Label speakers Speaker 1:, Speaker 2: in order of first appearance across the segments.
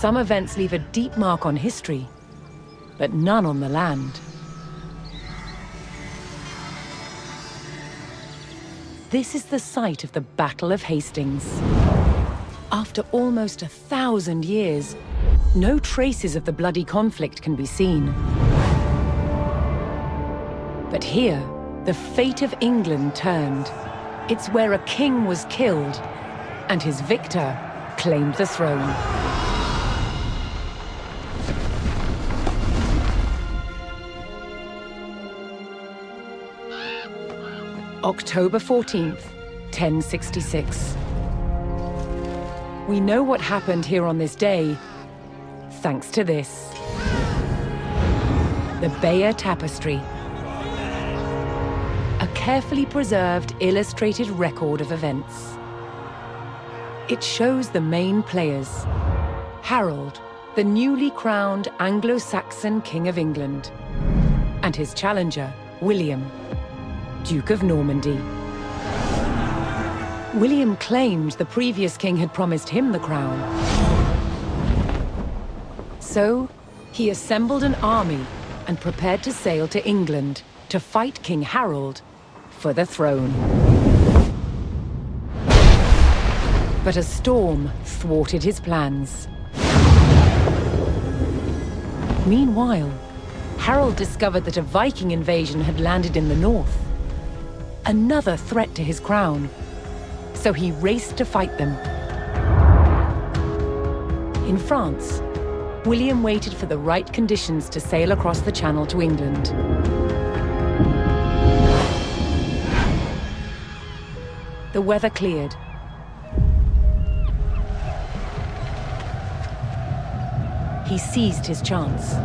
Speaker 1: Some events leave a deep mark on history, but none on the land. This is the site of the Battle of Hastings. After almost 1,000 years, no traces of the bloody conflict can be seen. But here, the fate of England turned. It's where a king was killed, and his victor claimed the throne. October 14th, 1066. We know what happened here on this day, thanks to this. The BAYEUX Tapestry. A carefully preserved, illustrated record of events. It shows the main players. Harold, the newly crowned Anglo-Saxon King of England, and his challenger, William, Duke of Normandy. William claimed the previous king had promised him the crown. So, he assembled an army and prepared to sail to England to fight King Harold for the throne. But a storm thwarted his plans. Meanwhile, Harold discovered that a Viking invasion had landed in the north. Another threat to his crown. So he raced to fight them. In France, William waited for the right conditions to sail across the Channel to England. The weather cleared. He seized his chance.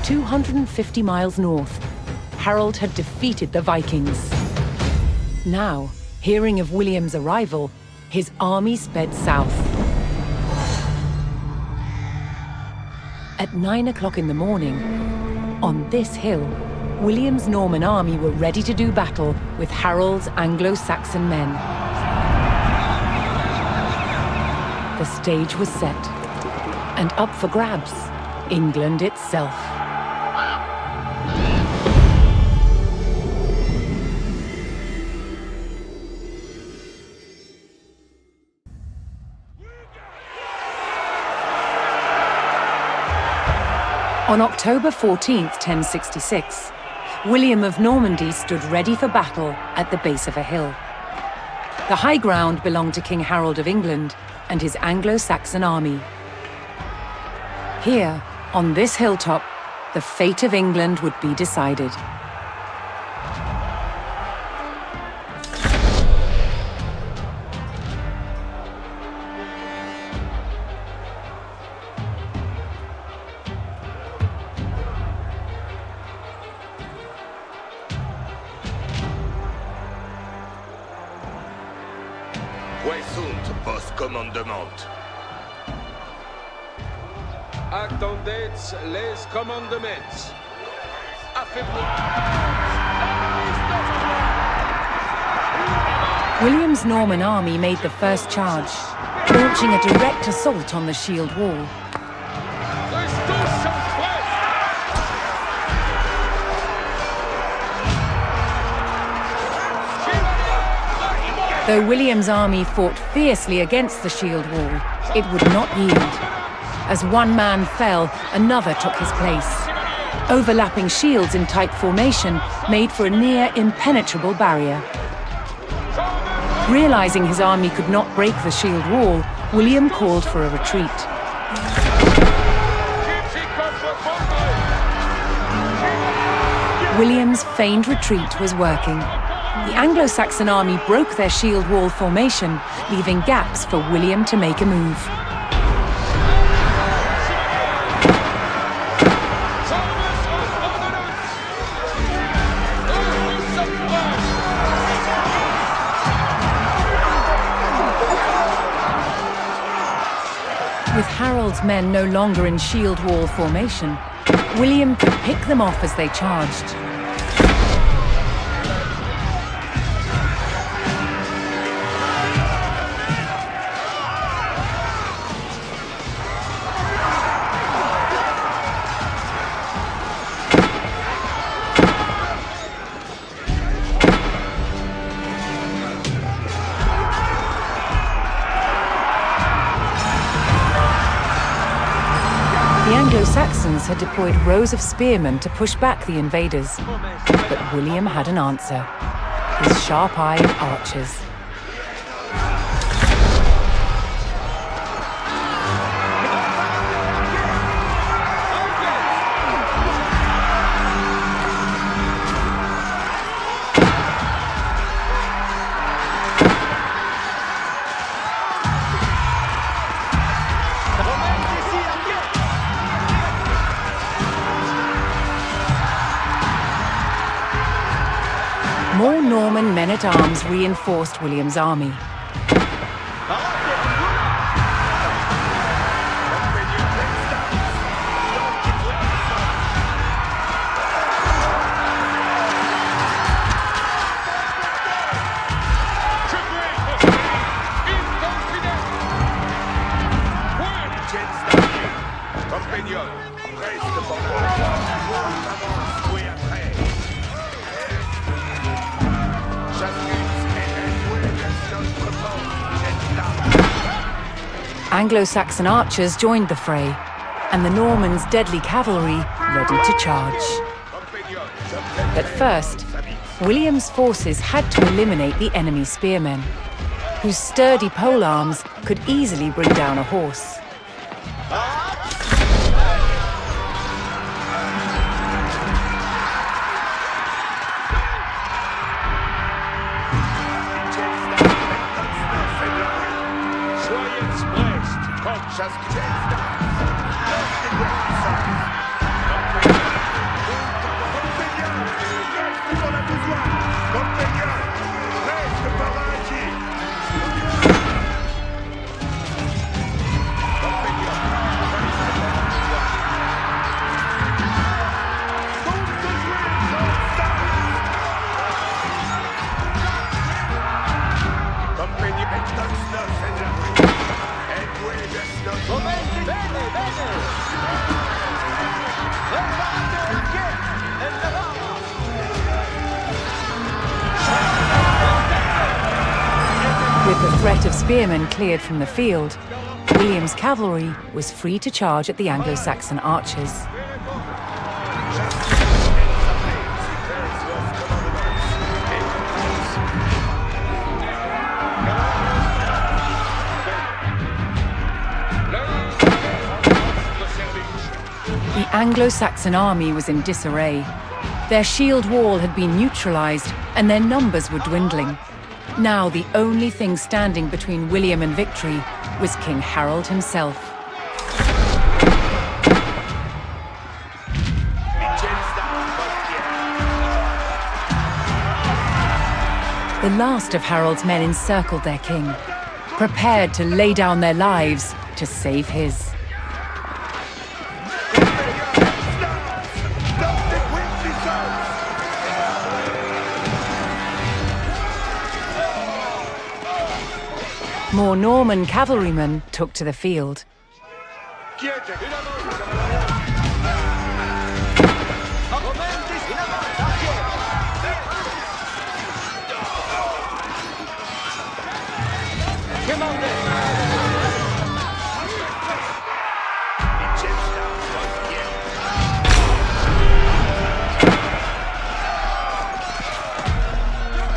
Speaker 1: "250 miles north, Harold had defeated the Vikings. Now, hearing of William's arrival, his army sped south. At 9 o'clock in the morning, on this hill, William's Norman army were ready to do battle with Harold's Anglo-Saxon men. The stage was set, and up for grabs, England itself. On October 14th, 1066, William of Normandy stood ready for battle at the base of a hill. The high ground belonged to King Harold of England and his Anglo-Saxon army. Here, on this hilltop, the fate of England would be decided.
Speaker 2: Post-commandement.
Speaker 3: Attendez les commandements.
Speaker 1: William's Norman army made the first charge, launching a direct assault on the shield wall. Though William's army fought fiercely against the shield wall, it would not yield. As one man fell, another took his place. Overlapping shields in tight formation made for a near impenetrable barrier. Realizing his army could not break the shield wall, William called for a retreat. William's feigned retreat was working. The Anglo-Saxon army broke their shield wall formation, leaving gaps for William to make a move. With Harold's men no longer in shield wall formation, William could pick them off as they charged. The Anglo-Saxons had deployed rows of spearmen to push back the invaders, but William had an answer: his sharp-eyed archers. More Norman men-at-arms reinforced William's army. Anglo-Saxon archers joined the fray, and the Normans' deadly cavalry ready to charge. But first, William's forces had to eliminate the enemy spearmen, whose sturdy polearms could easily bring down a horse. With the threat of spearmen cleared from the field, William's cavalry was free to charge at the Anglo-Saxon archers. The Anglo-Saxon army was in disarray. Their shield wall had been neutralized, and their numbers were dwindling. Now the only thing standing between William and victory was King Harold himself. The last of Harold's men encircled their king, prepared to lay down their lives to save his. More Norman cavalrymen took to the field.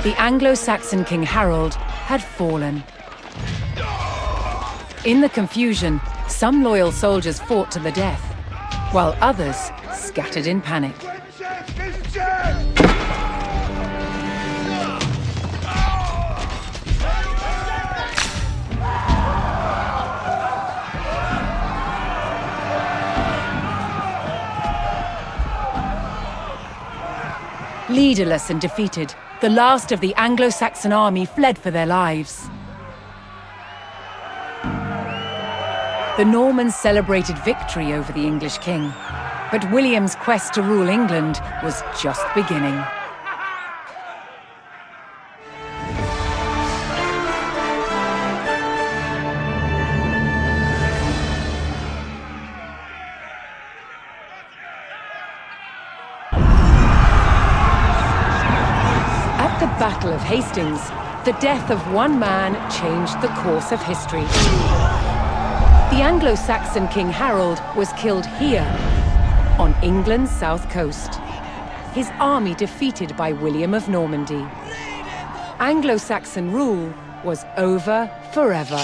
Speaker 1: The Anglo-Saxon King Harold had fallen. In the confusion, some loyal soldiers fought to the death, while others scattered in panic. Leaderless and defeated, the last of the Anglo-Saxon army fled for their lives. The Normans celebrated victory over the English king, but William's quest to rule England was just beginning. At the Battle of Hastings, the death of one man changed the course of history. The Anglo-Saxon King Harold was killed here, on England's south coast. His army defeated by William of Normandy. Anglo-Saxon rule was over forever.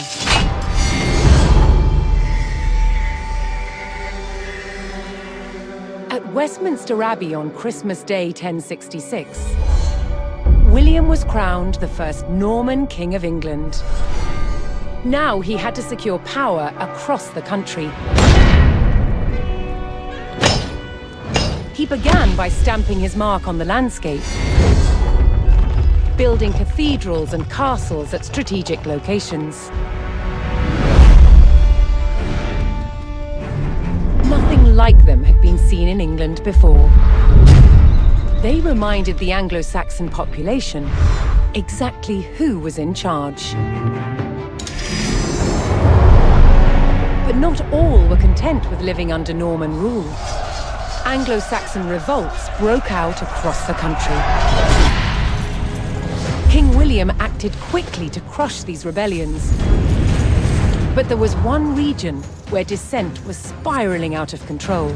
Speaker 1: At Westminster Abbey on Christmas Day 1066, William was crowned the first Norman King of England. Now he had to secure power across the country. He began by stamping his mark on the landscape, building cathedrals and castles at strategic locations. Nothing like them had been seen in England before. They reminded the Anglo-Saxon population exactly who was in charge. But not all were content with living under Norman rule. Anglo-Saxon revolts broke out across the country. King William acted quickly to crush these rebellions. But there was one region where dissent was spiraling out of control: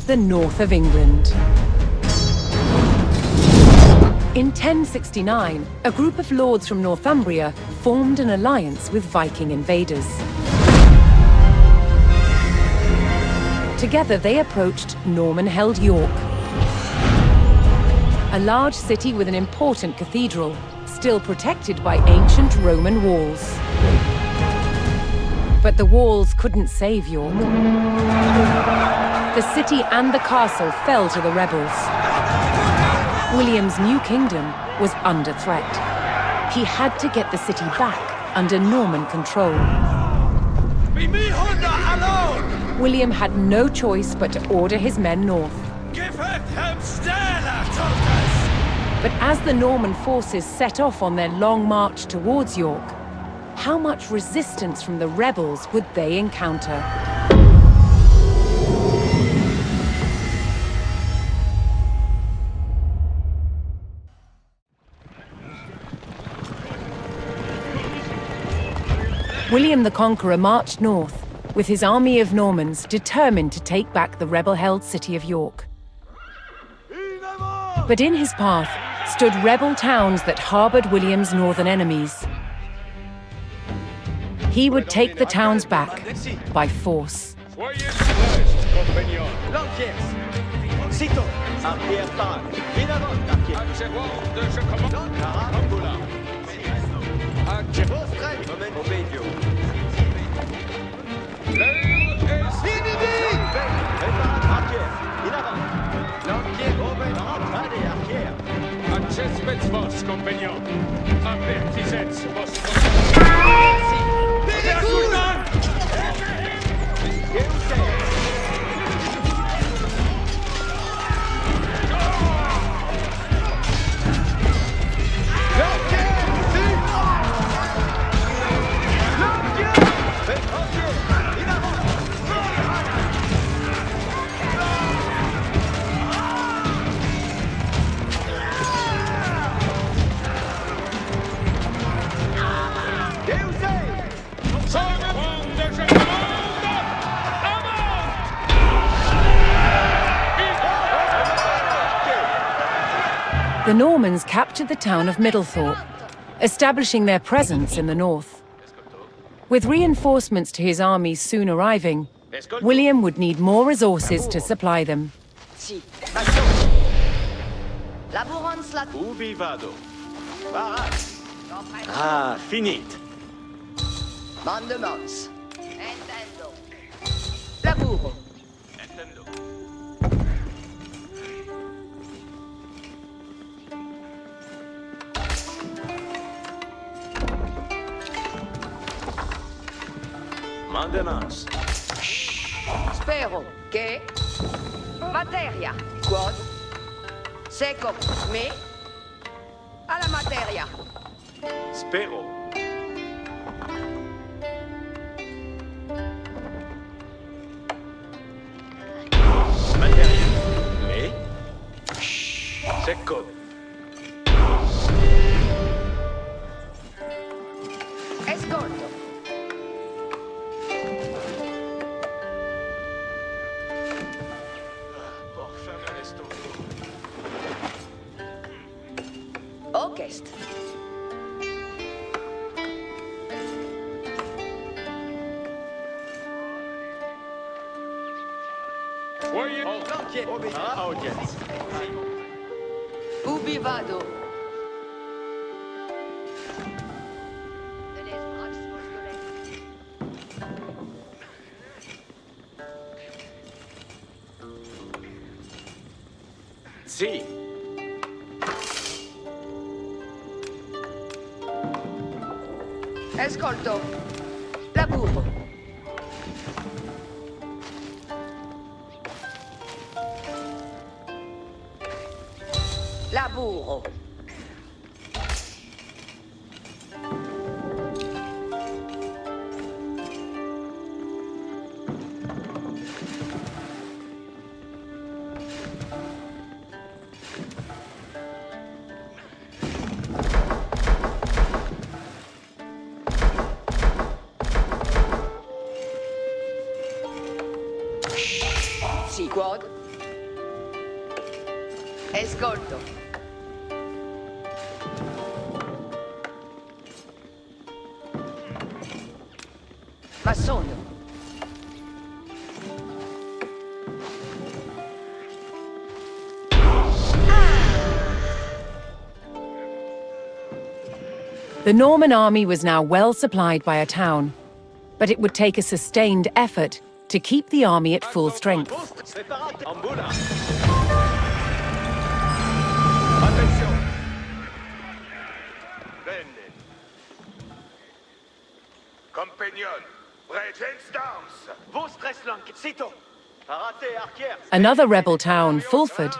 Speaker 1: the north of England. In 1069, a group of lords from Northumbria formed an alliance with Viking invaders. Together, they approached Norman-held York, a large city with an important cathedral, still protected by ancient Roman walls. But the walls couldn't save York. The city and the castle fell to the rebels. William's new kingdom was under threat. He had to get the city back under Norman control. William had no choice but to order his men north. But as the Norman forces set off on their long march towards York, how much resistance from the rebels would they encounter? William the Conqueror marched north, with his army of Normans determined to take back the rebel-held city of York. But in his path stood rebel towns that harbored William's northern enemies. He would take the towns back by force. The Normans captured the town of Middlethorpe, establishing their presence in the north. With reinforcements to his armies soon arriving, William would need more resources to supply them.
Speaker 2: Ubi vado? Ah, finit.
Speaker 4: Mandements. Intendo. Lavoro.
Speaker 2: Intendo. Mandements.
Speaker 4: Spero che materia. Quod. Secum me. Alla materia.
Speaker 2: Spero. Materia. Me. Secco.
Speaker 4: Escolto.
Speaker 3: Voyez.
Speaker 2: Audience.
Speaker 4: Ubi vado?
Speaker 2: Si.
Speaker 4: Ascolto. Lavoro. Lavoro. Sì, quad. Ascolto. Ma sono.
Speaker 1: The Norman army was now well supplied by a town, but it would take a sustained effort to keep the army at full strength.
Speaker 2: Ambula. Attention. Bene. Compagnon. Regents d'armes. Vos Treslank. Sito. Parate arquière.
Speaker 1: Another rebel town, Fulford,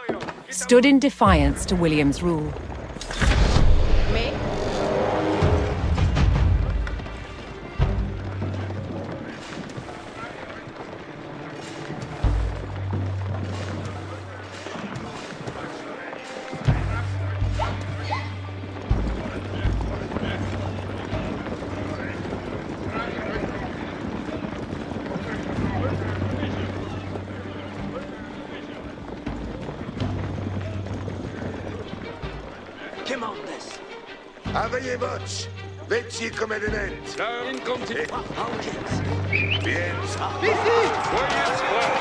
Speaker 1: stood in defiance to William's rule.
Speaker 4: Me?
Speaker 2: Commandes.
Speaker 5: Aveye voce, vecchi come l'event.
Speaker 3: Là, in continu.
Speaker 5: Bien,
Speaker 3: Voyez squad.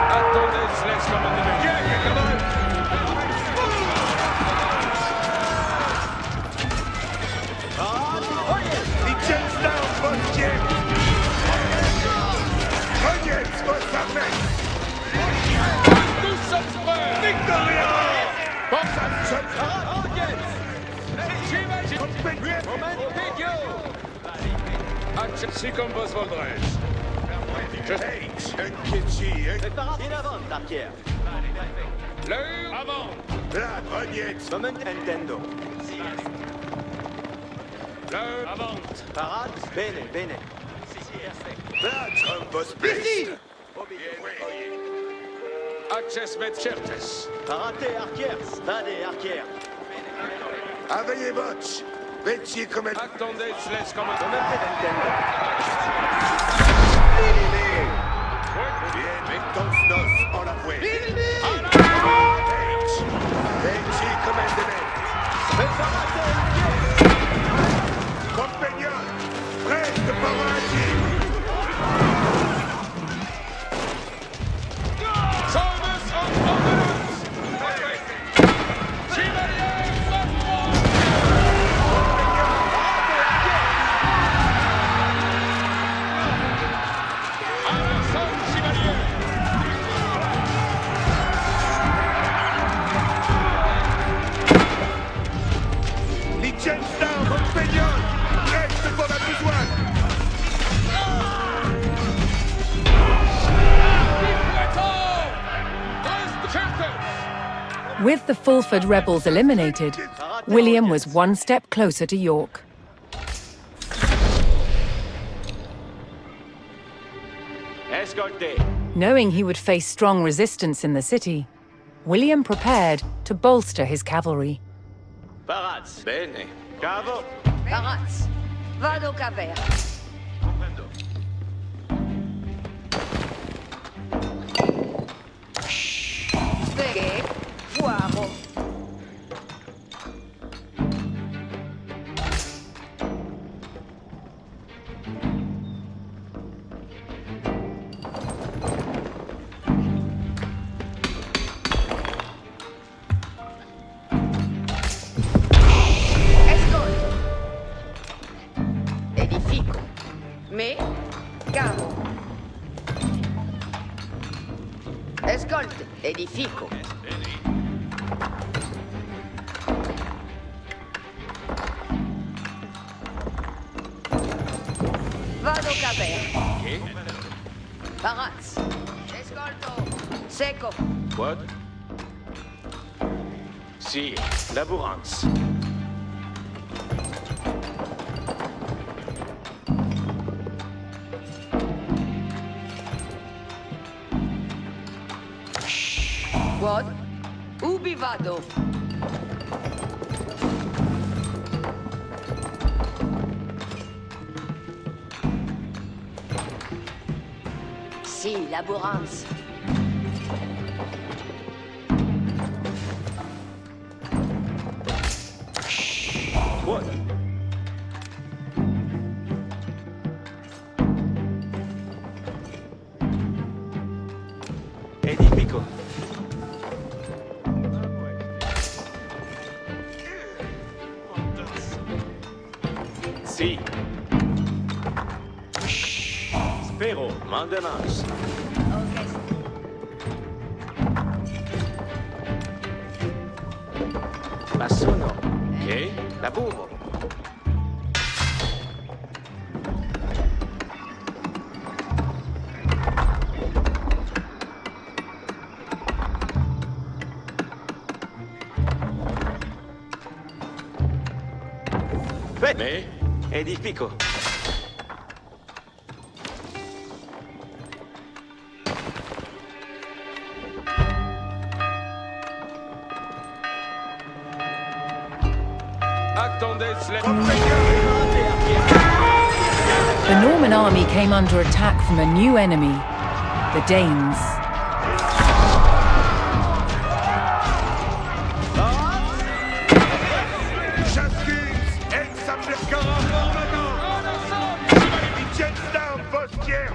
Speaker 3: Attendez, laisse commandement. Bien, commande.
Speaker 5: Legends down, vos James. Audience, vos armées.
Speaker 3: Nous sommes prêts.
Speaker 5: Victoria!
Speaker 3: Si comme vos voldrez.
Speaker 5: Hate, un kitschy, un
Speaker 2: In avant, arquière.
Speaker 3: L'heure avant.
Speaker 5: la audience.
Speaker 2: Moment intendo.
Speaker 3: L'heure avant.
Speaker 2: Parade. Bene, bene.
Speaker 5: Là, vos place.
Speaker 3: Access met certes.
Speaker 2: Parate arquière. Stade arquière.
Speaker 5: Aveye voce, vecchi come
Speaker 3: Attendez, laisse commandement.
Speaker 2: Moment intendo.
Speaker 5: Bien, mettons nos en la fouet. Vecchi come Compagnon, prête pour agir.
Speaker 3: Service of ordnance. Chevalier,
Speaker 5: Legends down, compagnon. Reste pour la besoin.
Speaker 1: With the Fulford rebels eliminated, William was one step closer to York.
Speaker 2: Escorté.
Speaker 1: Knowing he would face strong resistance in the city, William prepared to bolster his cavalry.
Speaker 2: Parades. Bene. Cavo.
Speaker 4: Paraz. Vado caver.
Speaker 2: Comprendo.
Speaker 4: Speghe. Fuaro. edifico. Me, cavo. Escolte, edifico. Vado caver. Baraz. Escolto. Seco.
Speaker 2: What? Si, labourance.
Speaker 4: What? Ubi vado? Si, laborance.
Speaker 2: What? Edifico. Si. Spero, mantenance. Bassono. Ok, laburo. Me, edifico.
Speaker 3: Attendez,
Speaker 1: The Norman army came under attack from a new enemy, the Danes.
Speaker 5: Hastings, ensemble Jets down, postière.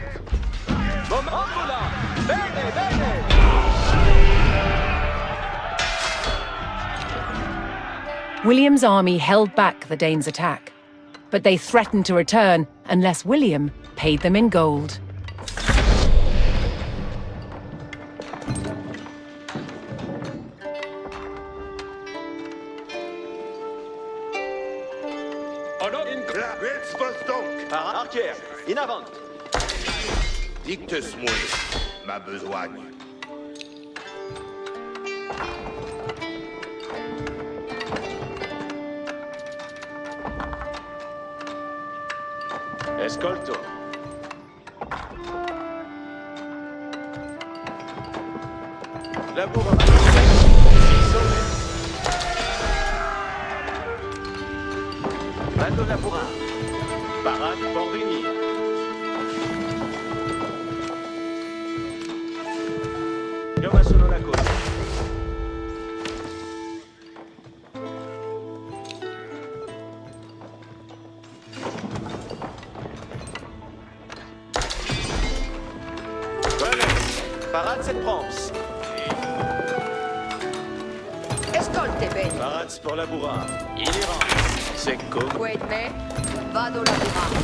Speaker 1: William's army held back the Danes' attack, but they threatened to return unless William paid them in gold.
Speaker 5: La Reds donc.
Speaker 2: Par arquère, in avant.
Speaker 5: Dicte-moi ma besogne.
Speaker 2: Escolto. Labour. Vado labourant. Parade pour venir. Io sono la coda. Parade cette France.
Speaker 4: Escolte bene.
Speaker 2: Parade pour labourant. Il ira. Secco.
Speaker 4: Wait me, vado lavorare.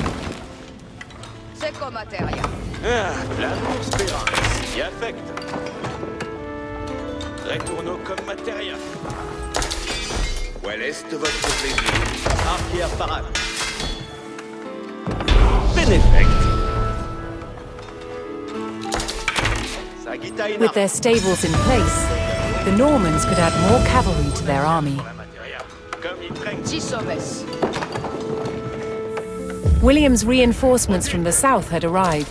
Speaker 4: Seco materia.
Speaker 2: Ah, l'amour spérance. Y affecte. Retourneau comme matériel.
Speaker 5: Où est votre plaisir?
Speaker 2: Arquière parade. Beneffect.
Speaker 1: With their stables in place, the Normans could add more cavalry to their army.
Speaker 4: Tisomes.
Speaker 1: William's reinforcements from the south had arrived,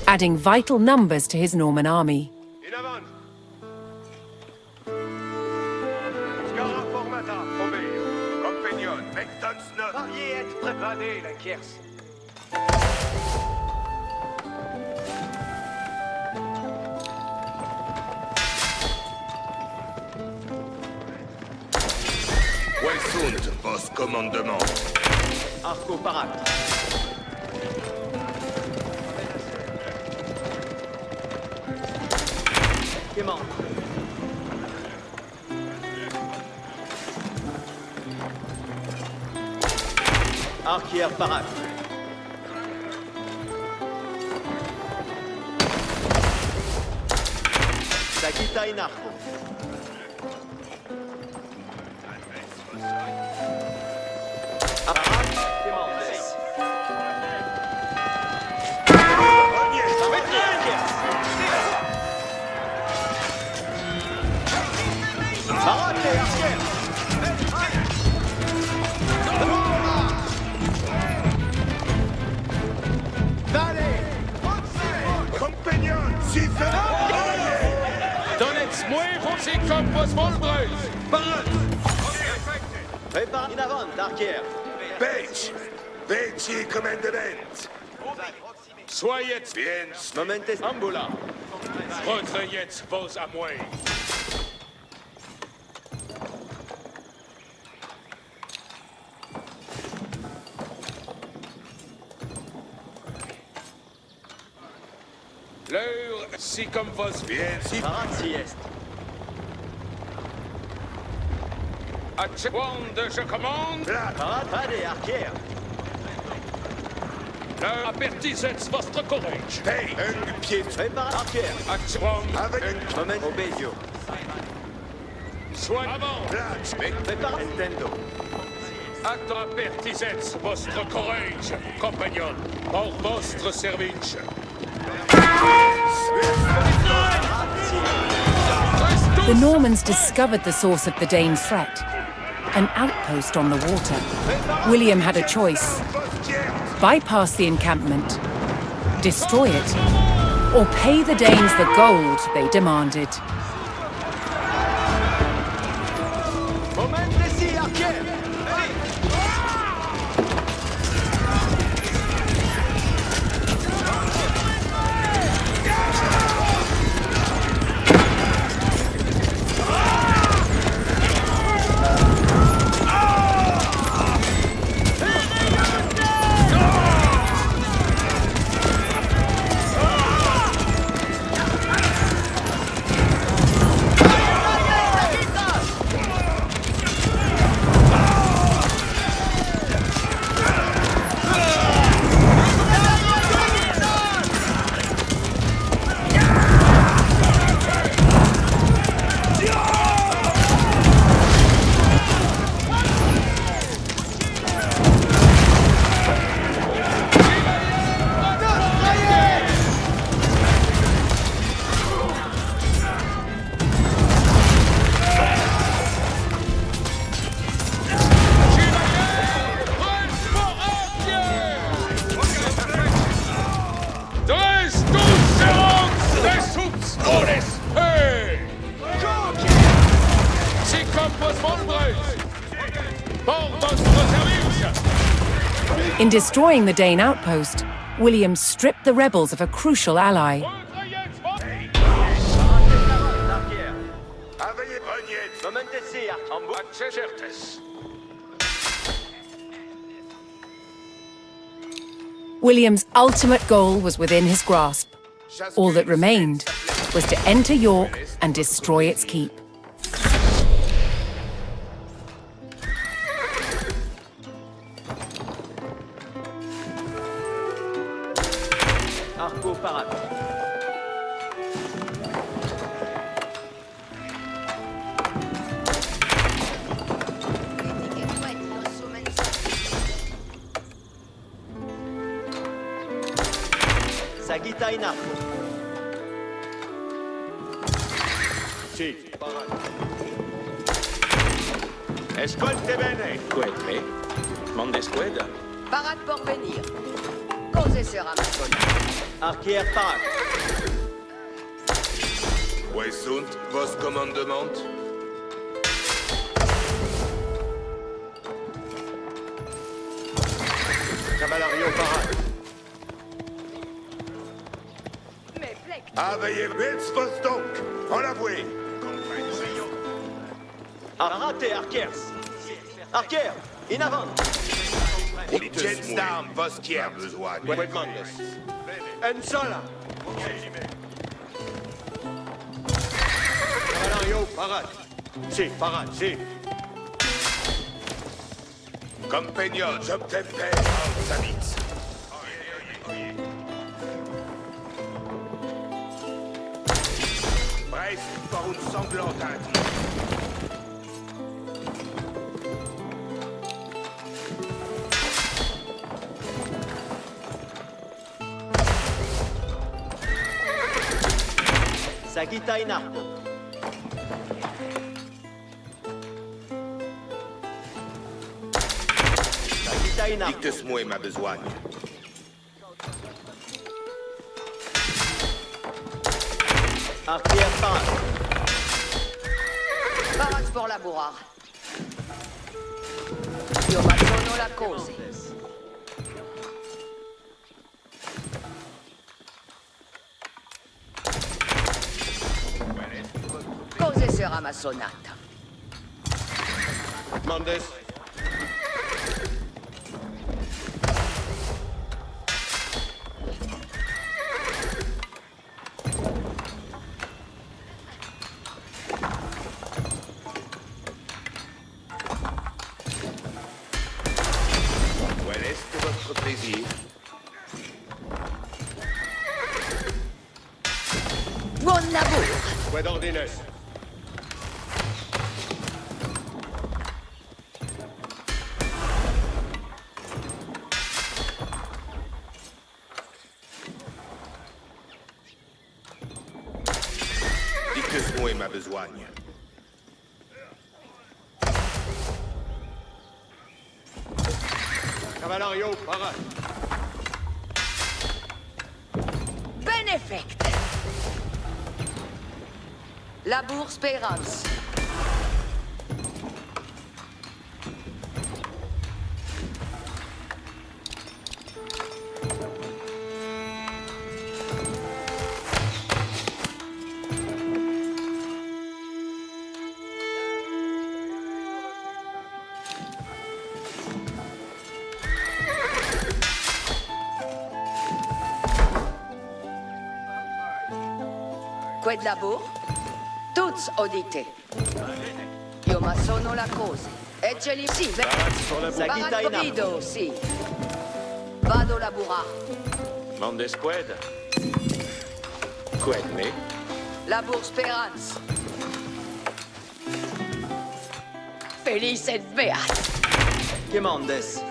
Speaker 1: adding vital numbers to his Norman army.
Speaker 5: In avant. Scara formata, obéir. Compagnon, Mecton's note.
Speaker 2: Marié être préparé, la Kers.
Speaker 5: Où sont vos commandements?
Speaker 2: Arco parade. Clément. Arquière parade. Sagita in arco.
Speaker 5: Compagnon, si
Speaker 3: Donetsk, si campus Volbreus.
Speaker 2: Prépare in avant, Darkier.
Speaker 5: Page, veci commandement.
Speaker 3: Soyez
Speaker 5: Bien,
Speaker 2: Momentes ambula.
Speaker 3: recueillez vos amouets. L'heure, si comme vos
Speaker 5: bien, si
Speaker 2: Parat si est.
Speaker 3: Wand, je commande.
Speaker 5: plat,
Speaker 2: Parat, allez, Arkier.
Speaker 3: L'heure, apertisez votre courage.
Speaker 5: pay, un pied,
Speaker 2: Prépare, Arkier.
Speaker 3: Wand,
Speaker 5: avec un
Speaker 2: Moment obésio.
Speaker 3: soin avant.
Speaker 5: plat,
Speaker 2: Prépare, Nintendo.
Speaker 3: Acte apertisez votre courage, compagnon, pour votre service.
Speaker 1: The Normans discovered the source of the Dane threat, an outpost on the water. William had a choice: bypass the encampment, destroy it, or pay the Danes the gold they demanded.
Speaker 2: Momentes si, Arkier.
Speaker 1: In destroying the Dane outpost, William stripped the rebels of a crucial ally.
Speaker 2: Arkier.
Speaker 5: avec rognette,
Speaker 2: Momentes si, Arkier.
Speaker 3: Certes.
Speaker 1: William's ultimate goal was within his grasp. All that remained was to enter York and destroy its keep.
Speaker 2: Arco Parat. Sagita in arco.
Speaker 5: si, escolte bene,
Speaker 6: Quelle? Mondesqueda?
Speaker 4: Parat pour venir. Causez sera ma colère.
Speaker 2: Arkier Parat.
Speaker 5: où sunt vos commandement?
Speaker 2: Cavalario Parat.
Speaker 4: Mais Blake,
Speaker 5: Aveillez vets vos donc, en l'avouer.
Speaker 2: Parat et Arkiers. Arkier, in avant.
Speaker 5: Jetstam vos tiers besoin.
Speaker 2: En sola. Cavalario Parat. Si, Parat, si.
Speaker 5: Compagnon, j'obtemper, Savitz. Bref, par une sanglante Indie.
Speaker 2: Sagita in arco. Sagita in arco.
Speaker 5: Dicte-moi ma besogne.
Speaker 2: Arquière parade.
Speaker 4: Parade pour laborar. Io ma sono la cose. Cose sarà ma sonata.
Speaker 2: Mendes.
Speaker 5: Quel est votre plaisir?
Speaker 4: Buon lavoro.
Speaker 2: Quoi d'ordinaire?
Speaker 5: Dicte-moi ma besogne.
Speaker 2: Cavallerio, parade.
Speaker 4: Benefect. Labour Spérance. Quid labor? Tuts odite. Io ma sono la cose. E ce li sì,
Speaker 2: Sagita in arco.
Speaker 4: Paradido, sì. Vado laburare.
Speaker 6: Mondes qued? Qued me?
Speaker 4: Labor Speranza. Felice et beat.
Speaker 2: Che Mendes.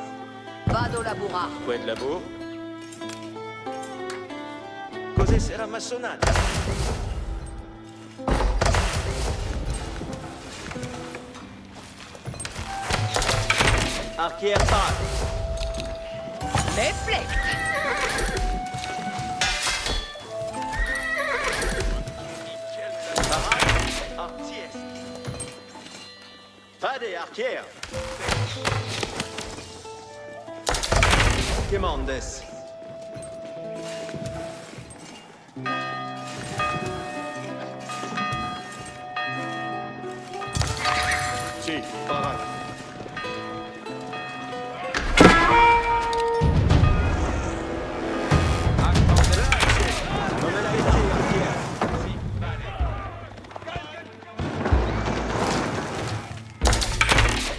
Speaker 4: Vado laburare.
Speaker 6: Qued labor?
Speaker 2: Cos'è sarà massonata? Arquière parade.
Speaker 4: Reflect.
Speaker 2: Parade. Artiès. Fade, arquière. Che Mendes. Sì, parade.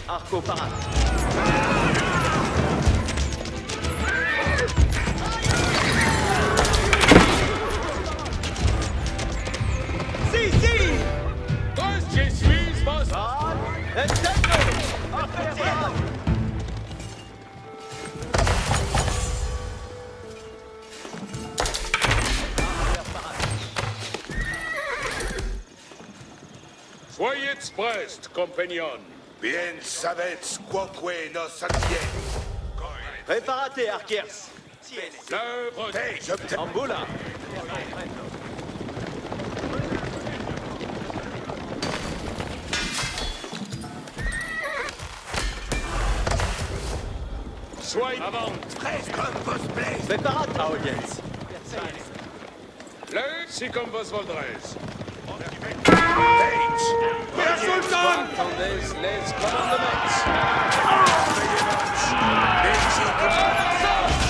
Speaker 2: Arco parade. Si, si!
Speaker 3: Was je suis, was?
Speaker 2: Parade. Intendo! Arco parade.
Speaker 3: Soyez prest, compagnon.
Speaker 5: Bien savets quoque nos atien.
Speaker 2: Préparate, arquiers.
Speaker 3: L'œuvre
Speaker 5: Hey, je
Speaker 2: Amboula.
Speaker 3: soyez avant.
Speaker 5: presse comme vos plaise.
Speaker 2: Préparate, audience.
Speaker 3: L'un, si comme vos voldrez. Attendez les commandements.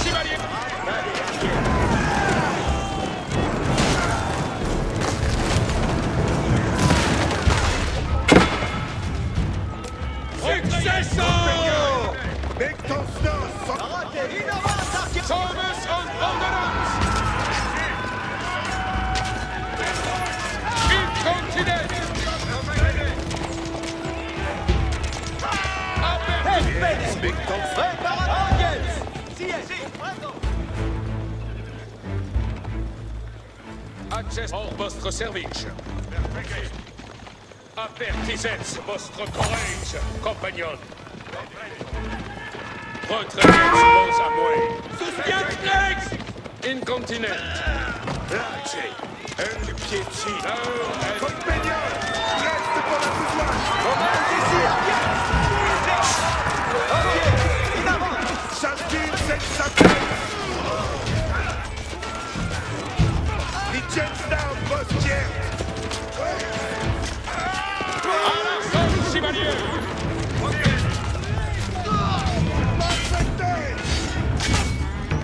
Speaker 3: Chevalier. Successo!
Speaker 5: Mectonsnos sont
Speaker 2: Parate, innovante, arquiers.
Speaker 3: Thomas und Ordonnance! Incontinent! Access hors vostre service. Apertisez vostre courage, compagnon. Retraitez vos amours. Soutiens-les! Incontinent.
Speaker 5: Rache, un pieci.
Speaker 3: L'heure
Speaker 5: Compagnon, reste pour la pouvoir. Chacune senza tête. Licenza down, postier.
Speaker 3: est chevalier!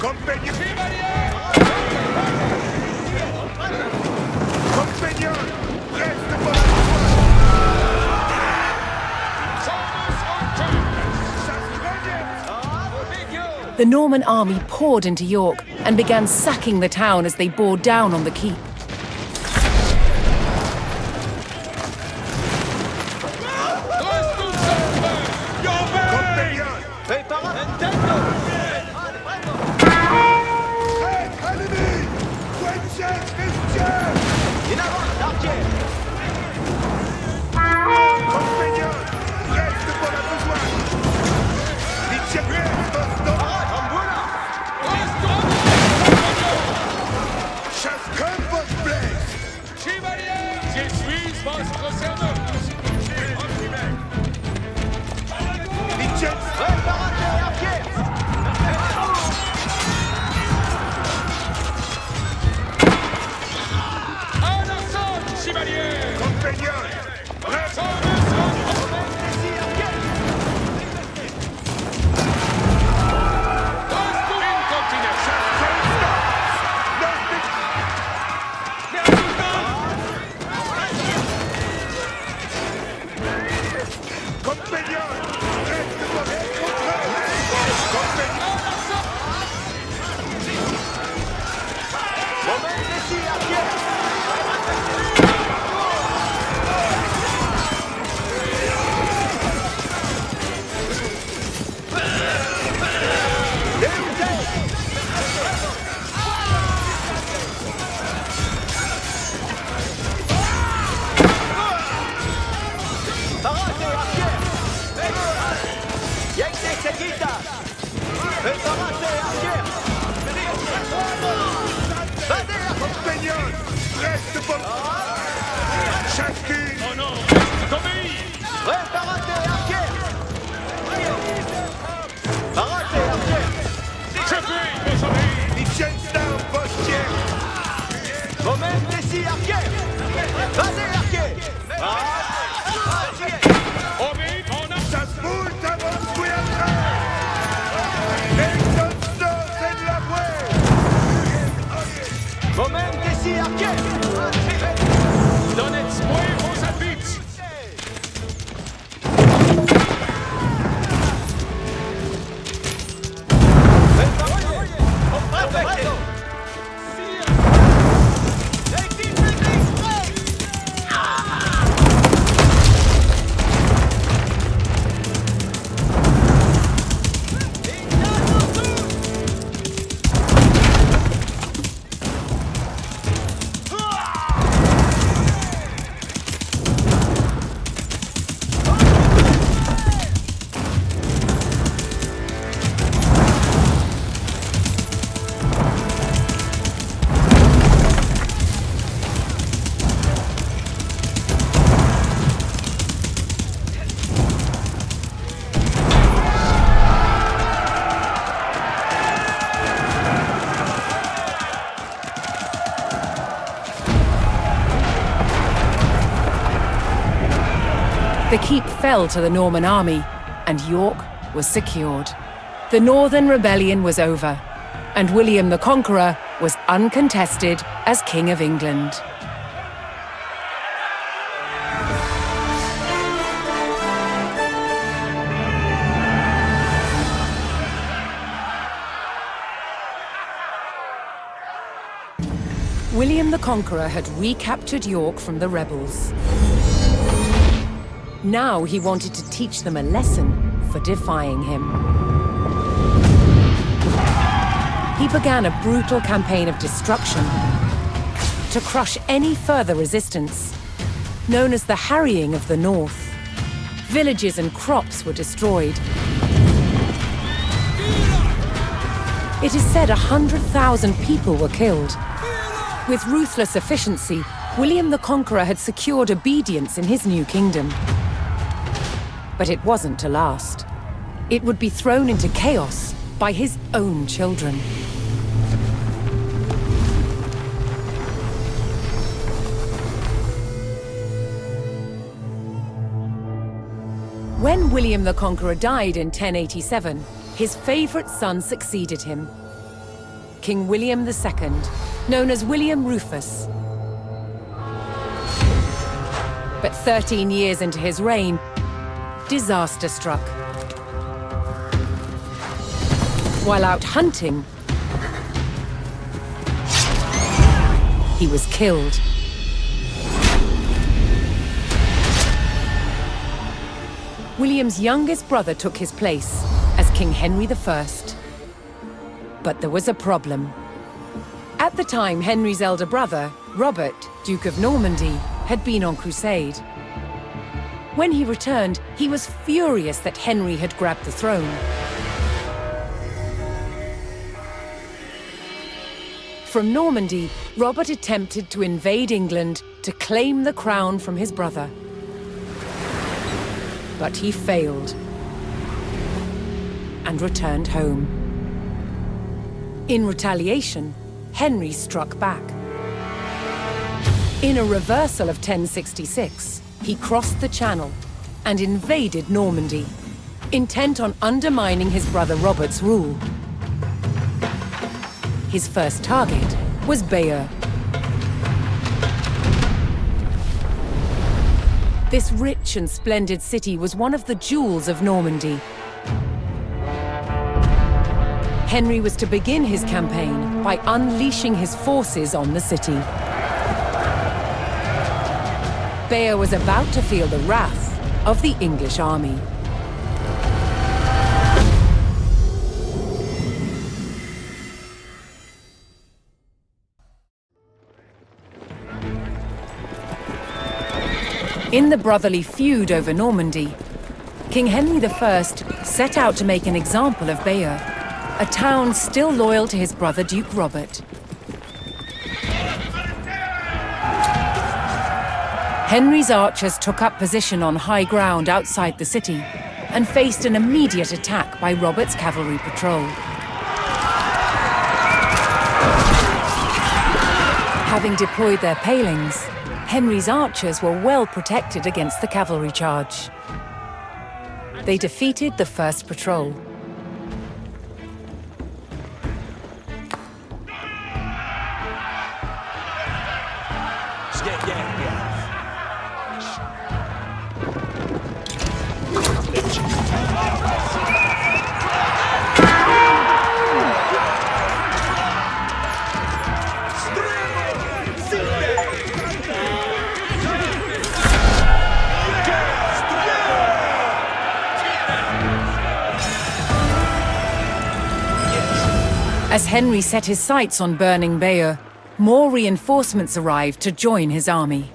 Speaker 5: Compagnon. Compagnon, reste pour la
Speaker 1: The Norman army poured into York and began sacking the town as they bore down on the keep. The keep fell to the Norman army, and York was secured. The Northern Rebellion was over, and William the Conqueror was uncontested as King of England. William the Conqueror had recaptured York from the rebels. Now he wanted to teach them a lesson for defying him. He began a brutal campaign of destruction to crush any further resistance, known as the Harrying of the North. Villages and crops were destroyed. It is said 100,000 people were killed. With ruthless efficiency, William the Conqueror had secured obedience in his new kingdom. But it wasn't to last. It would be thrown into chaos by his own children. When William the Conqueror died in 1087, his favorite son succeeded him, King William II, known as William Rufus. But 13 years into his reign, disaster struck. While out hunting, he was killed. William's youngest brother took his place as King Henry I. But there was a problem. At the time, Henry's elder brother, Robert, Duke of Normandy, had been on crusade. When he returned, he was furious that Henry had grabbed the throne. From Normandy, Robert attempted to invade England to claim the crown from his brother. But he failed and returned home. In retaliation, Henry struck back. In a reversal of 1066, he crossed the Channel and invaded Normandy, intent on undermining his brother Robert's rule. His first target was Bayeux. This rich and splendid city was one of the jewels of Normandy. Henry was to begin his campaign by unleashing his forces on the city. Bayeux was about to feel the wrath of the English army. In the brotherly feud over Normandy, King Henry I set out to make an example of Bayeux, a town still loyal to his brother Duke Robert. Henry's archers took up position on high ground outside the city and faced an immediate attack by Robert's cavalry patrol. Having deployed their palings, Henry's archers were well protected against the cavalry charge. They defeated the first patrol. As Henry set his sights on burning Bayeux, more reinforcements arrived to join his army.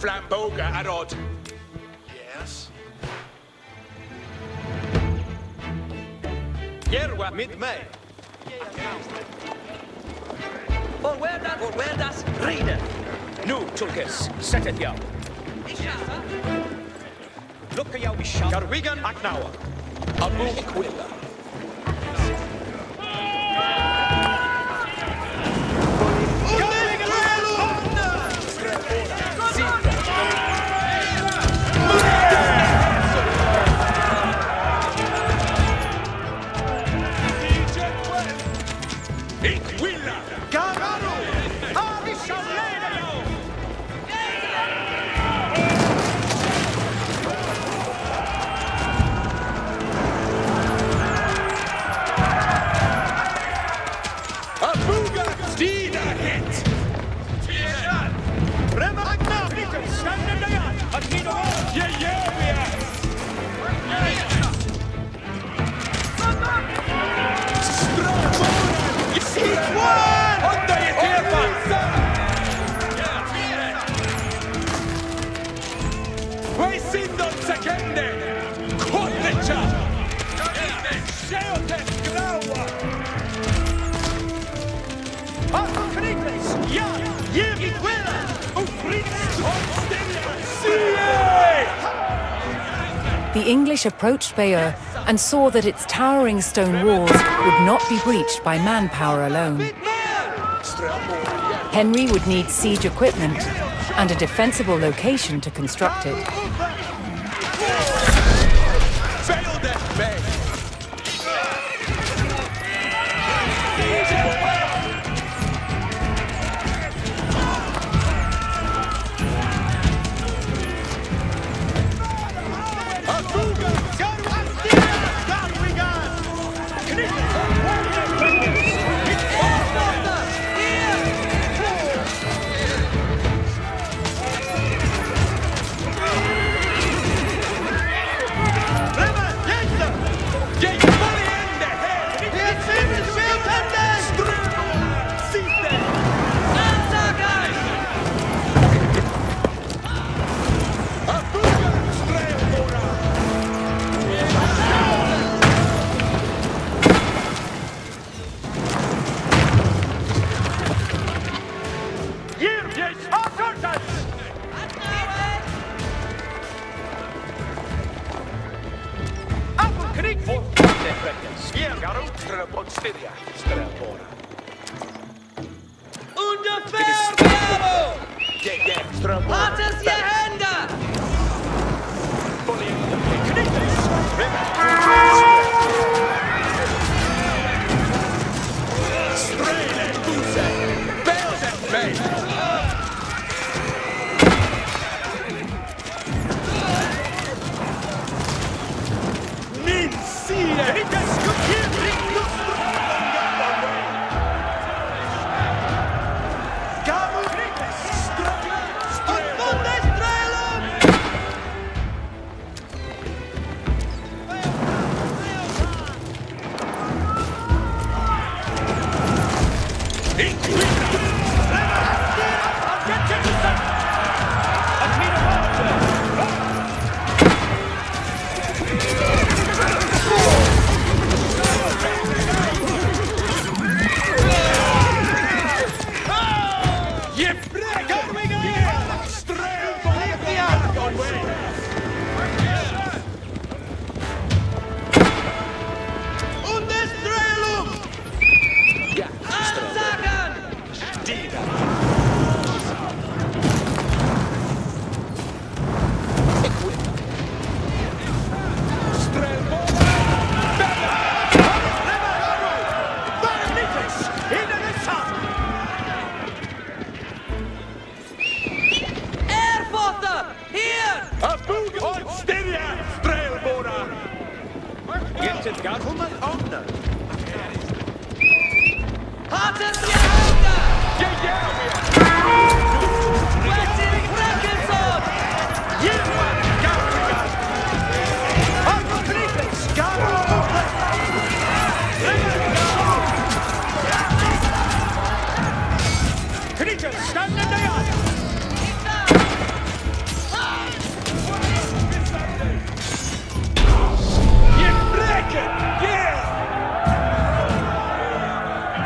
Speaker 3: Flamboga Arod.
Speaker 2: Yes.
Speaker 3: Yerwa mid-May.
Speaker 2: Orwerdas, reden.
Speaker 3: Nu, Tulkes, set het jou. Look jou bisham. Garwigan Aknawa. Abu Ikwilla.
Speaker 1: The English approached Bayeux and saw that its towering stone walls would not be breached by manpower alone. Henry would need siege equipment and a defensible location to construct it.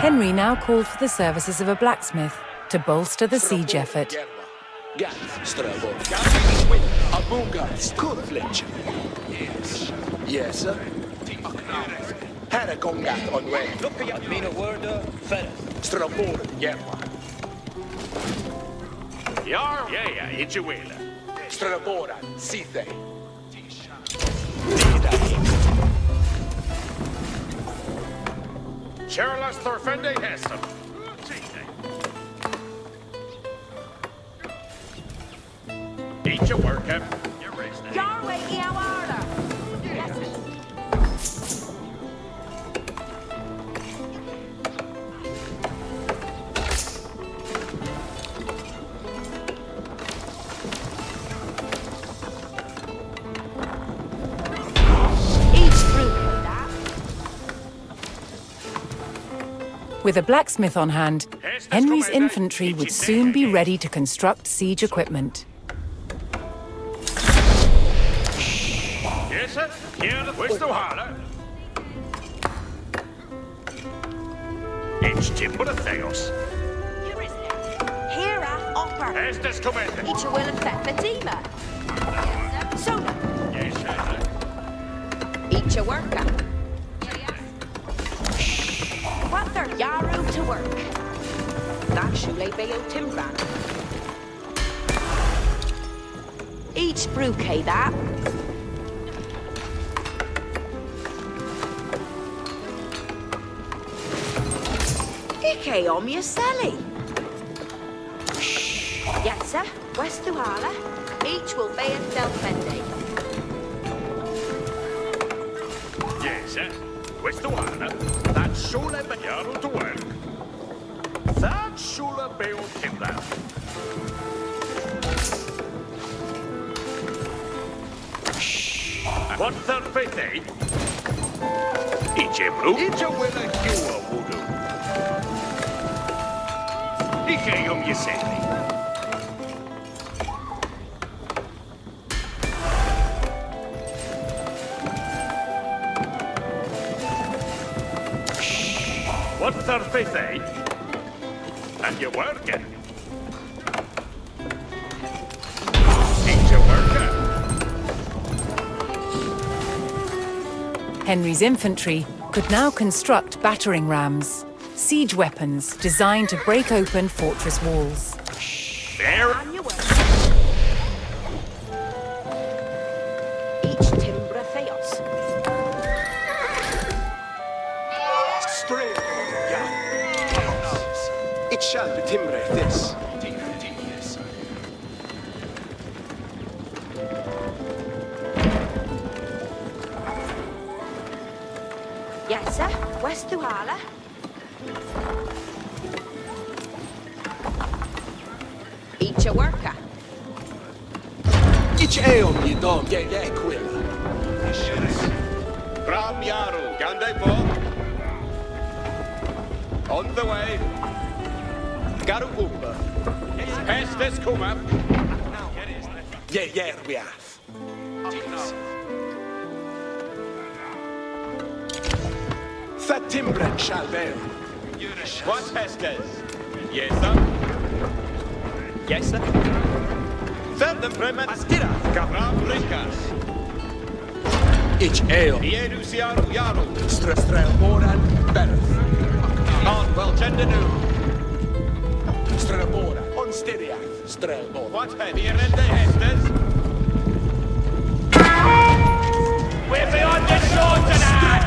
Speaker 1: Henry now called for the services of a blacksmith to bolster the siege effort.
Speaker 3: Yes, sir. Had a gongat on way.
Speaker 2: Look at mina word, fella.
Speaker 3: Strabor, jävla.
Speaker 6: Ja, inte will.
Speaker 3: Strabora, sithe.
Speaker 6: Charles Thorfende Heston. Eat your work, You're racing.
Speaker 7: Jarway i Awarda.
Speaker 1: With a blacksmith on hand, Henry's infantry would soon be ready to construct siege equipment.
Speaker 6: Yes, sir. Here, questo hala. It's timber of Theos.
Speaker 7: Here
Speaker 6: Estes commander.
Speaker 7: Each will affect Fatima. Sona.
Speaker 6: Yes, sir.
Speaker 4: Each a worker.
Speaker 7: What their Yaru to work.
Speaker 4: That shule bayo timbran.
Speaker 7: Each brookie that. Ike om your selly. Yes, sir. West Tuhala. Each will be in Delfendi.
Speaker 6: Yes, sir. Questo Anna. That Shula Bayaro to work. That Shula Bayo Timber. What the fete? TINCHEBRAY. Icha willa hua wudu. Ike yeseli. What the fete? And you working? Ain't you working?
Speaker 1: Henry's infantry could now construct battering rams, siege weapons designed to break open fortress walls.
Speaker 6: There.
Speaker 7: On your way.
Speaker 4: Each timbra theos.
Speaker 8: Straight, yeah. It shall be timbre this.
Speaker 7: Yes, sir. West Tuhala.
Speaker 4: Each a worker.
Speaker 8: Ich eom ye dom, yeah, quilla.
Speaker 6: Bram Yaru, Gande Po. On the way. Garu Umba. Estes Kumap.
Speaker 8: Yeah, we have. That timbre shall bear.
Speaker 6: What Estes? Yes, sir. Yes, sir. Ferdem Bremen Astira. Gabram Rinkas.
Speaker 8: Ich eom.
Speaker 6: Iedu Siaru Yaru.
Speaker 8: Strel moran, berth.
Speaker 6: On well Chendenu.
Speaker 8: Strel moran, on styria. Strel moran.
Speaker 6: What heavy Rende Estes? We're beyond the shore tonight!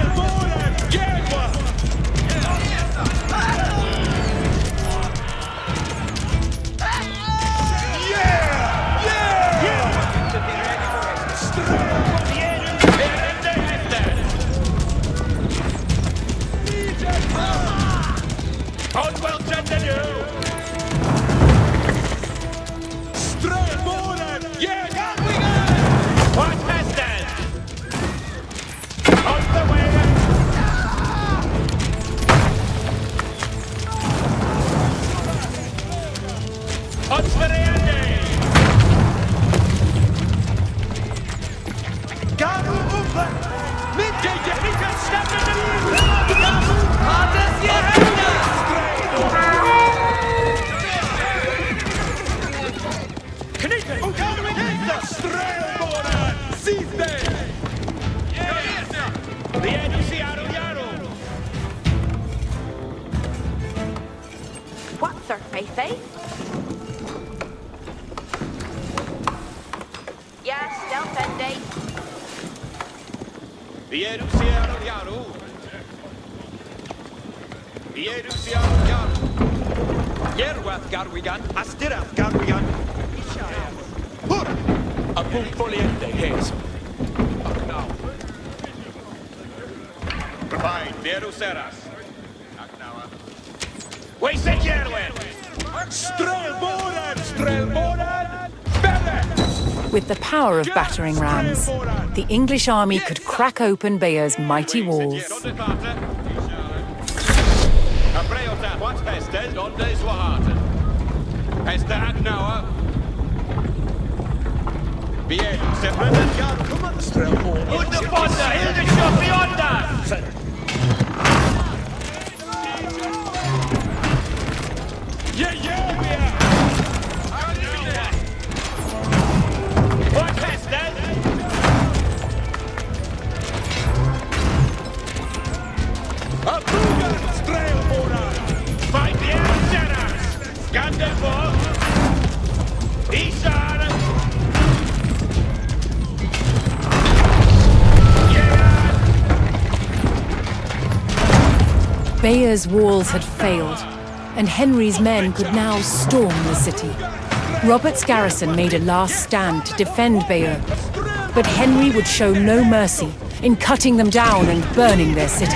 Speaker 7: What's their faith, eh? Yes, Delfendi.
Speaker 6: Iedu Siaru Yaru. Iedu Siaru Yaru. Yerwath Garwigan. Astirath Garwigan.
Speaker 8: A boom foliente, hes.
Speaker 6: Fine, Vieru Seras. We said Yerwin.
Speaker 8: Strel moran, berth.
Speaker 1: With the power of battering rams, the English army could crack open Bayeux's mighty walls.
Speaker 6: What Hestes on days were hearted. Hester Agnawa. Bien, Sepremen Yaru.
Speaker 8: Come on, Strel moran.
Speaker 6: Underfonda, Hildeshof beyond us!
Speaker 8: Yeah, we are.
Speaker 3: Wallingenford! Isar!
Speaker 1: Bayeux's walls had failed, and Henry's men could now storm the city. Robert's garrison made a last stand to defend Bayeux, but Henry would show no mercy in cutting them down and burning their city.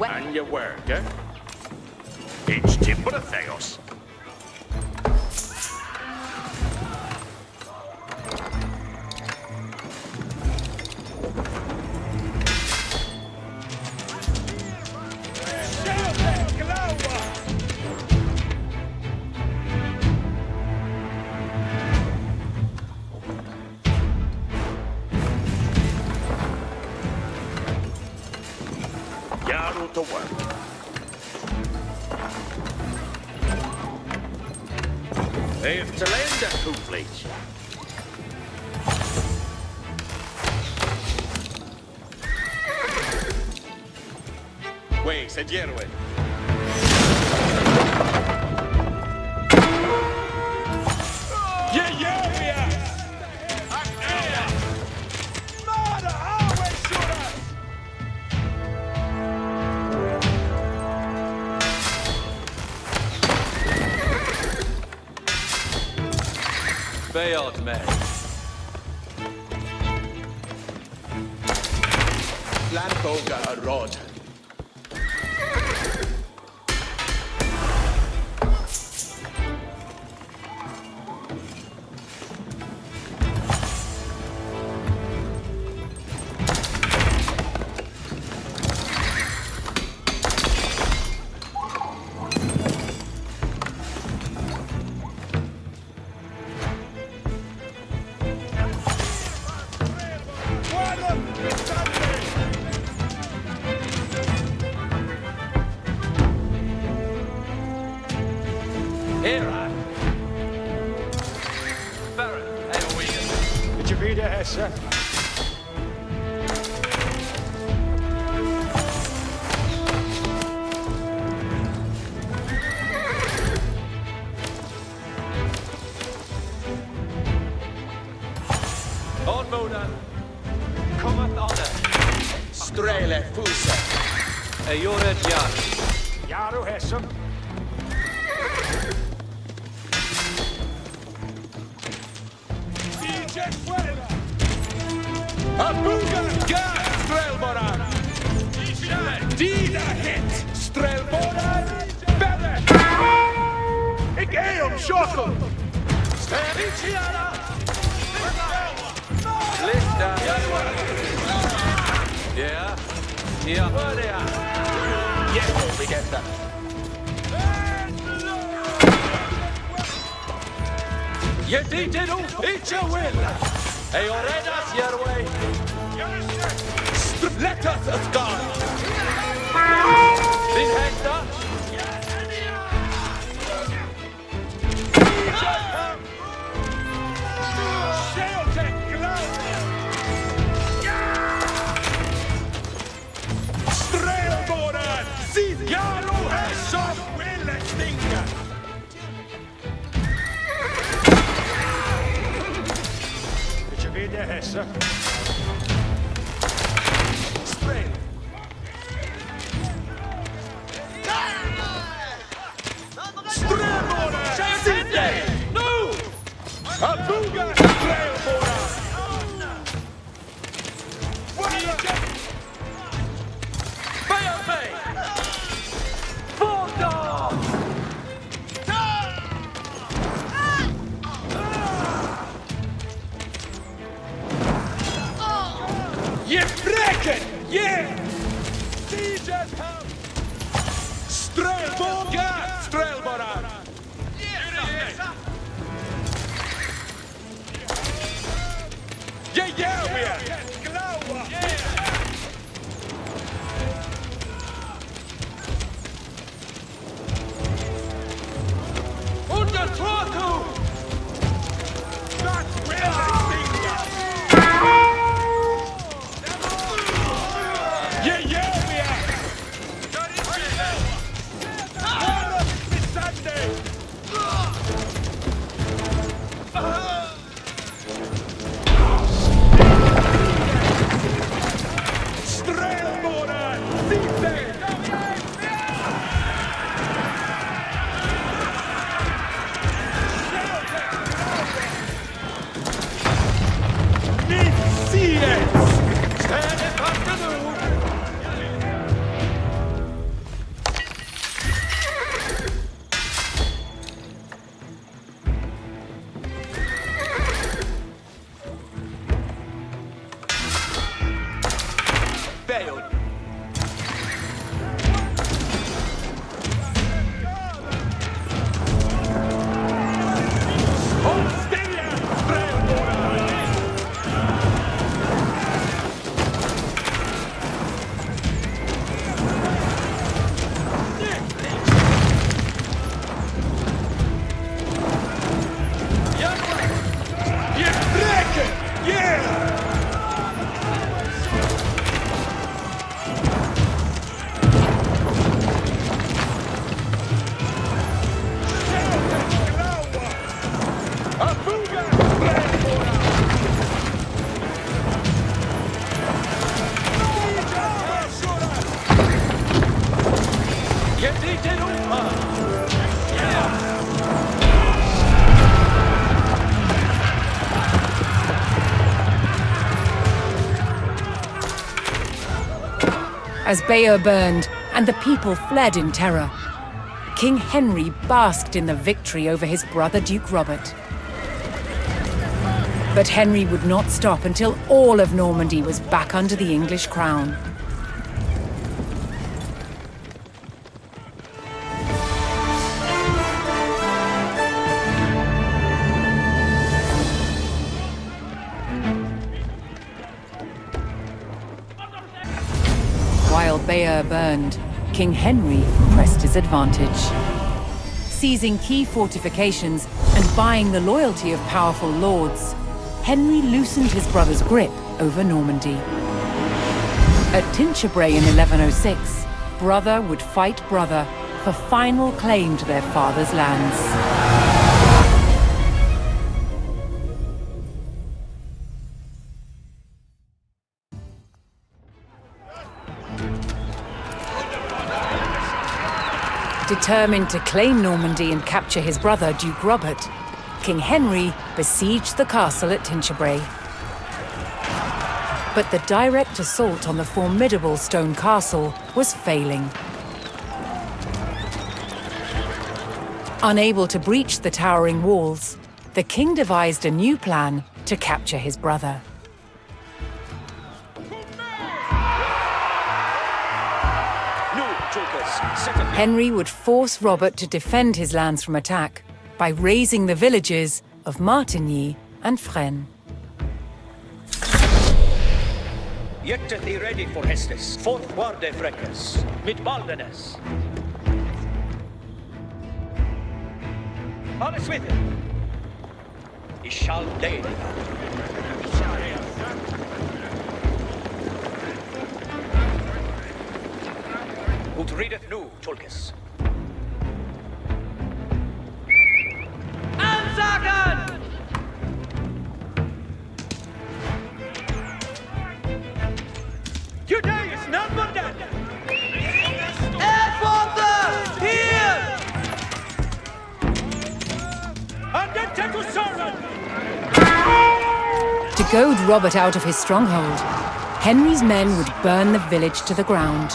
Speaker 6: And your work, eh? It's timber Theos. Yaru to work. Heeft te lende, koevleetje. Wait, se dierwe.
Speaker 3: BAYEUX, man.
Speaker 8: Landboga a rod.
Speaker 3: Here, Baron, Eowyn.
Speaker 5: Did you read it, Hesse?
Speaker 3: On Mona. Cometh honor.
Speaker 8: Strele fusa.
Speaker 3: Eored Jan.
Speaker 5: Yaru Hesse.
Speaker 8: Abuga gas strelboran. Dina hit. Strelboran. Belle.
Speaker 5: Ik hem schokken.
Speaker 8: Stericiana.
Speaker 3: Lista. Yeah. Yeah.
Speaker 8: Yes, we get that.
Speaker 3: Je did it all. It's your will. Eoredas your way.
Speaker 8: Let us escape.
Speaker 3: Din Hector.
Speaker 8: Strelboran. Yaru Hesse. Will stinka.
Speaker 5: Did you read it, Hesse?
Speaker 8: Strel. Strelboran.
Speaker 3: Sydney! No!
Speaker 8: Abuga strelboran.
Speaker 3: BAYEUX! Bulldog!
Speaker 8: Je breken! Je! Strelboga! Strelboran!
Speaker 1: as Bayeux burned and the people fled in terror. King Henry basked in the victory over his brother Duke Robert. But Henry would not stop until all of Normandy was back under the English crown. While Bayeux burned, King Henry pressed his advantage. Seizing key fortifications and buying the loyalty of powerful lords, Henry loosened his brother's grip over Normandy. At Tinchebray in 1106, brother would fight brother for final claim to their father's lands. Determined to claim Normandy and capture his brother, Duke Robert, King Henry besieged the castle at Tinchebray. But the direct assault on the formidable stone castle was failing. Unable to breach the towering walls, the king devised a new plan to capture his brother. Henry would force Robert to defend his lands from attack by razing the villages of Martigny and Fresnes.
Speaker 3: Jette thee ready for Hestes, fortwarde Freckes, mit Baldenes. Alles with him. Ich shall date. Ut readeth nu, Tulkes. Ansagen! Judaeus numbered dead! Father! Here! And servant!
Speaker 1: To goad Robert out of his stronghold, Henry's men would burn the village to the ground.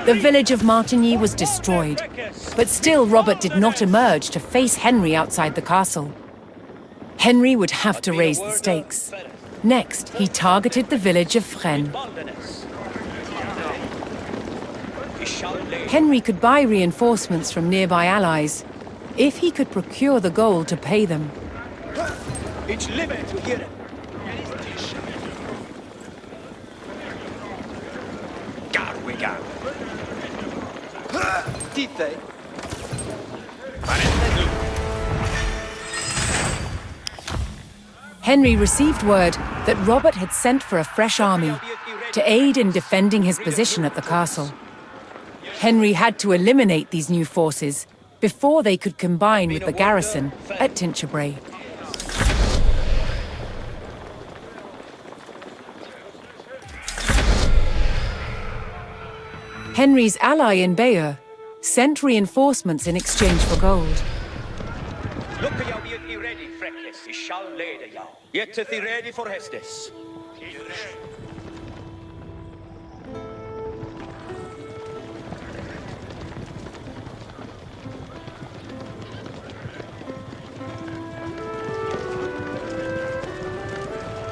Speaker 1: The village of Martigny was destroyed, but still Robert did not emerge to face Henry outside the castle. Henry would have to raise the stakes. Next, he targeted the village of Fresnes. Henry could buy reinforcements from nearby allies, if he could procure the gold to pay them.
Speaker 3: Ich live to hear it. Garwiga. Tite.
Speaker 1: Henry received word that Robert had sent for a fresh army to aid in defending his position at the castle. Henry had to eliminate these new forces before they could combine with the garrison at Tinchebray. Henry's ally in Bayeux, sent reinforcements in exchange for gold.
Speaker 3: Look jou weer ready, Freckles. Ik zal leiden jou. Jette thee ready for Hestes.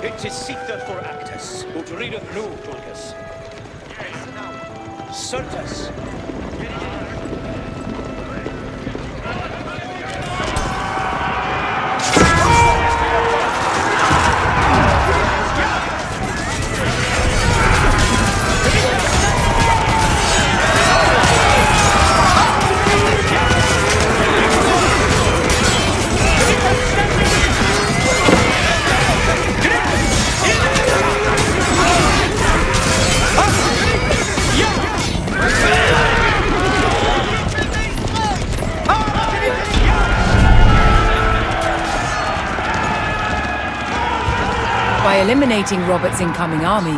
Speaker 3: Het is sitter for actus, ut rideth nu, Tulcus. Certus.
Speaker 1: By eliminating Robert's incoming army,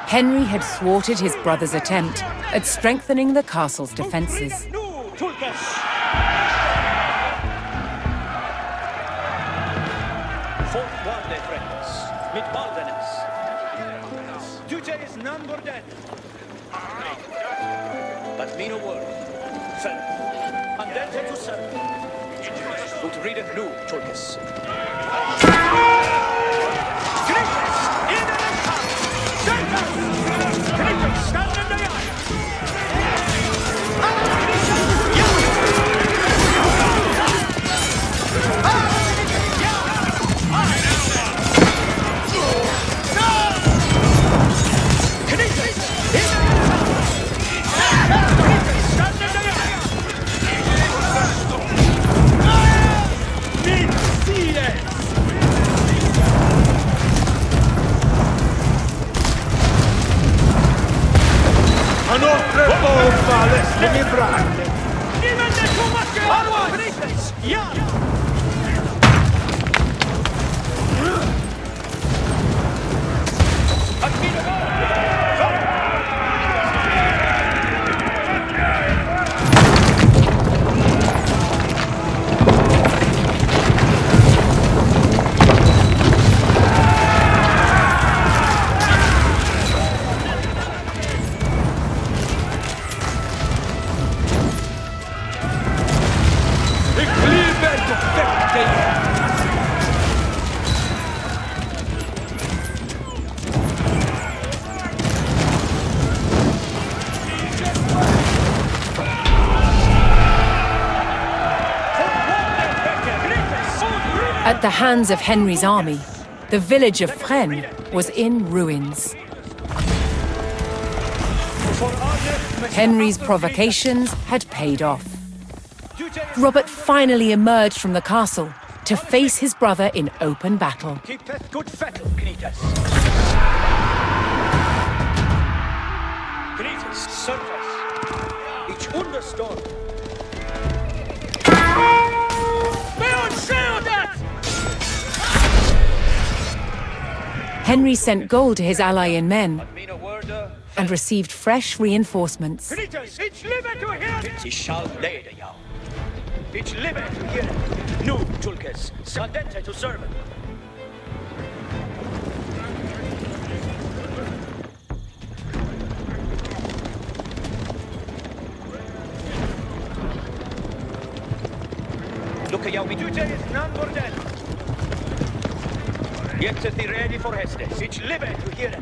Speaker 1: Henry had thwarted his brother's attempt at strengthening the castle's defences.
Speaker 3: But mean a word. Sir. And then to serve. Ut readeth nu, Tulcus.
Speaker 1: At the hands of Henry's army, the village of Fresnes was in ruins. Henry's provocations had paid off. Robert finally emerged from the castle to face his brother in open battle.
Speaker 3: Keepeth good fettle, Knitas. Knitas, Certus. Ich understand.
Speaker 1: Henry sent gold to his ally in men and received fresh reinforcements.
Speaker 3: Ich shall leiden jou. Ich live to hear it. Nu, Tulcus, sandente to serve. Look at jou, mi dute is non bordel. Yet thee ready for Hestes. Ich live to hear it.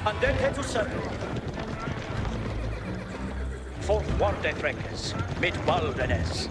Speaker 3: Andente to serve. Fortwarde Freckles, mit Waldenes.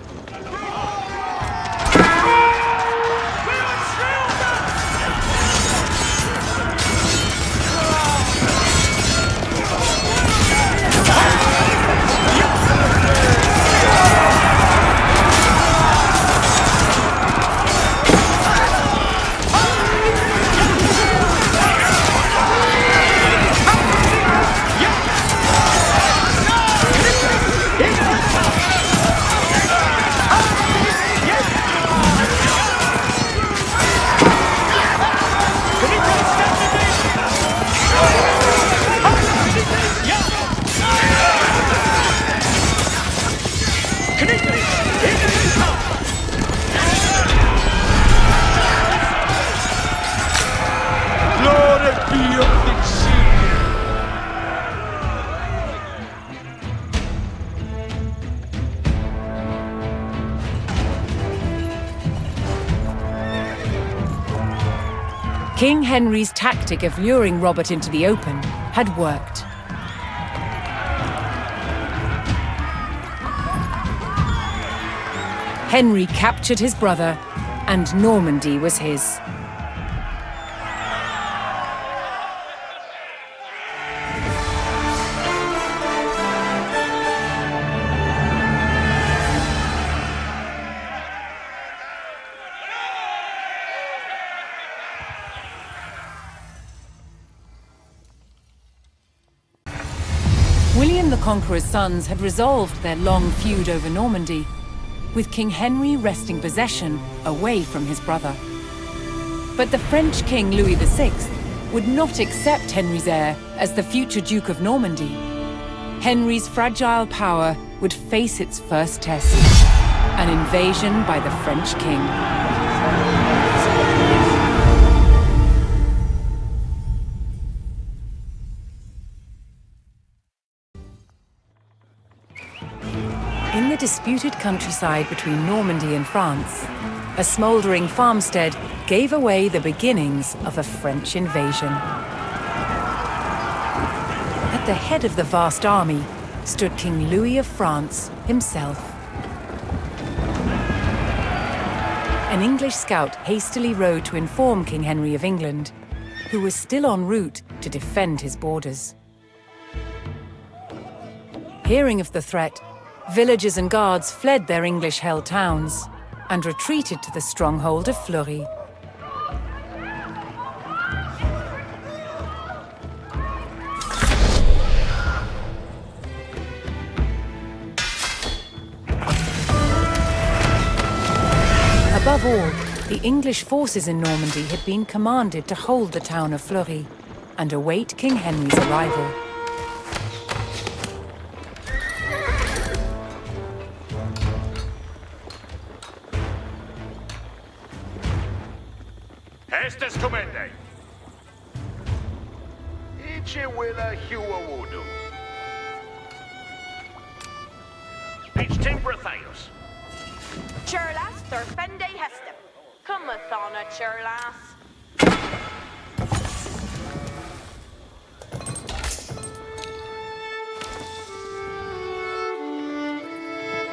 Speaker 1: King Henry's tactic of luring Robert into the open had worked. Henry captured his brother, and Normandy was his. William the Conqueror's sons had resolved their long feud over Normandy, with King Henry wresting possession away from his brother. But the French King Louis VI would not accept Henry's heir as the future Duke of Normandy. Henry's fragile power would face its first test, an invasion by the French king. In the disputed countryside between Normandy and France, a smouldering farmstead gave away the beginnings of a French invasion. At the head of the vast army stood King Louis of France himself. An English scout hastily rode to inform King Henry of England, who was still en route to defend his borders. Hearing of the threat, villagers and guards fled their English-held towns and retreated to the stronghold of Fleury. Above all, the English forces in Normandy had been commanded to hold the town of Fleury and await King Henry's arrival.
Speaker 6: Estes commende. Ichi willa hua wudu. Ich timbra theos.
Speaker 7: Churlas, Thurfende Hestem. Cometh on a churlas.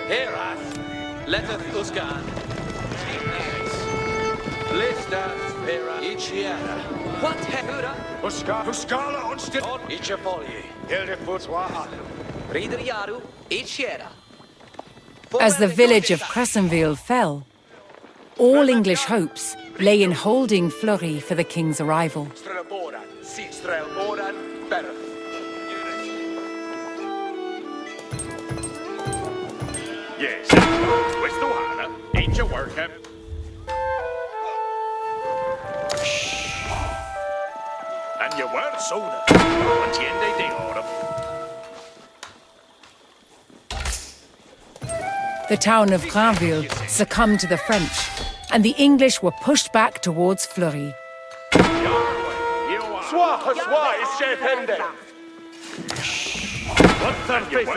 Speaker 3: Heras, letteth Usgan. Listas vera Ichiera. What hegura?
Speaker 5: Huskala onstit.
Speaker 3: On Ichapoli.
Speaker 5: Hildefuts wa
Speaker 3: Reader Yaru, Ichiera.
Speaker 1: As the village of Crescenville fell, all English hopes lay in holding Fleury for the king's arrival.
Speaker 3: Strelboran, si Strelboran, better.
Speaker 6: Yes. Questo Hana, ain't you working? And you were sooner. Entiende de oro.
Speaker 1: The town of Granville succumbed to the French, and the English were pushed back towards Fleury.
Speaker 5: Swa is Shepende.
Speaker 6: What's that face?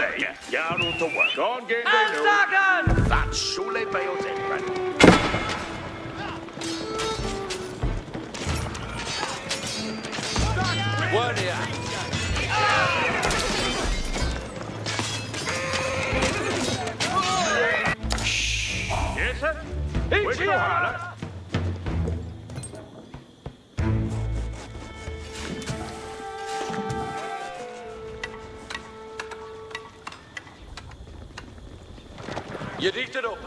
Speaker 6: Yaru to work. Gone game they know. That's Shule Bayos England.
Speaker 3: Warrior.
Speaker 6: Yes, sir? Where's the Hana?
Speaker 3: You dicht it up.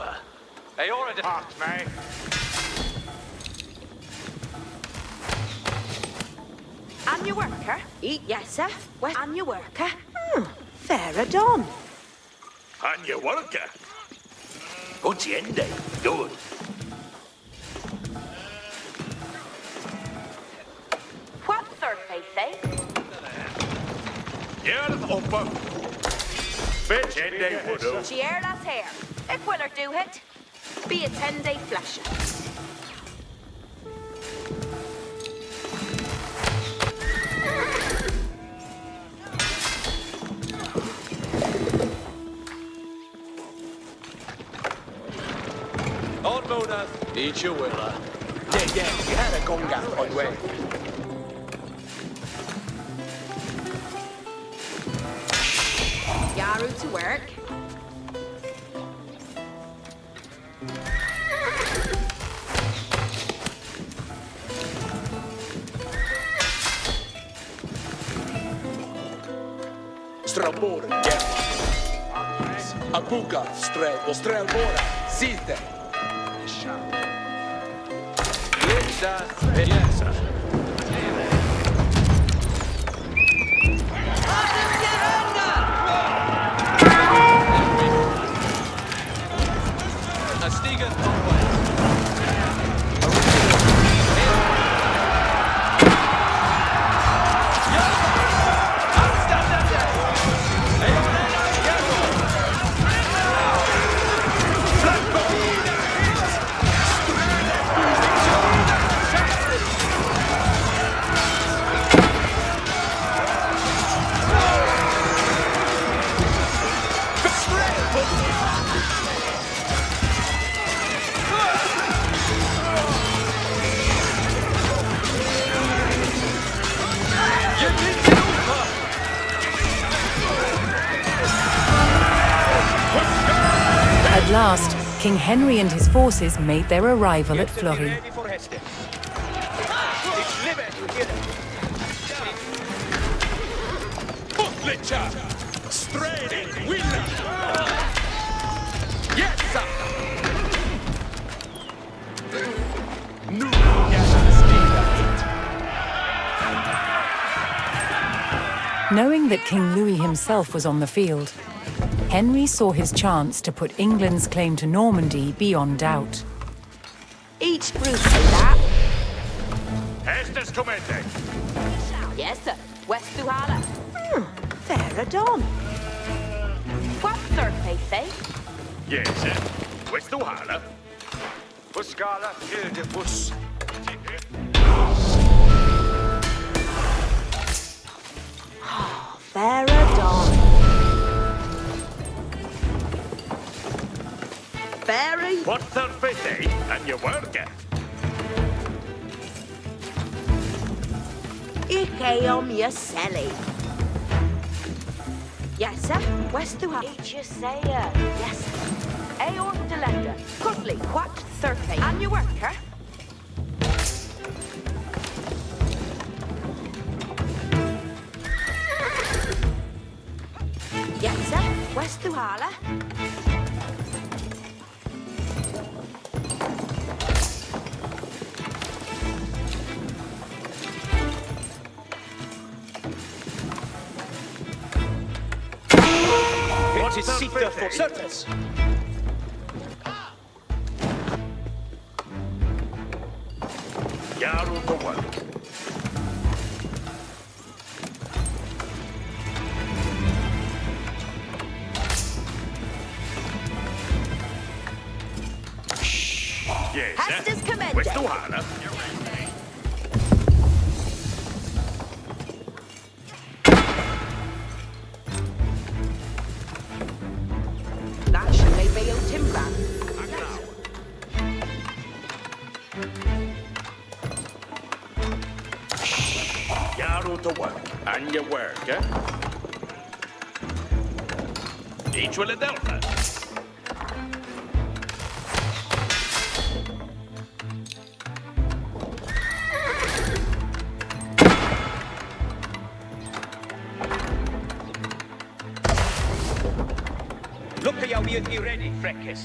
Speaker 3: Hey, already.
Speaker 6: Hot, mate.
Speaker 7: And your worker? Yes, sir. And your worker? Fair done.
Speaker 6: And you worker. Entiende. Good.
Speaker 7: What's Thurfay say?
Speaker 6: You're the upper. Bitch, Ende Wudu.
Speaker 7: Chierlas hair. A quiller do it. Be a 10-day flasher.
Speaker 3: On Mona, eat your willa.
Speaker 8: Yeah, we had a gonga on way.
Speaker 7: Yaru to work.
Speaker 8: Strabore, yeah. Abuga, strelbora, sitte.
Speaker 3: Yes, sir.
Speaker 8: Stigen onwards.
Speaker 1: At last, King Henry and his forces made their arrival at Fleury.
Speaker 2: Ready for Hastings. Ich liebe hier.
Speaker 8: Putlicha! Straight winner! Yes, sir! Nu
Speaker 1: Knowing that King Louis himself was on the field, Henry saw his chance to put England's claim to Normandy beyond doubt.
Speaker 7: Each Bruce say that.
Speaker 6: Hastings commander.
Speaker 7: Yes, sir. West to Hala. Fair done. What's their face, eh?
Speaker 6: Yes, sir. West to Hala.
Speaker 2: Buscala, Hildebus.
Speaker 7: Fair done. Very.
Speaker 6: What's their face, eh? And your work.
Speaker 7: Ikke om je selling. Yes, sir. West to Hala. Each you say, yes, sir. Aor de letter. Cutley, what 30? And your worker? Yes, sir. West to Hala.
Speaker 2: It is Sita for service.
Speaker 6: Yaru to work. Yes,
Speaker 7: Hastings
Speaker 6: sir.
Speaker 7: commander.
Speaker 6: West to Hala.
Speaker 7: That should be BAYEUX timber.
Speaker 6: Yaru to work. And your work, eh? Each will a delta.
Speaker 2: Look at jou weer hier ready, Freckes.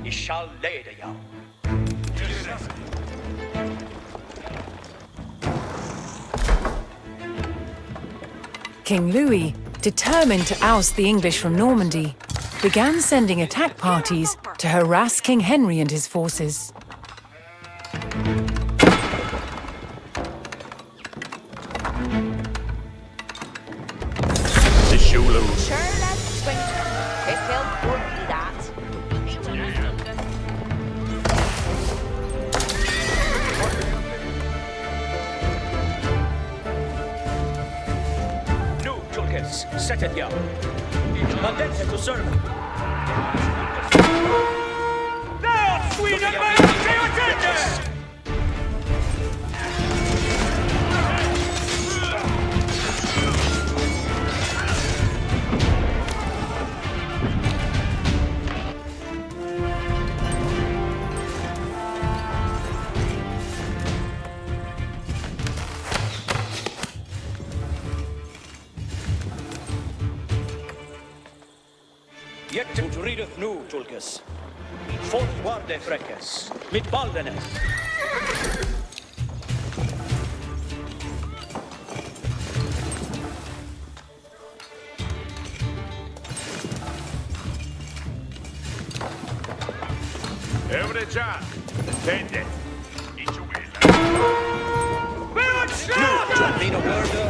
Speaker 2: Ik zal leiden jou.
Speaker 1: King Louis, determined to oust the English from Normandy, began sending attack parties to harass King Henry and his forces.
Speaker 6: The Shulu.
Speaker 7: Sure, let's swing. It will would be that.
Speaker 2: Nu, Tulkes, set it jou. Mandente to serve.
Speaker 8: Sweden, man!
Speaker 3: Yet ut readeth nu, Tulkas. Fortvarde fräckes, mit baldenes.
Speaker 6: Evre già. Tende. Dice quella.
Speaker 3: Nu, Giannino Murder,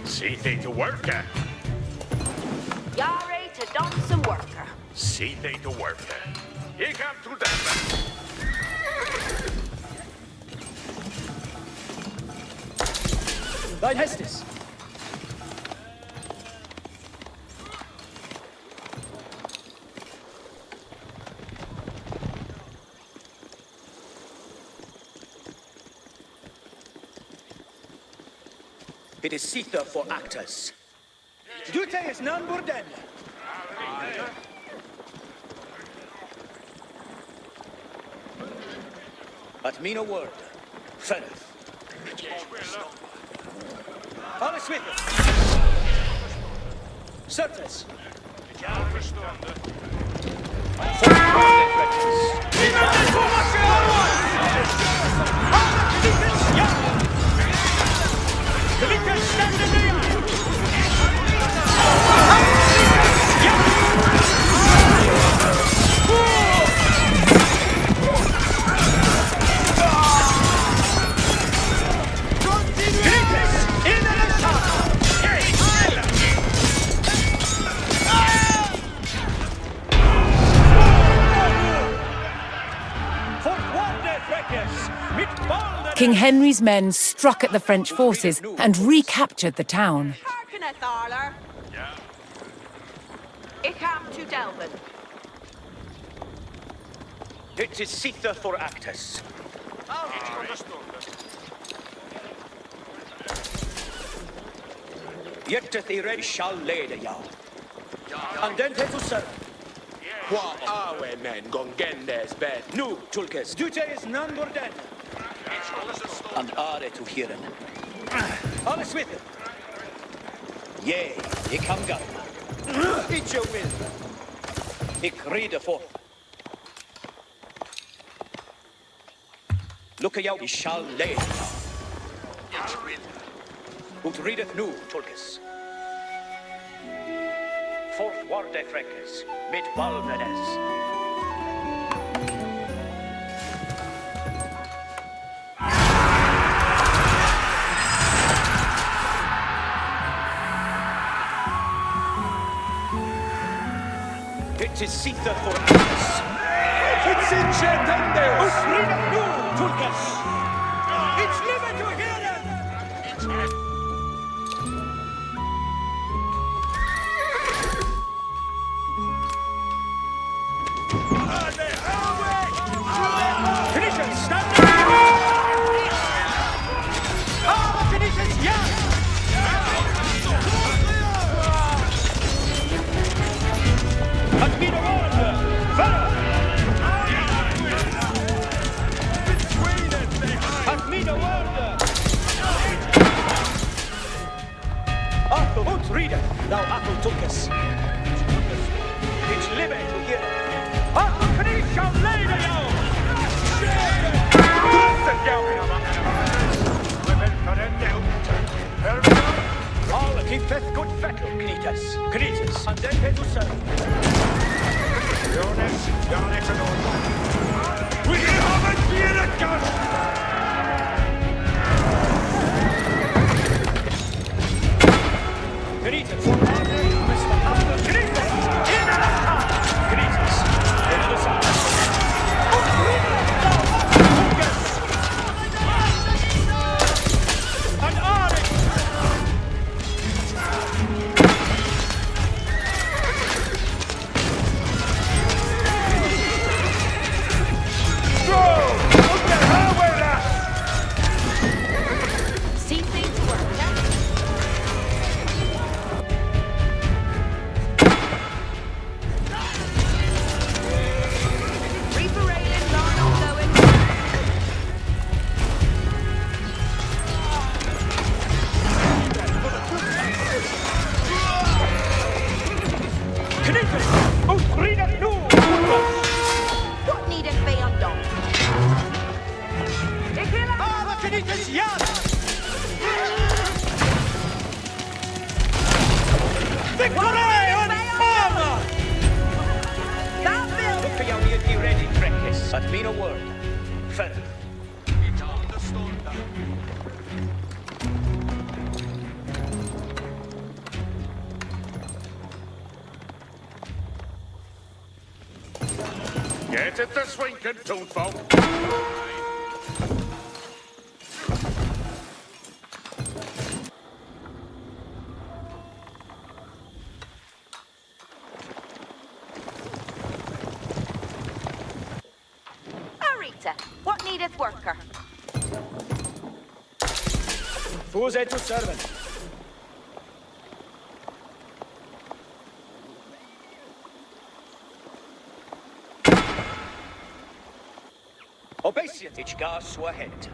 Speaker 6: See they to worker.
Speaker 7: Yare to dance and worker.
Speaker 6: See they to worker. Here come to them.
Speaker 3: Dein Hestes. It is Sita for actors. Dute is non burden. At me no word. Fereth. Alles with it. Certes.
Speaker 1: King Henry's men struck at the French forces and recaptured the town.
Speaker 7: Harkeneth, Arler. Ich am to Delvin.
Speaker 3: It is Sita for actors. Yettet I red shall lede jou. And then to serve.
Speaker 8: Qua awe men gongendes bed.
Speaker 3: Nu, Tulkes. Dute is none burden. And are to heeren. Alles with it. Yea, ik kan gaan. Eat your will. Ik rede forth. Look jou, I shall lede jou. Ut readeth nu, Tulkes. Fortwarde freckes, mit balvedes. It is Sita for us.
Speaker 5: It's in Chetendes!
Speaker 3: Ut readeth nu, Tulkes. It's live to hear them. Finishers, stand up! Ah, finishers, yeah! At me the order! Follow! At me the order! Apple, ut reader, thou apple tookest. It's live to hear it. Company shall lay the young! All keepeth good fettle, Knitas. Knitas, and then to serve.
Speaker 5: We have a miracle!
Speaker 3: Knitas, for order, Mr. Apple. Knitas, in an attack! Knitas, in the side. Knightes Jana! Victory on honor!
Speaker 2: Look for your be ready, Freckis. That mean a word. Fair.
Speaker 6: Get it to swinking, toonfolk.
Speaker 7: Arita, what needeth worker?
Speaker 3: Fuse to servant.
Speaker 2: Obeisant each gas ahead.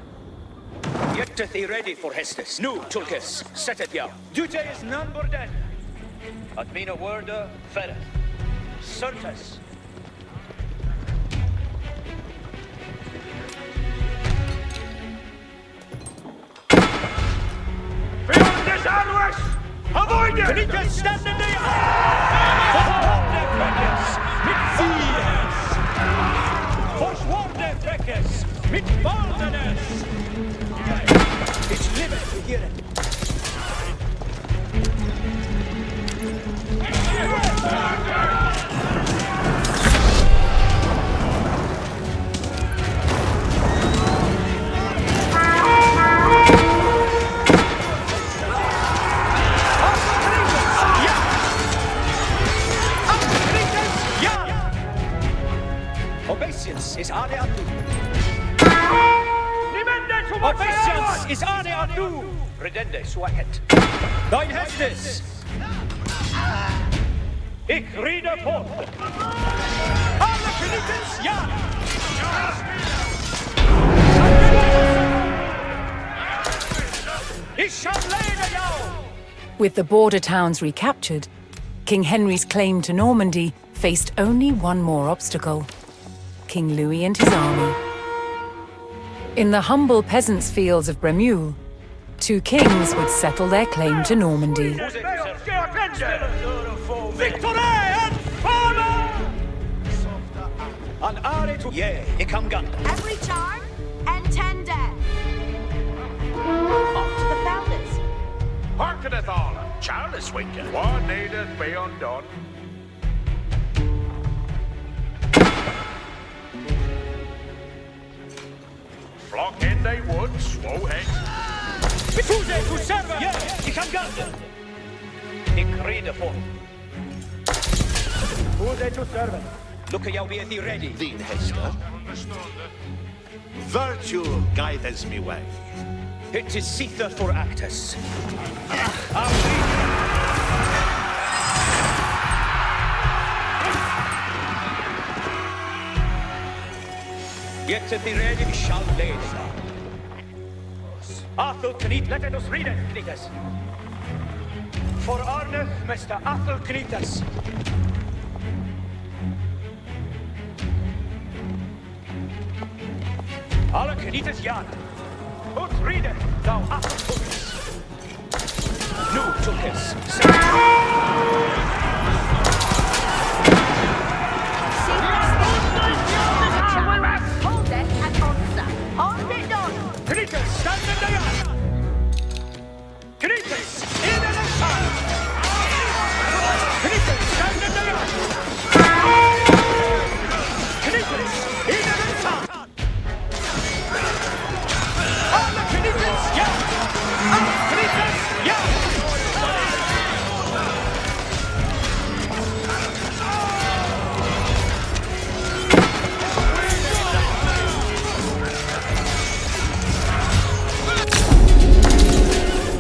Speaker 2: Yetteth he ready for Hestis. Nu, Tulkis, set it ya.
Speaker 3: Duty is none but dead.
Speaker 2: At mean a word, fair. Certes.
Speaker 6: Fiandes armas! Avoid it!
Speaker 3: Knightes stand in the Freckis! Mit Zies! Forswarne Freckis! Mit Baldenes! Ich liebe zu hören.
Speaker 2: Obeisance is ane adu.
Speaker 3: Obeisance is ane adu.
Speaker 2: Redende suaket.
Speaker 3: Dein Hestes! Ich rede fort! Alle Knightes Jana! Ich shall lead you!
Speaker 1: With the border towns recaptured, King Henry's claim to Normandy faced only one more obstacle: King Louis and his army. In the humble peasants' fields of Bremule, two kings would settle their claim to Normandy.
Speaker 3: Victory and honor!
Speaker 2: An are to ye, ikam ganda.
Speaker 7: Every charm and 10 dead. Off to the founders.
Speaker 6: Hearkeneth all, Charles Winkin. What needeth be undone? Flock in they would, swow head.
Speaker 3: Fuse to servant!
Speaker 2: Ye, ikam ganda. Ik rede fort.
Speaker 3: Fuse to servant.
Speaker 2: Look at you be thee ready.
Speaker 9: Din Hester. Virtue guideth me way.
Speaker 2: It is Seether for Actus. Yet to be ready, we shall lay it.
Speaker 3: Athel Knit, let us read it, Knightes. For Arneth, Mr. Athel Knightes. Alle Knightes Jana. Ut read thou Athel Tulkis.
Speaker 2: Nu, Tulkis.
Speaker 7: Hold it and answer. Hold it done.
Speaker 3: Knightes, stand in the yard. Knightes, in the sun. Knightes, stand in the yard. Knightes, in the sun. Alle Knightes, ja. Alle Knightes, ja.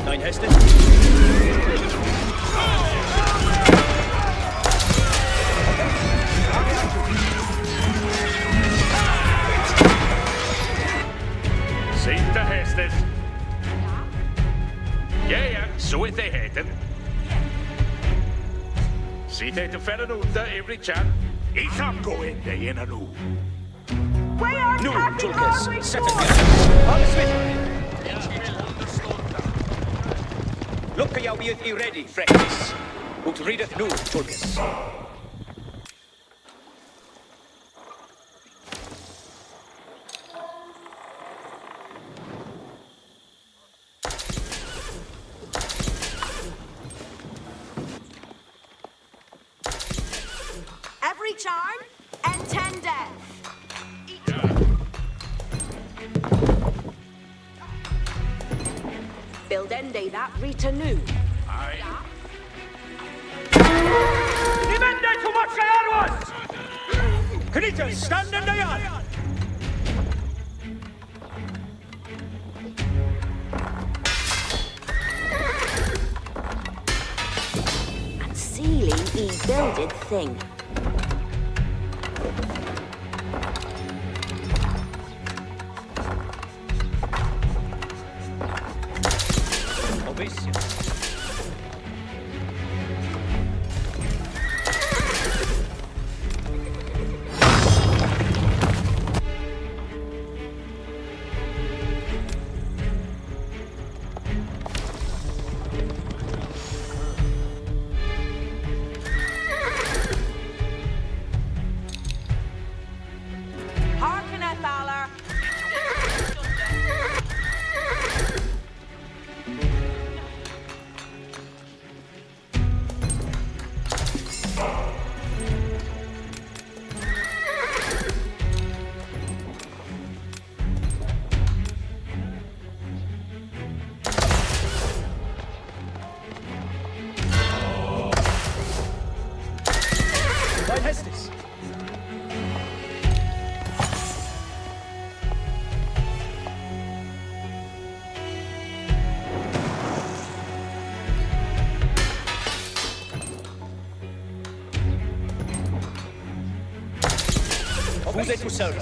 Speaker 2: Dein Hestes.
Speaker 6: Seat the Hestes. Yeah, so it they hated. See they to Ferranuta every chat. Eat up going they in a new.
Speaker 7: We are
Speaker 2: Nu,
Speaker 7: tapping
Speaker 2: Tulkis.
Speaker 7: our
Speaker 2: Set it
Speaker 7: record.
Speaker 2: here. Alle Smith. now beeth he ready, freshness. Ut readeth nu, Tulkas.
Speaker 7: Every charm, and 10 death. Buildende that Rita new.
Speaker 2: Defende to watch the arrows! Knitters, stand in the yard!
Speaker 7: And sealing e builded thing.
Speaker 2: Obisio.
Speaker 7: Hearken at Valor.
Speaker 2: By Hestis. Fuse to serve.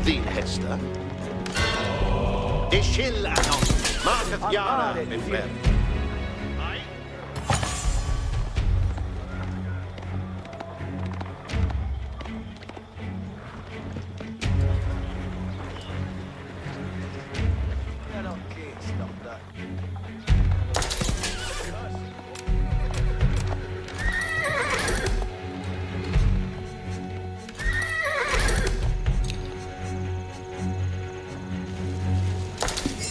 Speaker 9: Thine Hester. Ishil anon. Marketh Yara befler.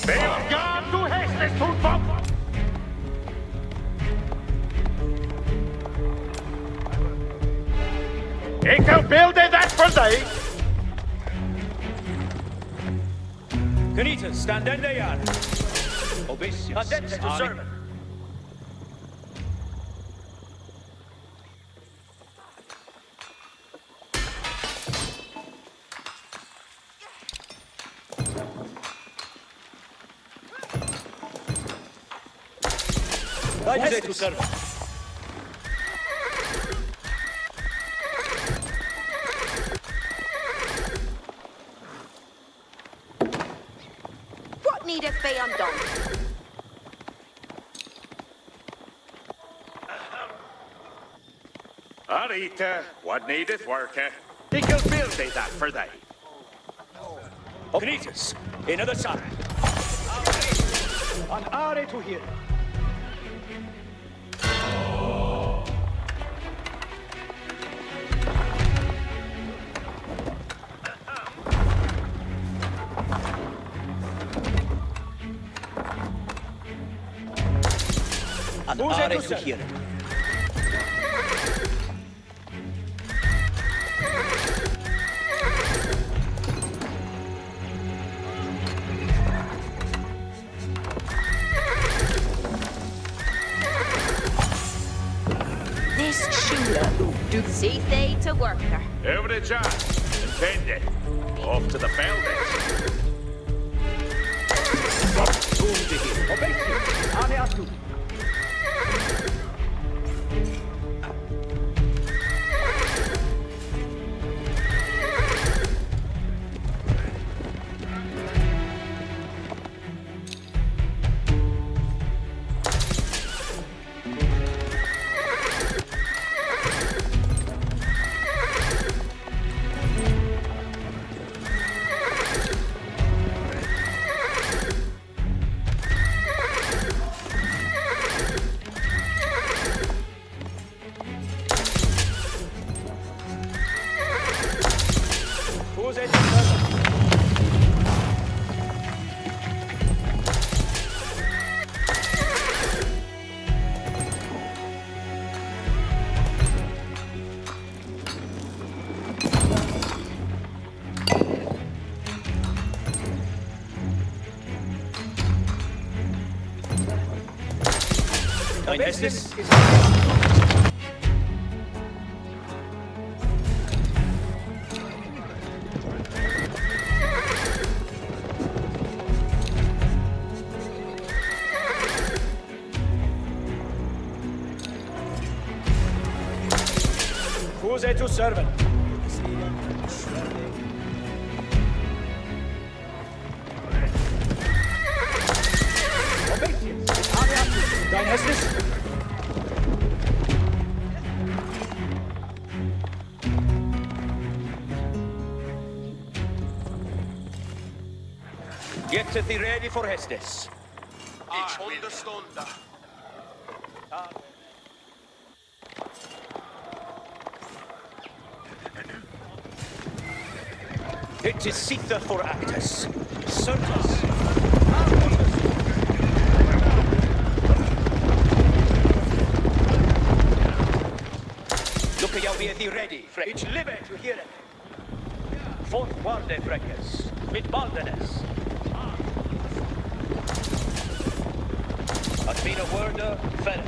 Speaker 6: Beelgaan to Hestes Tulfop! Ik wil beelden dat voor thee.
Speaker 2: Knitters, stand in the yard. Obisio. Attente to serve. Fuse to serve.
Speaker 7: What needeth be undone?
Speaker 6: Arita, what needeth worker? Ik wil beelden dat voor thee.
Speaker 2: Knitters, another side.
Speaker 3: An are to here.
Speaker 2: An are to here.
Speaker 7: This Shula who do see they to worker.
Speaker 6: Every chance. Intended. Off to the Felders.
Speaker 3: Obisio. Ane atu. Who's at your service?
Speaker 2: Mein Bestes.
Speaker 3: Who's at your servant? Dein Hestes?
Speaker 2: Get thee ready for Hestes.
Speaker 8: Ich understand.
Speaker 2: It is Sitha for Actus. Certus. Look, jag be thee ready, Fred.
Speaker 3: Ich liebe zu hören. Fortwarde, Freckes. Mit Baldenes.
Speaker 2: At been a word, fell.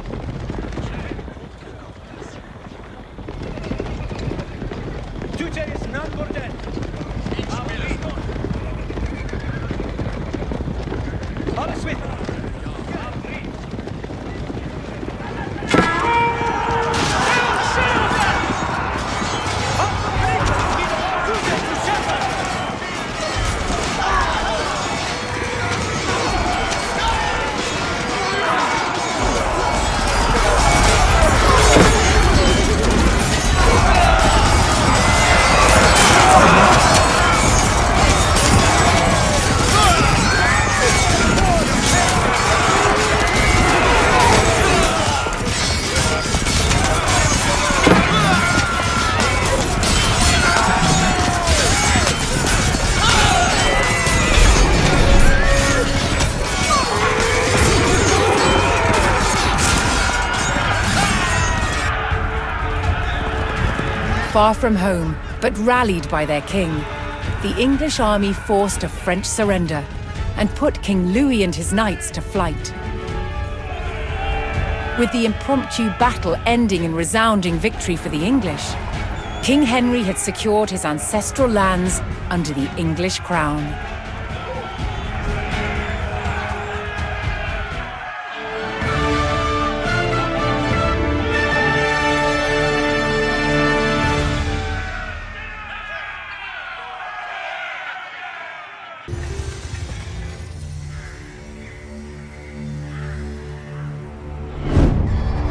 Speaker 3: Tute is none for dead. Alles with.
Speaker 1: Far from home, but rallied by their king, the English army forced a French surrender and put King Louis and his knights to flight. With the impromptu battle ending in resounding victory for the English, King Henry had secured his ancestral lands under the English crown.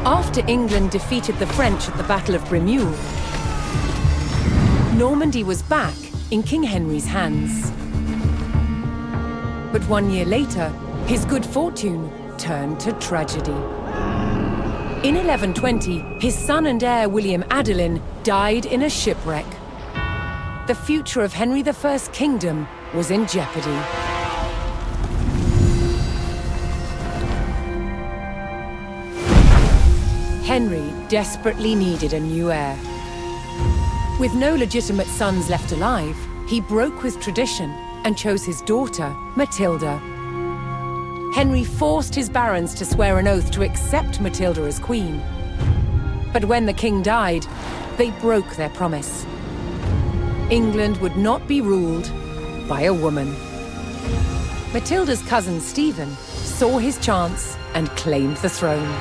Speaker 1: After England defeated the French at the Battle of BREMULE, Normandy was back in King Henry's hands. But 1 year later, his good fortune turned to tragedy. In 1120, his son and heir William Adelin died in a shipwreck. The future of Henry I's kingdom was in jeopardy. Henry desperately needed a new heir. With no legitimate sons left alive, he broke with tradition and chose his daughter, Matilda. Henry forced his barons to swear an oath to accept Matilda as queen. But when the king died, they broke their promise. England would not be ruled by a woman. Matilda's cousin Stephen saw his chance and claimed the throne.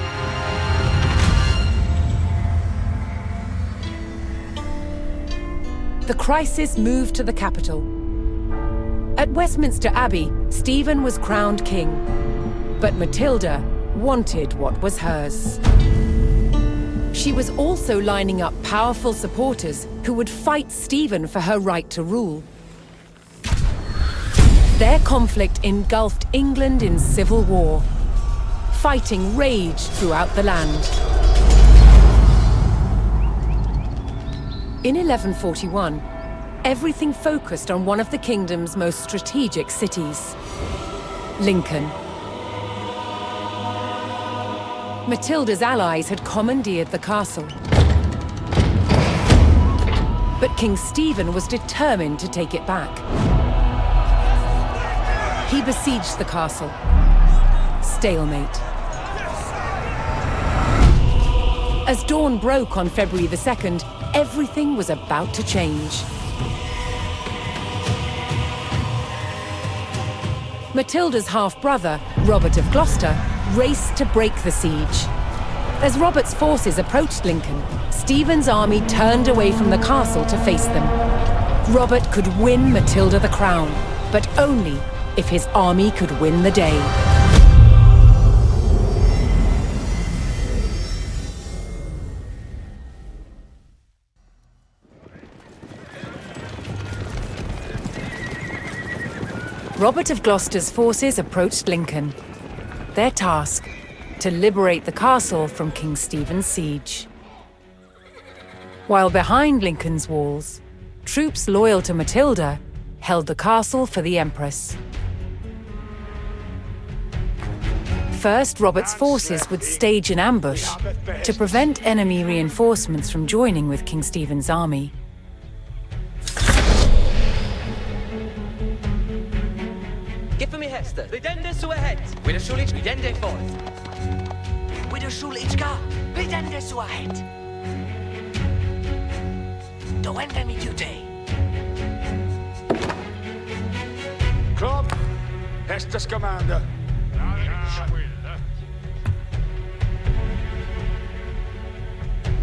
Speaker 1: The crisis moved to the capital. At Westminster Abbey, Stephen was crowned king, but Matilda wanted what was hers. She was also lining up powerful supporters who would fight Stephen for her right to rule. Their conflict engulfed England in civil war. Fighting raged throughout the land. In 1141, everything focused on one of the kingdom's most strategic cities, Lincoln. Matilda's allies had commandeered the castle. But King Stephen was determined to take it back. He besieged the castle. Stalemate. As dawn broke on February the 2nd, everything was about to change. Matilda's half-brother, Robert of Gloucester, raced to break the siege. As Robert's forces approached Lincoln, Stephen's army turned away from the castle to face them. Robert could win Matilda the crown, but only if his army could win the day. Robert of Gloucester's forces approached Lincoln. Their task, to liberate the castle from King Stephen's siege. While behind Lincoln's walls, troops loyal to Matilda held the castle for the Empress. First, Robert's forces would stage an ambush to prevent enemy reinforcements from joining with King Stephen's army.
Speaker 10: Give me Hester. Vidende su ahead. With a Schulich, vidende forth. With a Schulichka, vidende su ahead. Doende mi duty.
Speaker 5: Club, Hester's commander.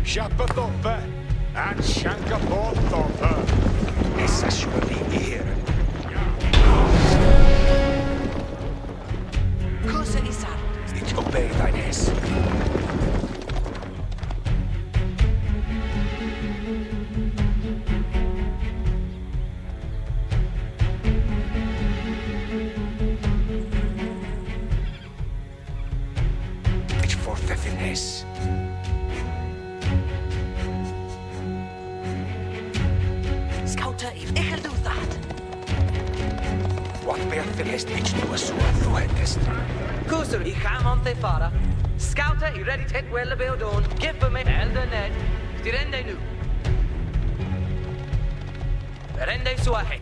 Speaker 5: Schappe Thoppe and Shanka Port Thoppe.
Speaker 2: Essa surely here.
Speaker 10: Kusa isar.
Speaker 2: Ich obey thine hess. Ich fortheth in hess.
Speaker 10: Scouter, if I'll do that.
Speaker 2: What bearth in hest ich do a sword through headest.
Speaker 10: Kusur, I come on te fara. Scouter, I ready to hit well about on. Give me Elder Ned. Stirende nu. Rende su ahead.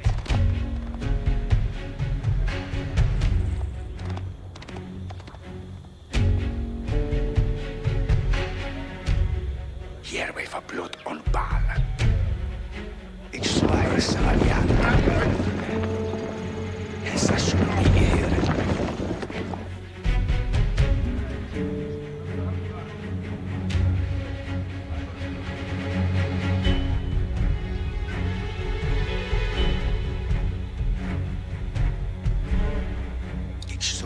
Speaker 2: Here we for blood on ball. Ich swear Salariata. Essa surely here.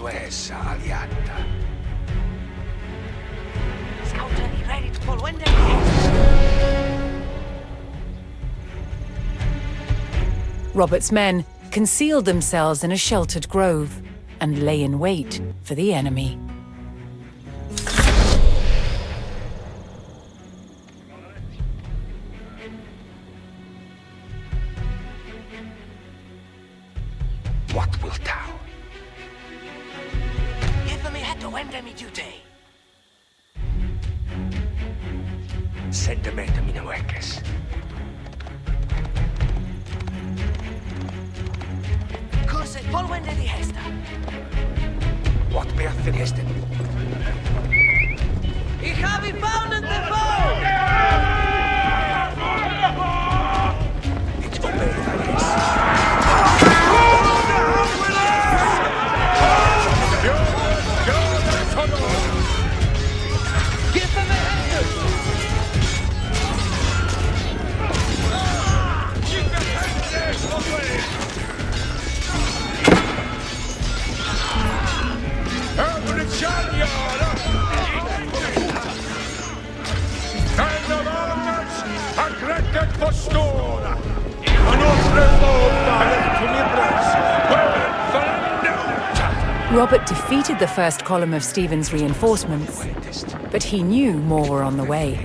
Speaker 2: Essa aliata.
Speaker 10: Scouter, I ready to pull window.
Speaker 1: Robert's men concealed themselves in a sheltered grove and lay in wait for the enemy.
Speaker 2: What wilt thou?
Speaker 10: Give me head to window me duty.
Speaker 2: Send me to Minawekes.
Speaker 10: Kusse, pull window the Hester.
Speaker 2: What bearth in Hesten?
Speaker 10: Ich habe ihn bound in the bow!
Speaker 2: Ich obey thine hess.
Speaker 1: Robert defeated the first column of Stephen's reinforcements, but he knew more were on the way.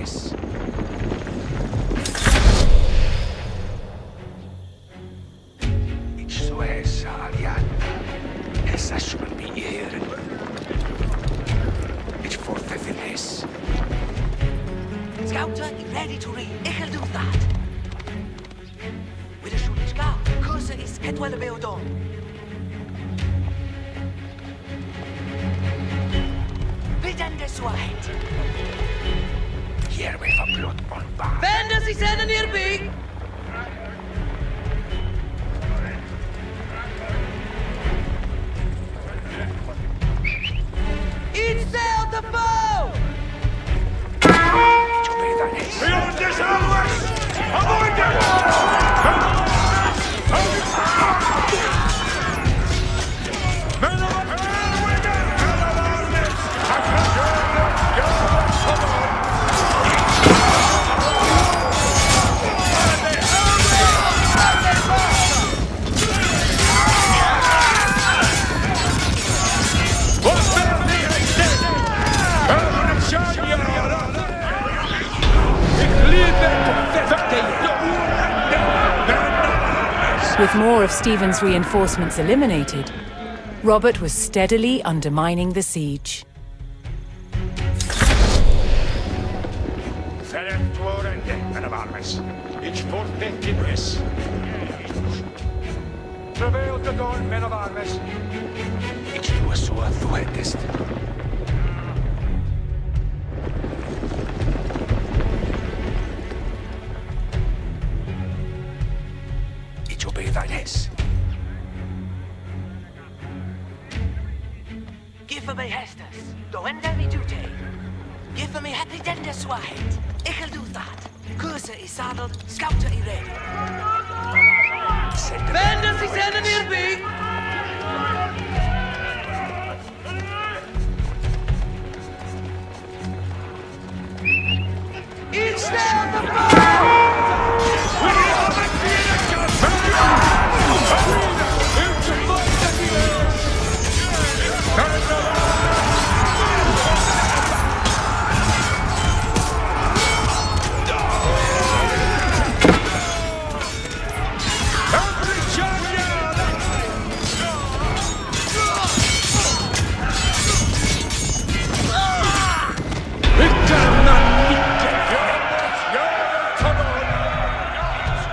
Speaker 10: Het wel bij Odon. Bidden de Swaheid.
Speaker 6: Hier we van bloed onbaar.
Speaker 10: Vendors die zijn er neerbij. Iets sail the boat!
Speaker 5: Beyond this hours! Avoid them!
Speaker 1: With more of Stephen's reinforcements eliminated, Robert was steadily undermining the siege.
Speaker 5: Prevail the dawn, men of arms.
Speaker 6: Ik doe zo thu het. Ik obey thine hess.
Speaker 10: Give me Hestus. Do ende me duty. Give me happy tender Swaheid. I'll do that. Curser is saddled, scouter is ready. Vendors is in the nearby. Each down the boat!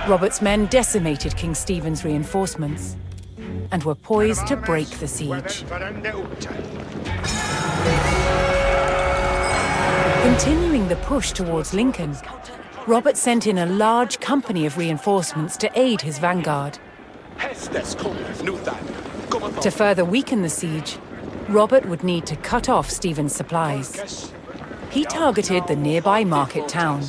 Speaker 1: Robert's men decimated King Stephen's reinforcements and were poised to break the siege. Continuing the push towards Lincoln, Robert sent in a large company of reinforcements to aid his vanguard. To further weaken the siege, Robert would need to cut off Stephen's supplies. He targeted the nearby market town.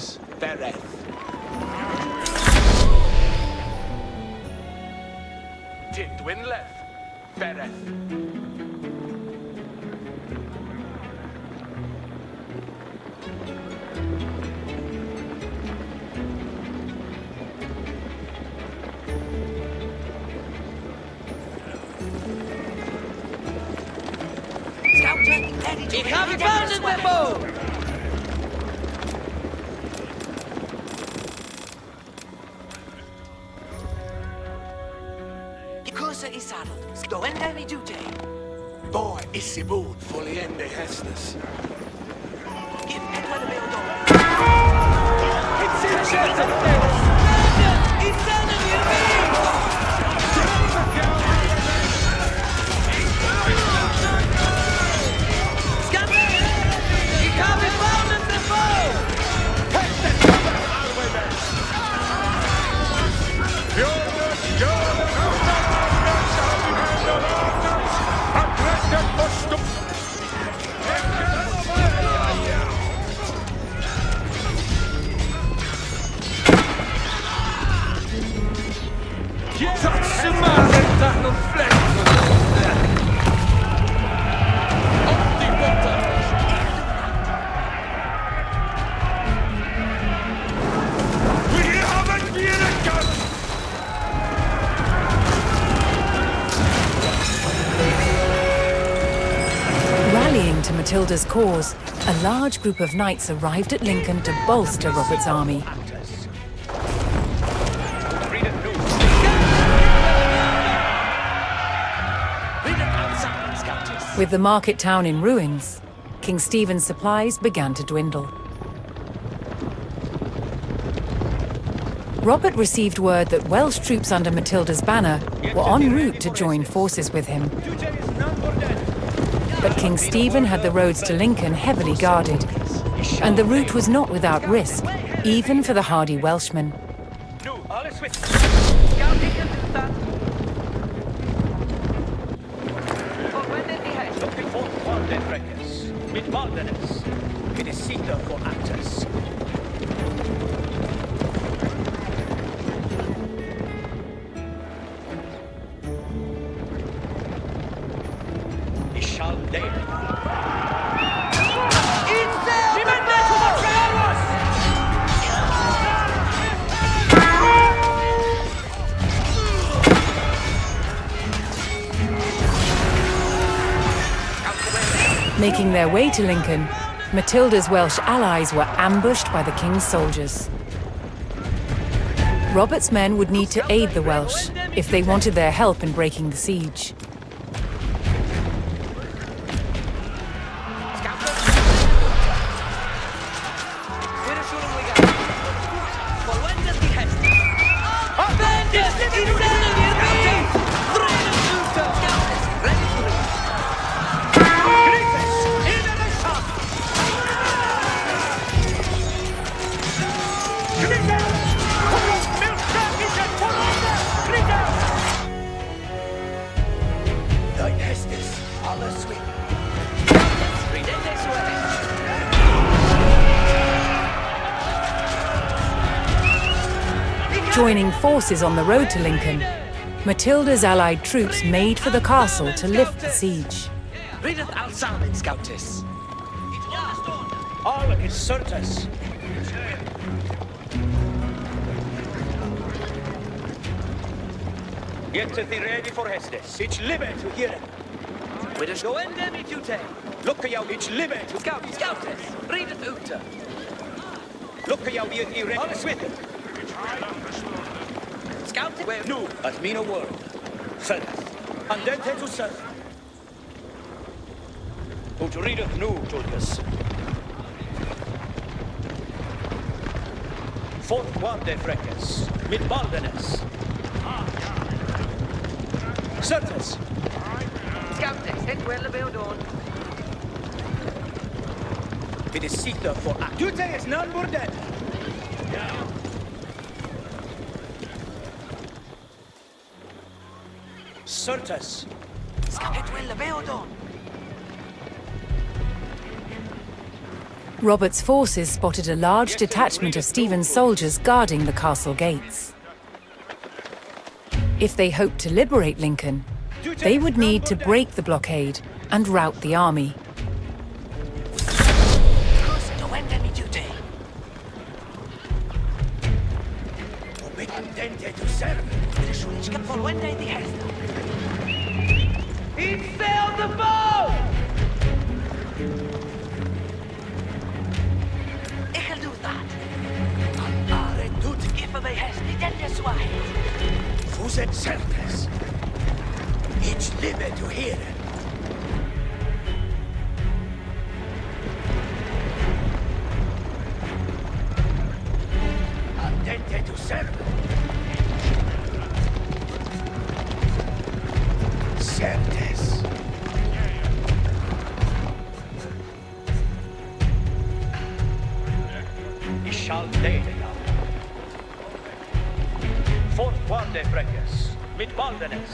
Speaker 10: Ik ga weer buiten met Bo! Die curser is saddled. Go ende me duty.
Speaker 6: Boy, is die boot fully in the Hestus.
Speaker 10: Give het wel bij Odon.
Speaker 3: It's in chest of
Speaker 10: Vendors is in the nearby.
Speaker 1: To Matilda's cause, a large group of knights arrived at Lincoln to bolster Robert's army. With the market town in ruins, King Stephen's supplies began to dwindle. Robert received word that Welsh troops under Matilda's banner were en route to join forces with him. But King Stephen had the roads to Lincoln heavily guarded, and the route was not without risk, even for the hardy Welshmen. Making their way to Lincoln, Matilda's Welsh allies were ambushed by the king's soldiers. Robert's men would need to aid the Welsh if they wanted their help in breaking the siege. Joining forces on the road to Lincoln, Matilda's allied troops made for the castle to lift the siege.
Speaker 10: Readeth al Salmon, Scoutess.
Speaker 3: All is certus. Get thee ready for Hestes. It's live to hear it.
Speaker 10: With us go in them tute.
Speaker 3: Look at you, it's live to
Speaker 10: Scoutess. Readeth Uta.
Speaker 3: Look at you, be ready. All is with it.
Speaker 10: Scout where
Speaker 3: Nu, at me no word. Felleth. And then take to serve. Who to readeth nu, Tulkas. Fourth guarde freques. Mid baldenes. Certes.
Speaker 10: Scoutess, hit well the dawn.
Speaker 3: It is Sita for act. Tute is none more dead. Certes.
Speaker 10: Hit well the dawn.
Speaker 1: Robert's forces spotted a large detachment of Stephen's soldiers guarding the castle gates. If they hoped to liberate Lincoln, they would need to break the blockade and rout the army.
Speaker 10: He'd sailed the boat! I'll do that. Are tut if they has the tender swine.
Speaker 3: Fuset certes. Each live to hear it. Attente to serve. Certes. I shall lay it out. Fourth guarde freques. Mid baldenes.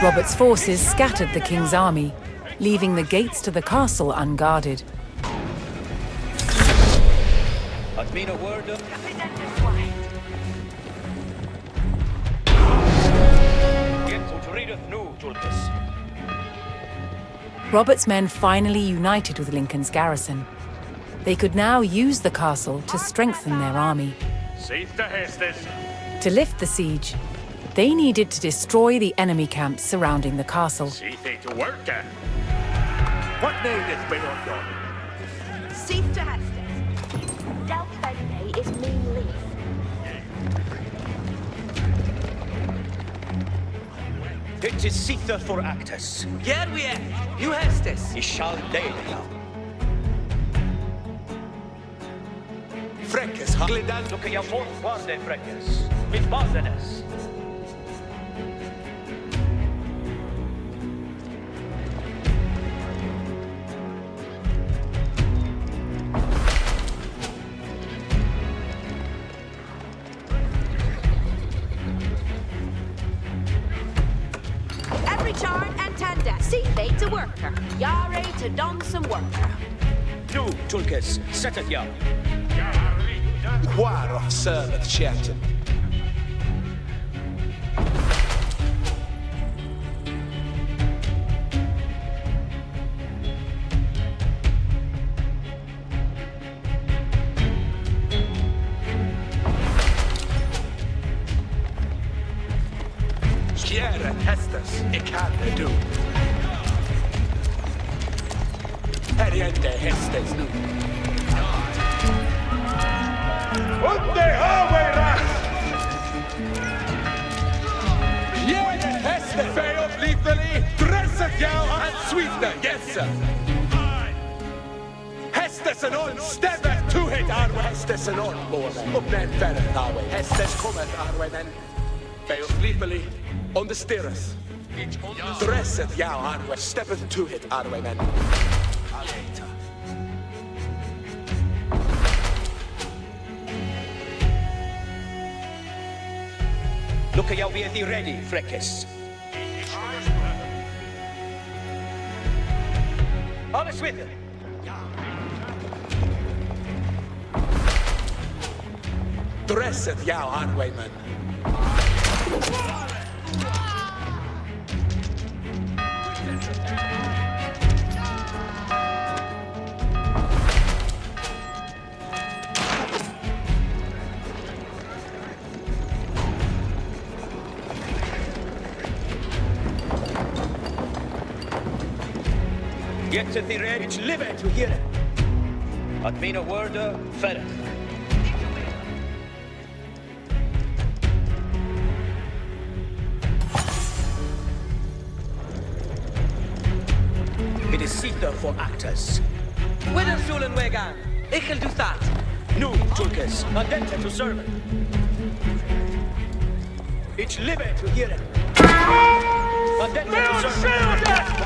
Speaker 1: Robert's forces scattered the king's army, leaving the gates to the castle unguarded.
Speaker 2: Admina wordum.
Speaker 1: Robert's men finally united with Lincoln's garrison. They could now use the castle to strengthen their army. To lift the siege, they needed to destroy the enemy camps surrounding the castle.
Speaker 6: What name is been undone?
Speaker 7: Seath to Hastings. Delphine is mean leaf.
Speaker 2: It is Sitha for Actus.
Speaker 10: Here we are. New Hestes.
Speaker 2: He shall day now.
Speaker 8: Freckes, Haglidan.
Speaker 2: Look at your fourth guarde, Freckes. With Bardenes.
Speaker 7: Every charn and tanda. Seath to worker. Yare to don some worker.
Speaker 2: Nu, Tulkes, set it ya.
Speaker 8: War of servant Shelton. Skiere Hestes, ik kan det du. Herjende Hestes nu.
Speaker 5: Und der Haarweiter!
Speaker 8: Jene Hestes, vej upp livnelig, dresset jou en sweetne, yes sir. Hestes en on, stemmer tohet arve Hestes en on, målen. Uppnäm färret arve. Hestes kommer arve, men vej upp livnelig, on the stirres. Dresset jou arve, stemmer tohet arve, men.
Speaker 2: Look at you be thee ready, Freckes. Alles with you.
Speaker 8: Dresset jou arve, men.
Speaker 2: Get to the ready to live it to hear it. Admina worde, ferret. It is Sitha for Actus.
Speaker 10: Whither Sulan Wegan? Ich will do that.
Speaker 2: Nu, Tulkes, adente to servant. It's live it to hear it. Adente to servant.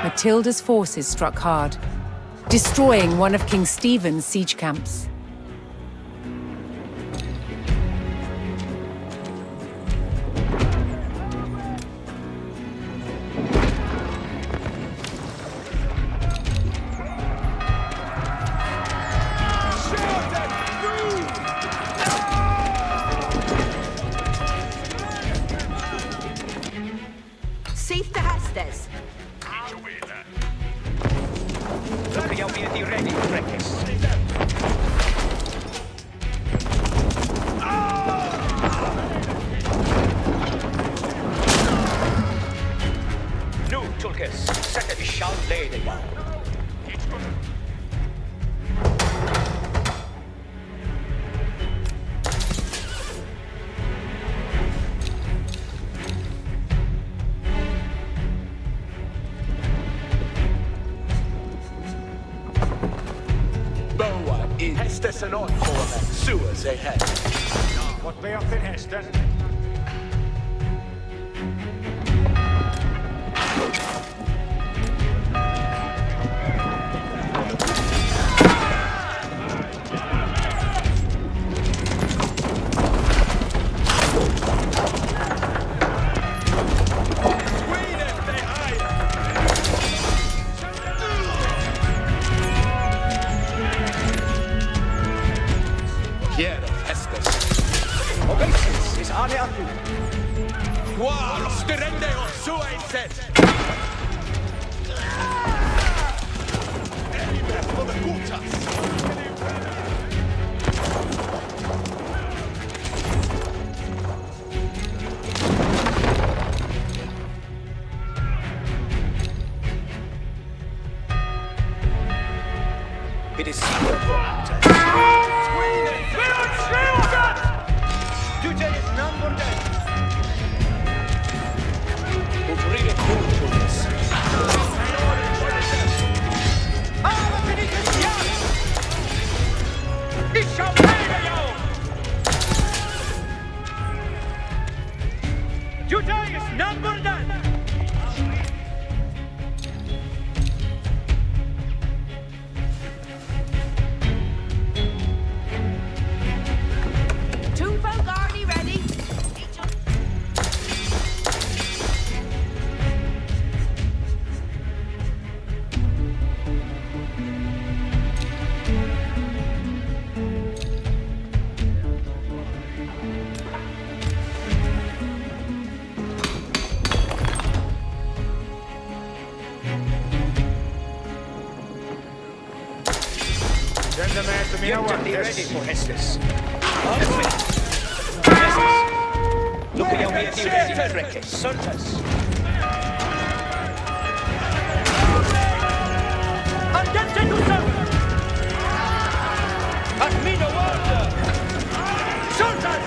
Speaker 1: Matilda's forces struck hard, destroying one of King Stephen's siege camps.
Speaker 8: an odd for them. Sewers ahead.
Speaker 5: What BAYEUX in Hester?
Speaker 2: Obeisance is alle Akku.
Speaker 8: Wow, Sterende or Suicide! Anywhere for the Gutas!
Speaker 2: It is secret for actors.
Speaker 3: Duty is number 10.
Speaker 2: Ubride Kulturis.
Speaker 3: Ich schau beide auf! Duty is number 10.
Speaker 7: Two folk already ready.
Speaker 5: Send the man to me now.
Speaker 2: Get ready for Hestus. Hestus. Look at your ready for Rekkes. Soltas.
Speaker 3: Andate tu sangue! Admino order! Soltas!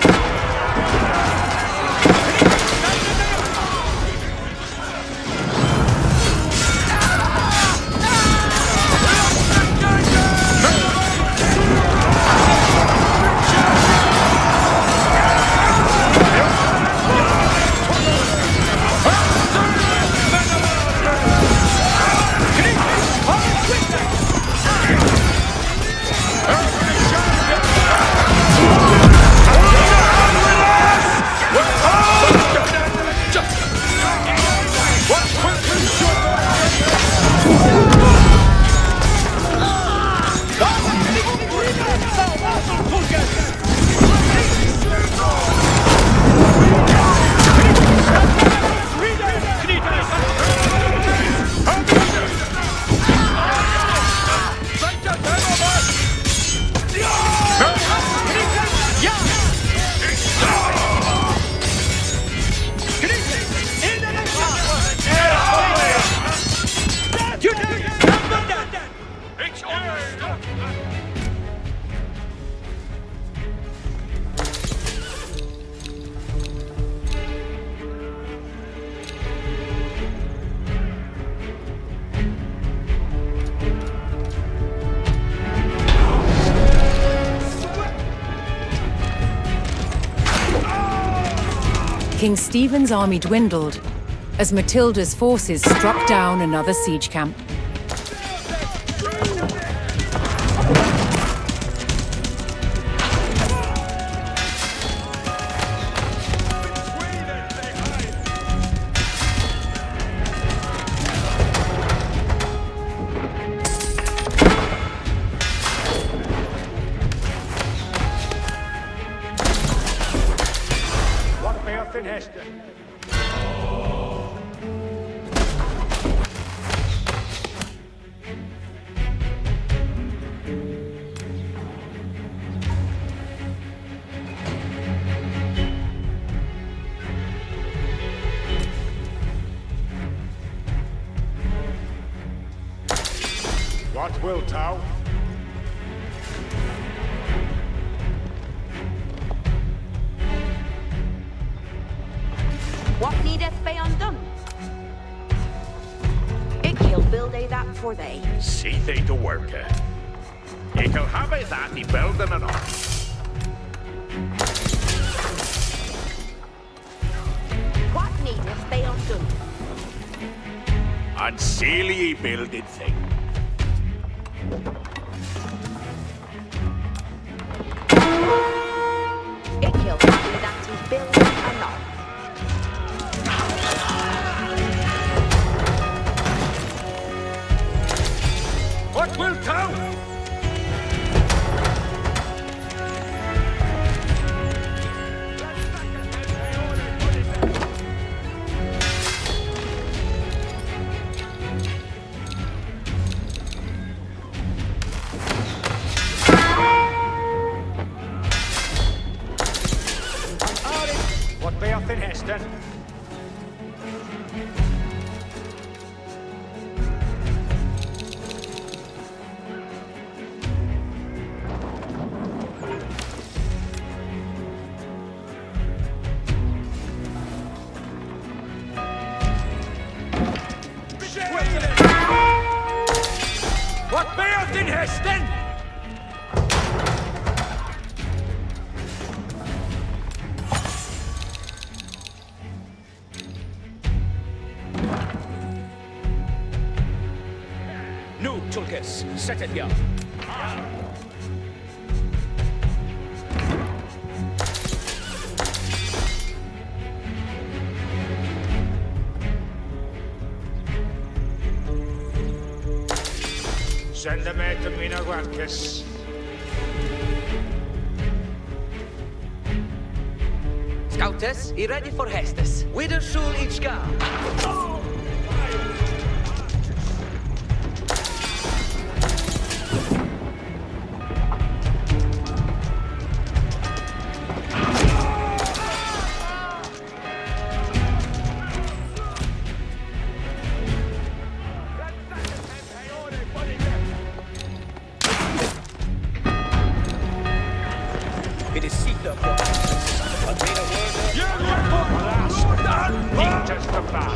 Speaker 1: King Stephen's army dwindled as Matilda's forces struck down another siege camp.
Speaker 5: What BAYEUX in Hester? What wilt thou?
Speaker 7: What needeth be undone? Ik will build they that for they.
Speaker 6: See they to work. Ik kan hebben dat die belden en op.
Speaker 7: What needeth they undone?
Speaker 6: Een silly building thing.
Speaker 7: It kills happy that is building and not.
Speaker 3: What will count? What bayeuX in Heston? What bayeuX in Heston?
Speaker 2: Nu, Tulkes, set it here.
Speaker 5: Send them out to me, no workers.
Speaker 10: Scouters, you ready for Hestes? Whither shall each go?
Speaker 2: It is Caesar for but made a word of
Speaker 5: Just the plan.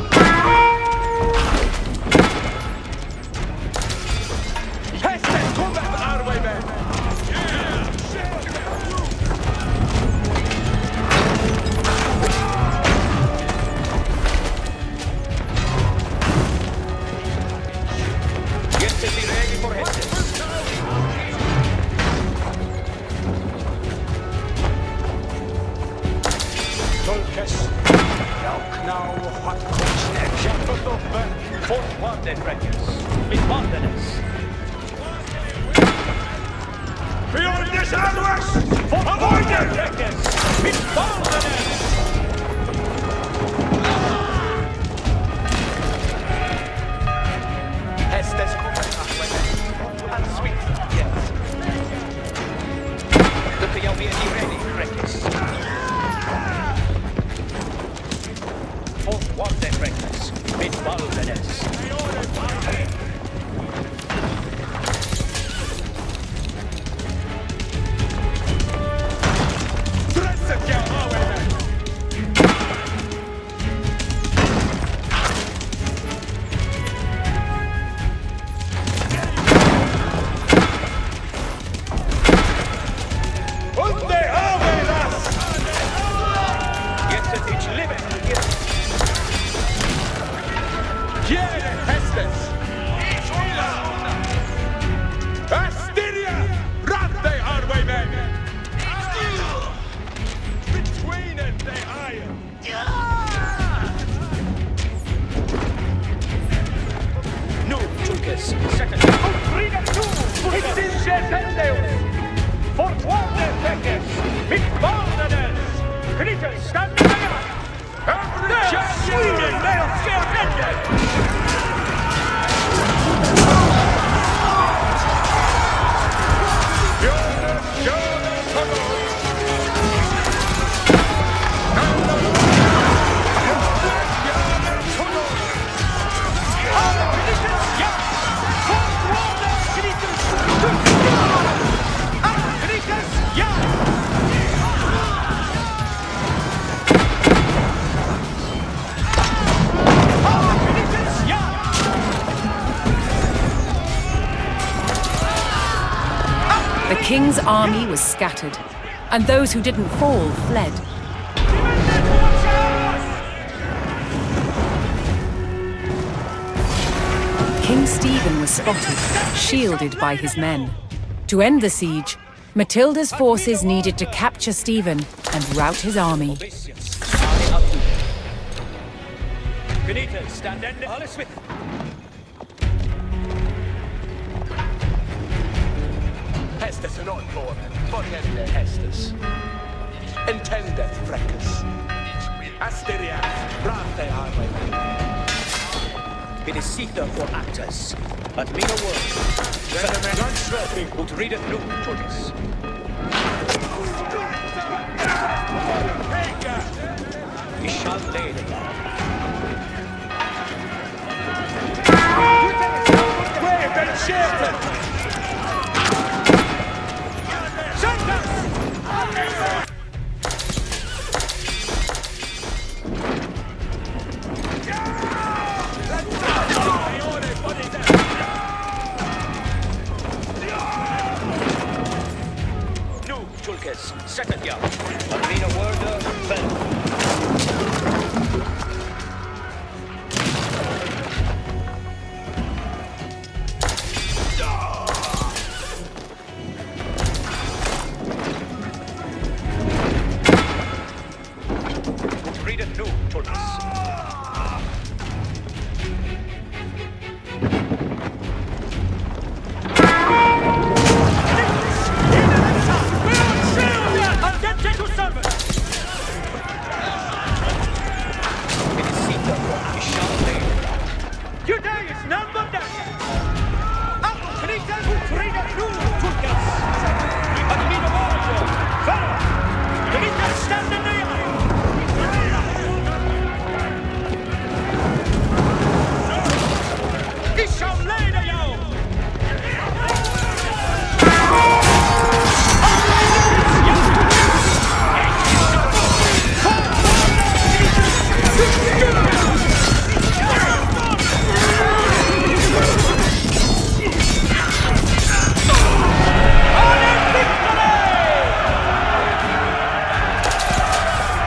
Speaker 3: Heston, come back our way, man.
Speaker 2: Get to be ready for Hestes.
Speaker 3: Tulkes. Now, what comes next?
Speaker 2: Kämpat uppe, fortfarande Reckes. Mit Vandenes.
Speaker 5: Beyond this outworks! Avoid it!
Speaker 2: Reckes. Mit Vandenes.
Speaker 3: Hestes kommer our way, man. And sweet, yes.
Speaker 2: Look at your be ready, Reckes. Fortfarande Reckes. Mit Vandenes.
Speaker 3: Dress it, yeah, our way, man. Unde our lass!
Speaker 2: Jetzt ist ich live.
Speaker 3: Jere Hestes! Astyria! Rande our way, man! Between it, they iron!
Speaker 2: Nu, Tulkes, set it.
Speaker 3: It's in Shependeus! Fortfarande Reckes! Mit Vandenes! Kritus, stand there! Sweden, they'll surrender!
Speaker 1: king's army was scattered, and those who didn't fall fled. King Stephen was spotted, shielded by his men. To end the siege, Matilda's forces needed to capture Stephen and rout his army.
Speaker 8: Hestes är norrlåren, vad hände Hestes? Intendeth fräckas. Asterias, brate armen.
Speaker 2: It is Caesar for actors, but mean a word. Ut readeth nu, Georges. We shall lay the law.
Speaker 5: Wave and shake!
Speaker 2: Second yard. But mean a word, fell. Read it new, Tulkas.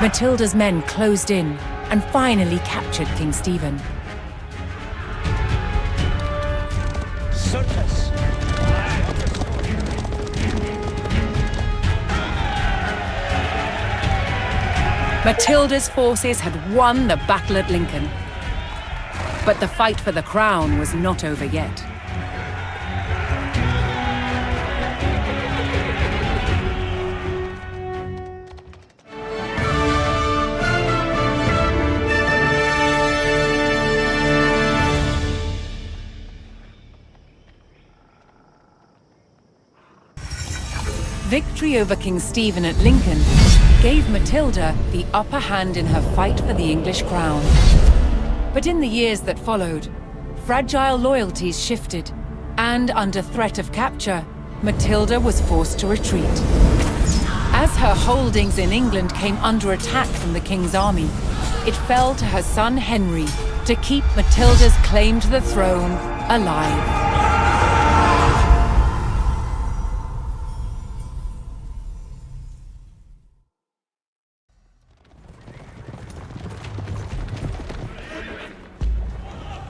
Speaker 1: Matilda's men closed in and finally captured King Stephen.
Speaker 2: Circus.
Speaker 1: Matilda's forces had won the battle at Lincoln. But the fight for the crown was not over yet. Victory over King Stephen at Lincoln gave Matilda the upper hand in her fight for the English crown. But in the years that followed, fragile loyalties shifted, and under threat of capture, Matilda was forced to retreat. As her holdings in England came under attack from the king's army, it fell to her son Henry to keep Matilda's claim to the throne alive.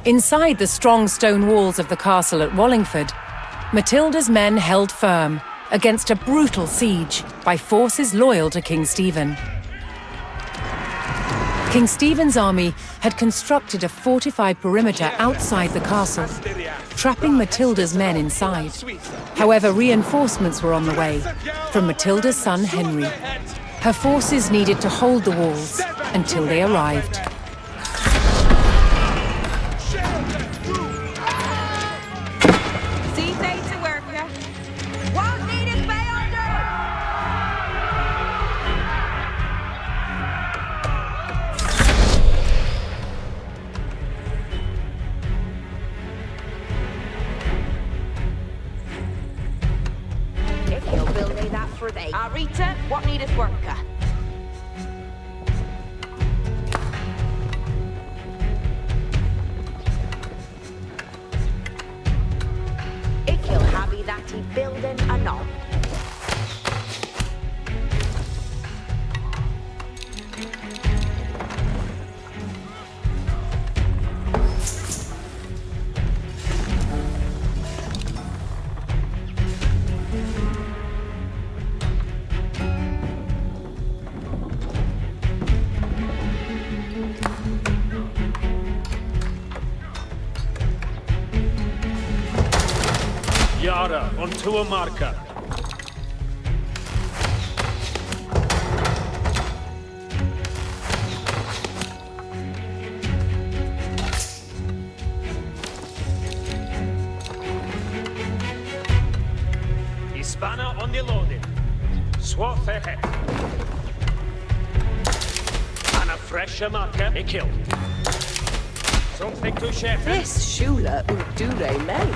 Speaker 1: Inside the strong stone walls of the castle at Wallingford, Matilda's men held firm against a brutal siege by forces loyal to King Stephen. King Stephen's army had constructed a fortified perimeter outside the castle, trapping Matilda's men inside. However, reinforcements were on the way from Matilda's son Henry. Her forces needed to hold the walls until they arrived.
Speaker 7: Rita, what needeth worker? Ik wil hebben that he building a knob.
Speaker 5: Yara, onto a marker. Spanner on the loading. Swath ahead. And a fresher marker, a kill. Something to share.
Speaker 7: This Shula Udure May.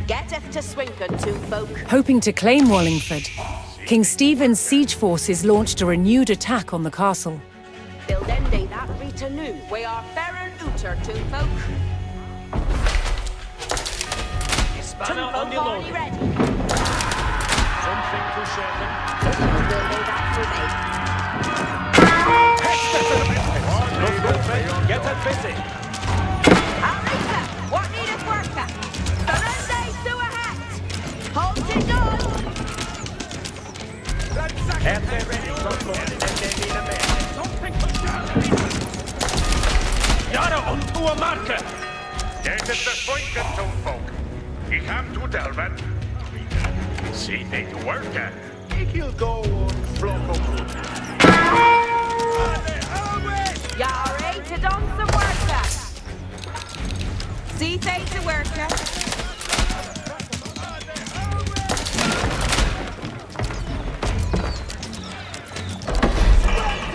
Speaker 7: Getteth to Swinken, to folk.
Speaker 1: Hoping to claim Wallingford, King Stephen's siege forces launched a renewed attack on the castle.
Speaker 7: Bildende that Rita new. We are Ferren Uter, to folk.
Speaker 5: Spanner on the loading.
Speaker 7: Ready.
Speaker 5: Something to share.
Speaker 7: Bildende that for me.
Speaker 5: Get it busy.
Speaker 7: Arita, what needeth worker? Surrender to a hat. Hold it on.
Speaker 5: At the ready, Yara, onto a marker.
Speaker 6: Dit is de Swinken, folk. Ik hem to Delven. See they to work at.
Speaker 9: He'll go on flock of
Speaker 7: Yare to don some worker. See they to worker.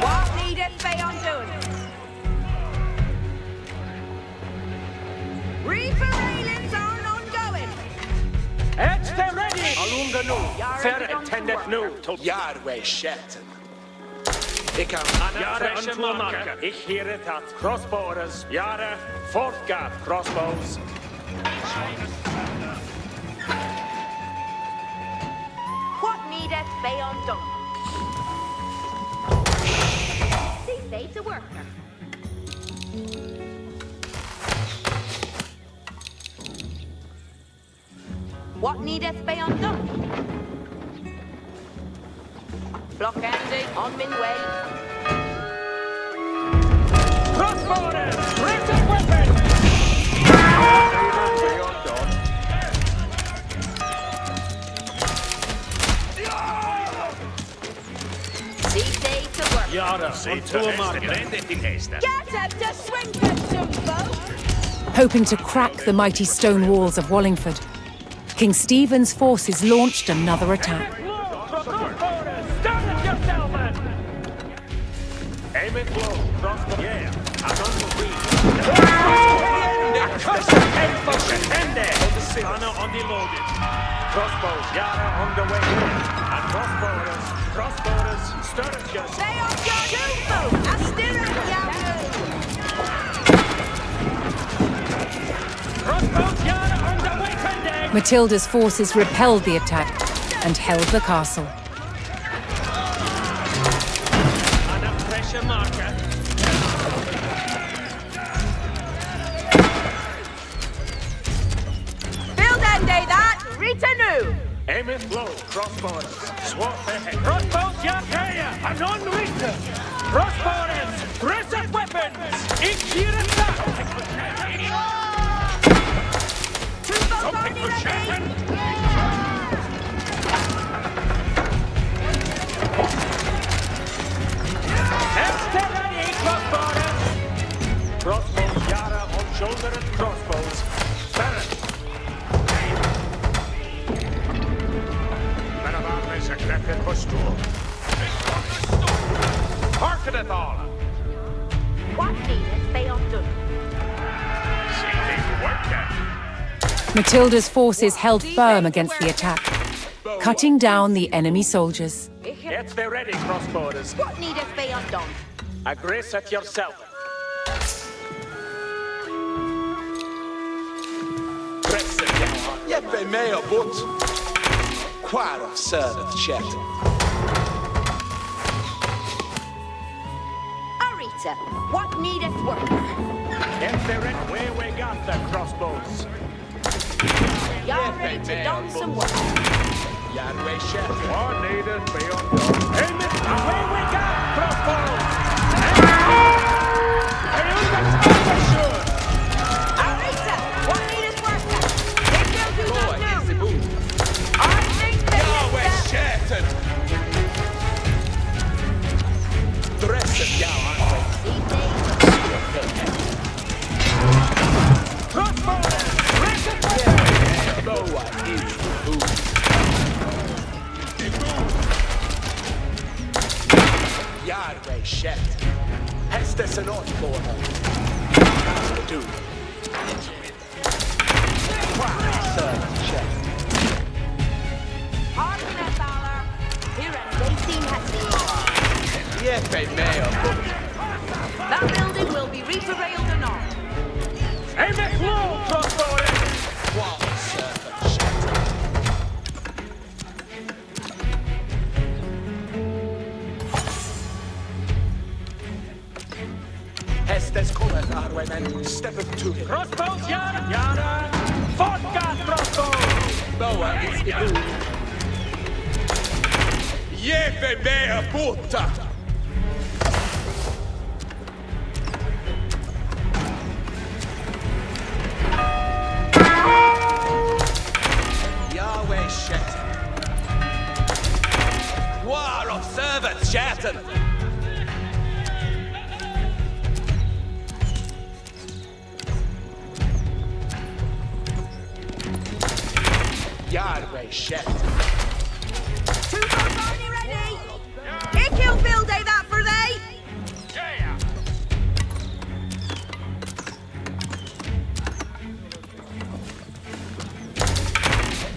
Speaker 7: What needeth they undoing? Reaper railings are ongoing.
Speaker 5: At the ready. Alunga nu. Fair attendeth nu.
Speaker 8: Yahweh Shetton. Ik kan
Speaker 5: Yara onto a marker. Ich hear it at crossbowers. Yara, fourth guard crossbows.
Speaker 7: What needeth they undone? See they to worker. What needeth they undone? Block Andy, on min way.
Speaker 5: Crossbowers! Written weapon!
Speaker 7: See they to work.
Speaker 5: Yara, onto a marker.
Speaker 7: Get up to Swinken, Jumbo!
Speaker 1: Hoping to crack the mighty stone walls of Wallingford, King Stephen's forces launched another attack.
Speaker 5: Crossbowers! Stand at yourself, man! Aim it low. Crossbow. Yeah. And on the wing. Spanner on the loaded. Crossbows. Yara on the way. And crossbowers. Crossbowers. Stir at yourself.
Speaker 7: They are your Jumbo! A stirrer, Yahoo!
Speaker 5: Crossbows. Yara on the way, Pendek.
Speaker 1: Matilda's forces repelled the attack and held the castle.
Speaker 5: And a pressure marker.
Speaker 7: Bildende that, Rita new!
Speaker 5: Aim it low. Crossbowers. Swap ahead. Crossbows. Yakaya. And on Rita. Crossbowers. Dress up weapons. Ich hear it back.
Speaker 6: Something to Shetton.
Speaker 5: Extra ready, crossbowers. Crossbows. Yara on shoulder and crossbows. Ferret.
Speaker 6: Men av armen sekretet på stål. Harken it all.
Speaker 7: What needeth they undone?
Speaker 6: See they to work at.
Speaker 1: Matilda's forces held firm against the attack, cutting down the enemy soldiers.
Speaker 5: Get there ready, crossbowers.
Speaker 7: What needeth they undone?
Speaker 5: Aggress at yourself.
Speaker 8: Jeppe med och bort. Quite of servant Shetton.
Speaker 7: Arita, what needeth worker?
Speaker 5: Get there ready. Where we got the crossbows.
Speaker 7: Yare to don some work.
Speaker 8: Yahweh Shetton.
Speaker 6: What needed be undone?
Speaker 5: Aim it. Away we got crossbows.
Speaker 7: Arita, what needeth worker? They will do not do.
Speaker 8: Yahweh shed. Hestes and on for her. Do. Servant shed.
Speaker 7: Pardon their valor. Here and 18 hastings.
Speaker 8: Yefe meo.
Speaker 7: That building will be reprevailed or not.
Speaker 5: Aim it low, crossbowers!
Speaker 8: Wall servant shed. Hestes cometh our way, men. Steppeth to him.
Speaker 5: Crossbows, yada, yada! Vodka crossbows!
Speaker 8: Boa is ibu. Yefe mea puta! Yahweh shet. War of servants shattered. Yahweh shet.
Speaker 7: Two boats already ready. Here kill build day that for they.
Speaker 6: Yeah.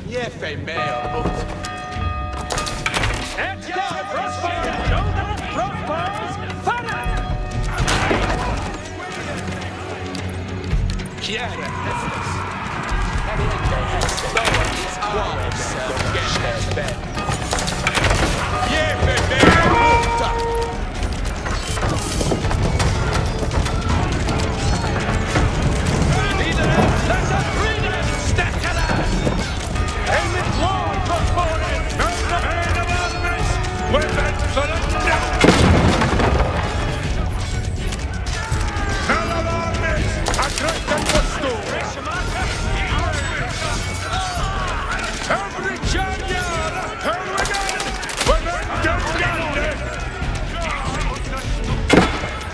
Speaker 8: Yefe mea puta.
Speaker 5: Let's go, crossbows! Shoulder crossbows! Fire!
Speaker 8: Chiara Hestes. Heriente Hestes. Boa is Wall servant shed. Yefe mea puta!
Speaker 5: Let us read it! Steckala! Aim it low, crossbowers! Burn the pain of armies! Weapon surrender! Hell of armies! Aggressive postu! Every champion! Here we go! Weapon down!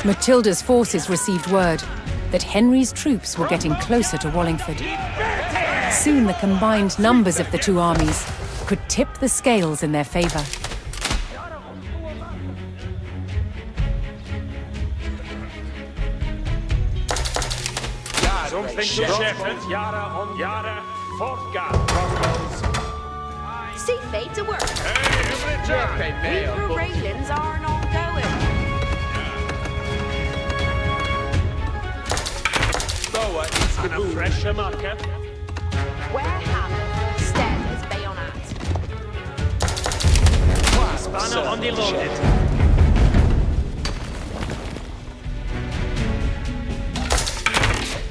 Speaker 1: Matilda's forces received word that Henry's troops were getting closer to Wallingford. Soon the combined numbers of the two armies could tip the scales in their favour.
Speaker 5: Something to shepherds, yada on yada, vodka crossbows.
Speaker 7: See fate to work.
Speaker 5: Hey, every time!
Speaker 8: Yefe mea
Speaker 7: Reaper
Speaker 8: puta.
Speaker 7: railings are not going.
Speaker 8: Boa is
Speaker 5: And a
Speaker 8: ibu.
Speaker 5: fresh marker.
Speaker 7: Where hammer, stead is bayonet.
Speaker 5: Spanner on the loaded.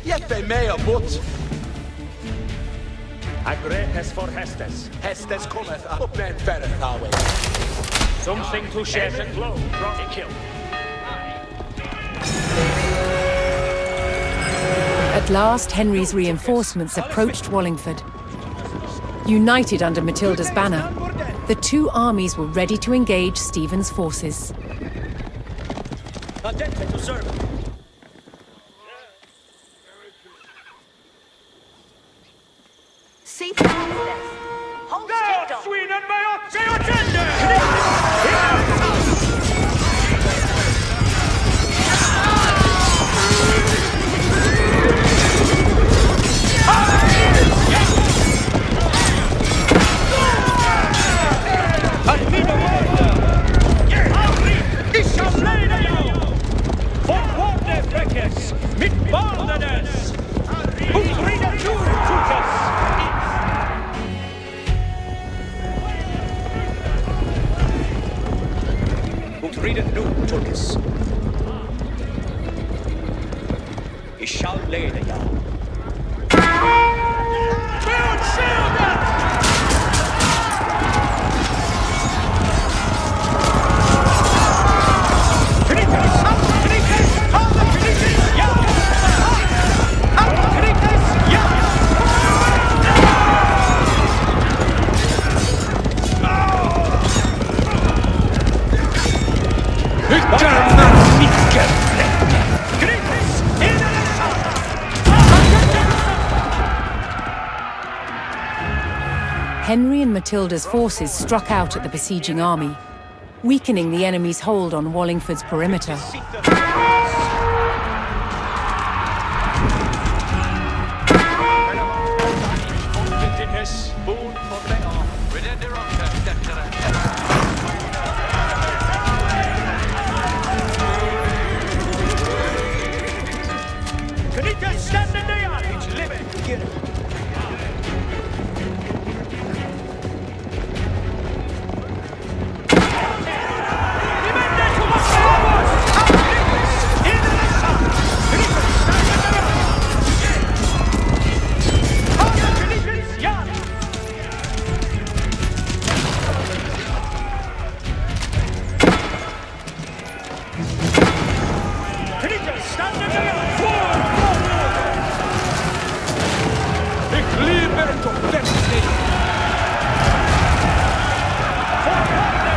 Speaker 8: Yefe mea put.
Speaker 5: A greatest for Hestes.
Speaker 8: Hestes cometh up men ferret our way.
Speaker 5: Something to shepherd. Low, cross a kill.
Speaker 1: At last, Henry's reinforcements approached Wallingford. United under Matilda's banner, the two armies were ready to engage Stephen's forces.
Speaker 2: Attente to serve.
Speaker 7: See past this. Hold stick up.
Speaker 5: Sweden BAYEUX! Mit Baldenes! Und Rieder zu
Speaker 2: Und redet nu, Tulkes. Ich shall lede ja.
Speaker 1: Henry and Matilda's forces struck out at the besieging army. weakening the enemy's hold on Wallingford's perimeter.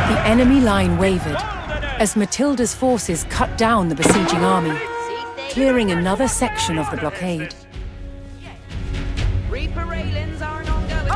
Speaker 1: The enemy line wavered as Matilda's forces cut down the besieging army, clearing another section of the blockade.
Speaker 7: Reaper railings aren't ongoing.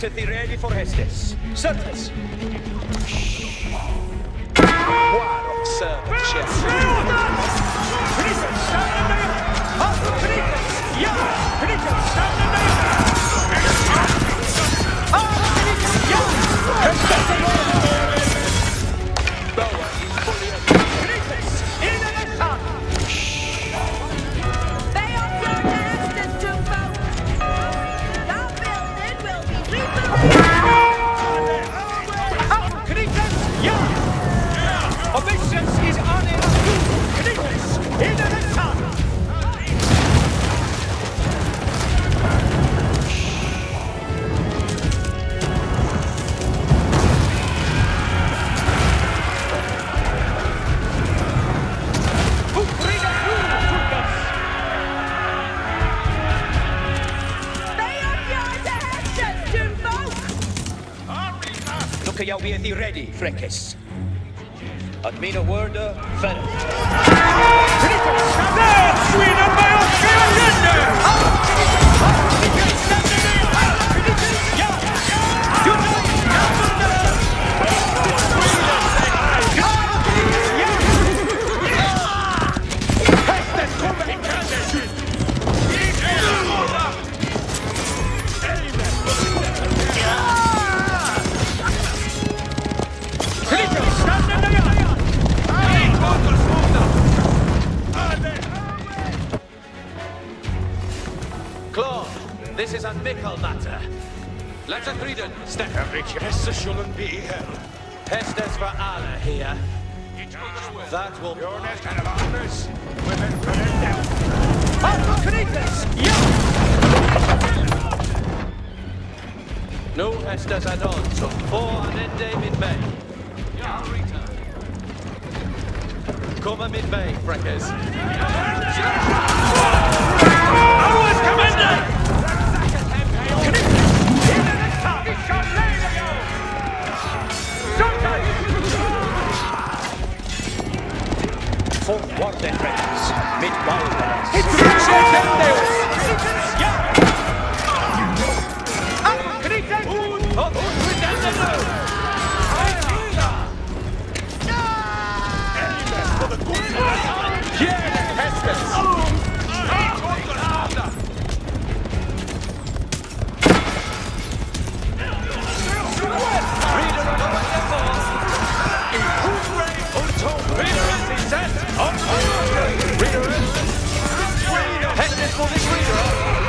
Speaker 2: Get thee ready for Hestes. Surface.
Speaker 3: What observant, chef?
Speaker 2: You'll be thee ready, Freckes. At me a word of ferret.
Speaker 5: Sweden
Speaker 10: This is a mickle matter. Let us read it. Step.
Speaker 6: Hester shouldn't be here.
Speaker 10: Hestes for Allah here. That will...
Speaker 6: Your nest and honors. Women put it down.
Speaker 10: No Hestes at all. So 4 Anende mid-May. Come mid-May, Freckes.
Speaker 5: Ours, Commander!
Speaker 2: Forward then, friends. Mid-wild.
Speaker 10: Hestes for this reader.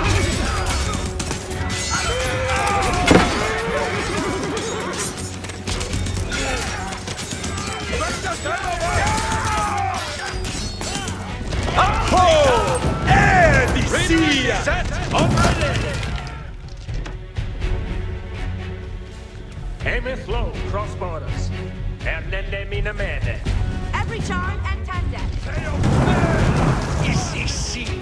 Speaker 8: See ya!
Speaker 5: Set! On ready! Aimeth low, cross borders. Ernende mina mene.
Speaker 7: Every charm and tandem.
Speaker 5: Easy, see.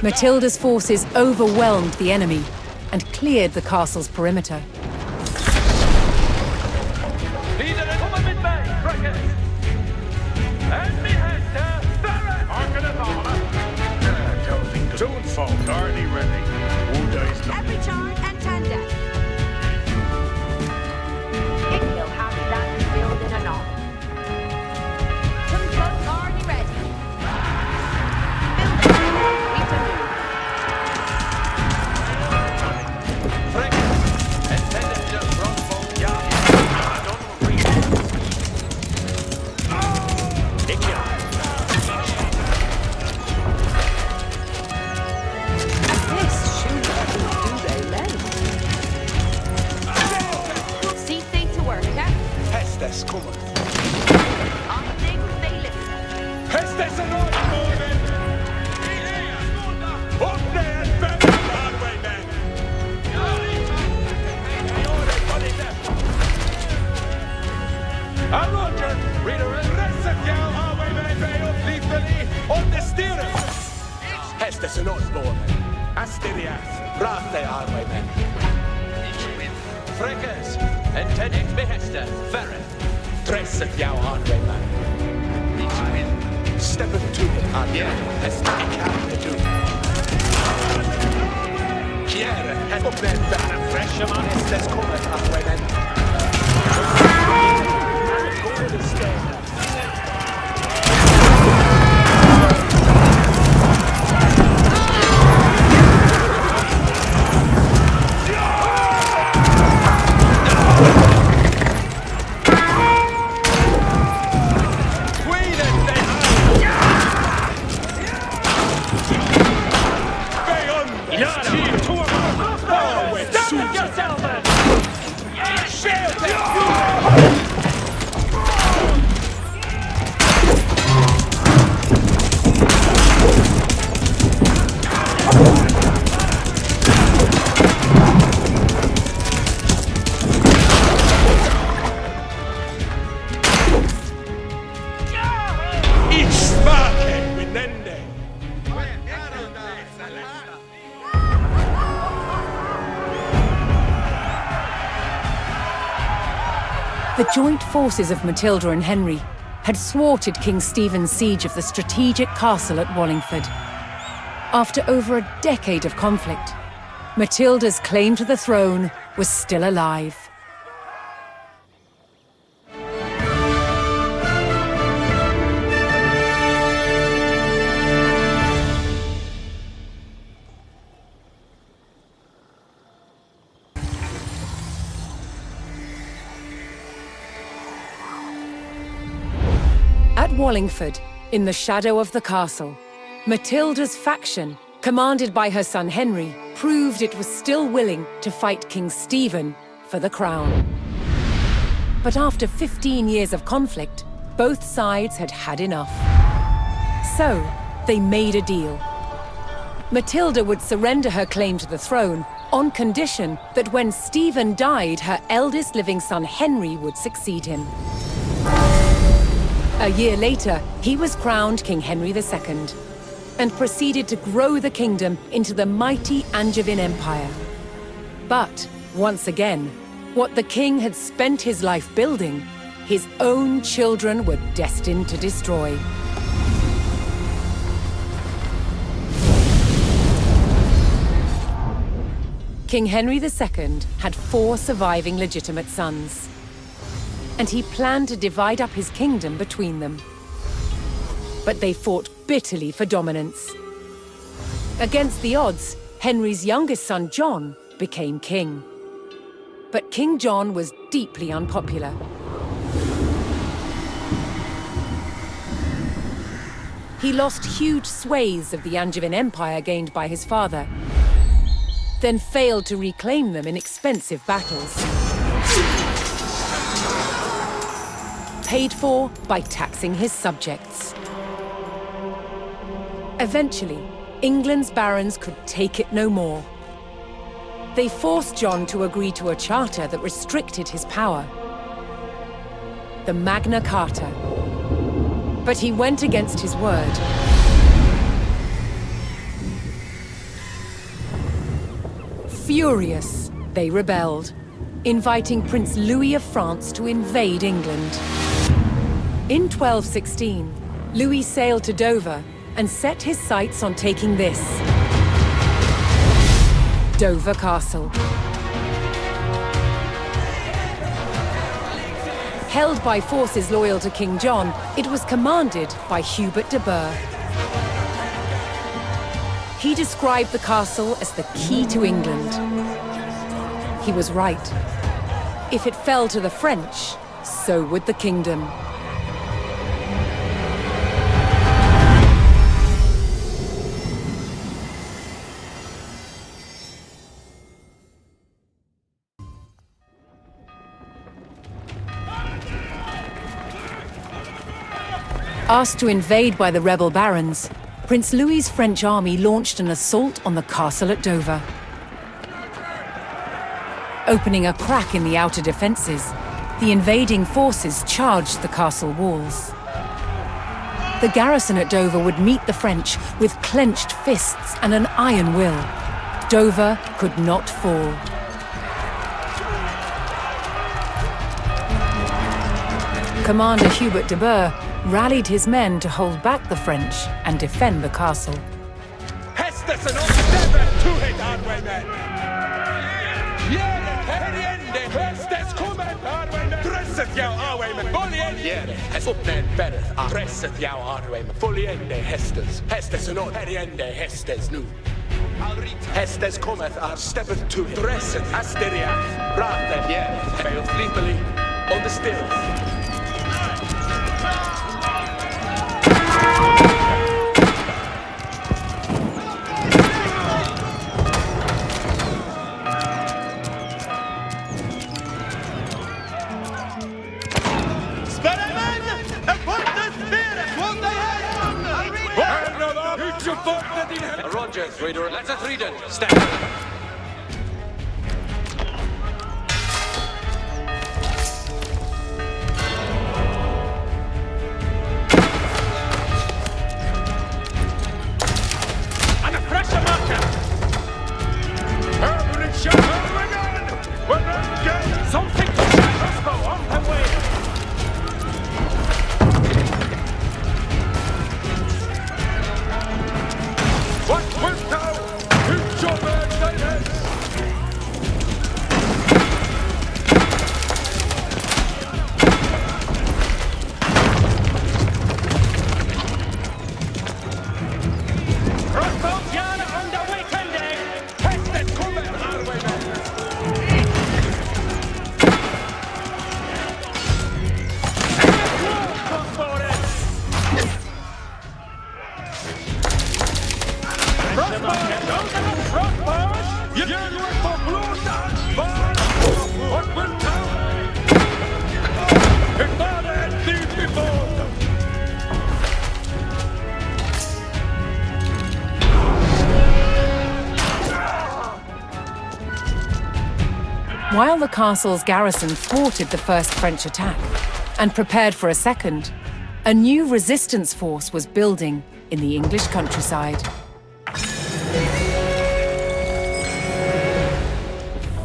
Speaker 1: Matilda's forces overwhelmed the enemy and cleared the castle's perimeter.
Speaker 5: Don't fall, already ready.
Speaker 7: Every charm and tandem. Igno have that build in a knot. Tunco already ready.
Speaker 8: Hestes kommer.
Speaker 7: Hastings, they listen.
Speaker 8: Hestes är Norrboven! Upp ner, bättre Hardwaymen! I'm Roger, reader and Reset Hardwaymen, BAYEUX, Leafly, on the steering! Hestes är Norrboven. Asterias, Rate Hardwaymen.
Speaker 10: Freckers, Entenex behester, Ferret.
Speaker 8: Reset Hardwaymen. Step into it, Adrian. Hestes kan det du. Kjäre, upp ner, bättre Fresherman. Hestes kommer, Hardwaymen.
Speaker 1: The joint forces of Matilda and Henry had thwarted King Stephen's siege of the strategic castle at Wallingford. After over a decade of conflict, Matilda's claim to the throne was still alive. At Wallingford, in the shadow of the castle, Matilda's faction, commanded by her son Henry, proved it was still willing to fight King Stephen for the crown. But after 15 years of conflict, both sides had had enough. So, they made a deal. Matilda would surrender her claim to the throne on condition that when Stephen died, her eldest living son Henry would succeed him. A year later, he was crowned King Henry II and proceeded to grow the kingdom into the mighty Angevin Empire. But, once again, what the king had spent his life building, his own children were destined to destroy. King Henry II had 4 surviving legitimate sons, and he planned to divide up his kingdom between them. But they fought bitterly for dominance. Against the odds, Henry's youngest son, John, became king. But King John was deeply unpopular. He lost huge swathes of the Angevin Empire gained by his father, then failed to reclaim them in expensive battles. Paid for by taxing his subjects. Eventually, England's barons could take it no more. They forced John to agree to a charter that restricted his power. The Magna Carta. But he went against his word. Furious, they rebelled, inviting Prince Louis of France to invade England. In 1216, Louis sailed to Dover and set his sights on taking this. Dover Castle. Held by forces loyal to King John, it was commanded by Hubert de Burgh. He described the castle as the key to England. He was right. If it fell to the French, so would the kingdom. Asked to invade by the rebel barons, Prince Louis's French army launched an assault on the castle at Dover. Opening a crack in the outer defences, the invading forces charged the castle walls. The garrison at Dover would meet the French with clenched fists and an iron will. Dover could not fall. Commander Hubert de Burgh rallied his men to hold back the French and defend the castle.
Speaker 8: Hästes and Oxteber, two-hit Arwaymen! Jere, herriende, Hästes kommer, Arwaymen! Dresset jou Arwaymen, Bolliende! Jere, häst uppnäd berret, Dresset jou Arwaymen, Bolliende, Hästes! Hästes and Odd, herriende, Hästes nu! Hästes kommer, Arsteber, two-hit, Dresset, Asteria, Rate, Jere, Beil flippeli, on the stills.
Speaker 10: Rogers, reader, let us read it. Stand.
Speaker 1: While the castle's garrison thwarted the first French attack and prepared for a second, a new resistance force was building in the English countryside.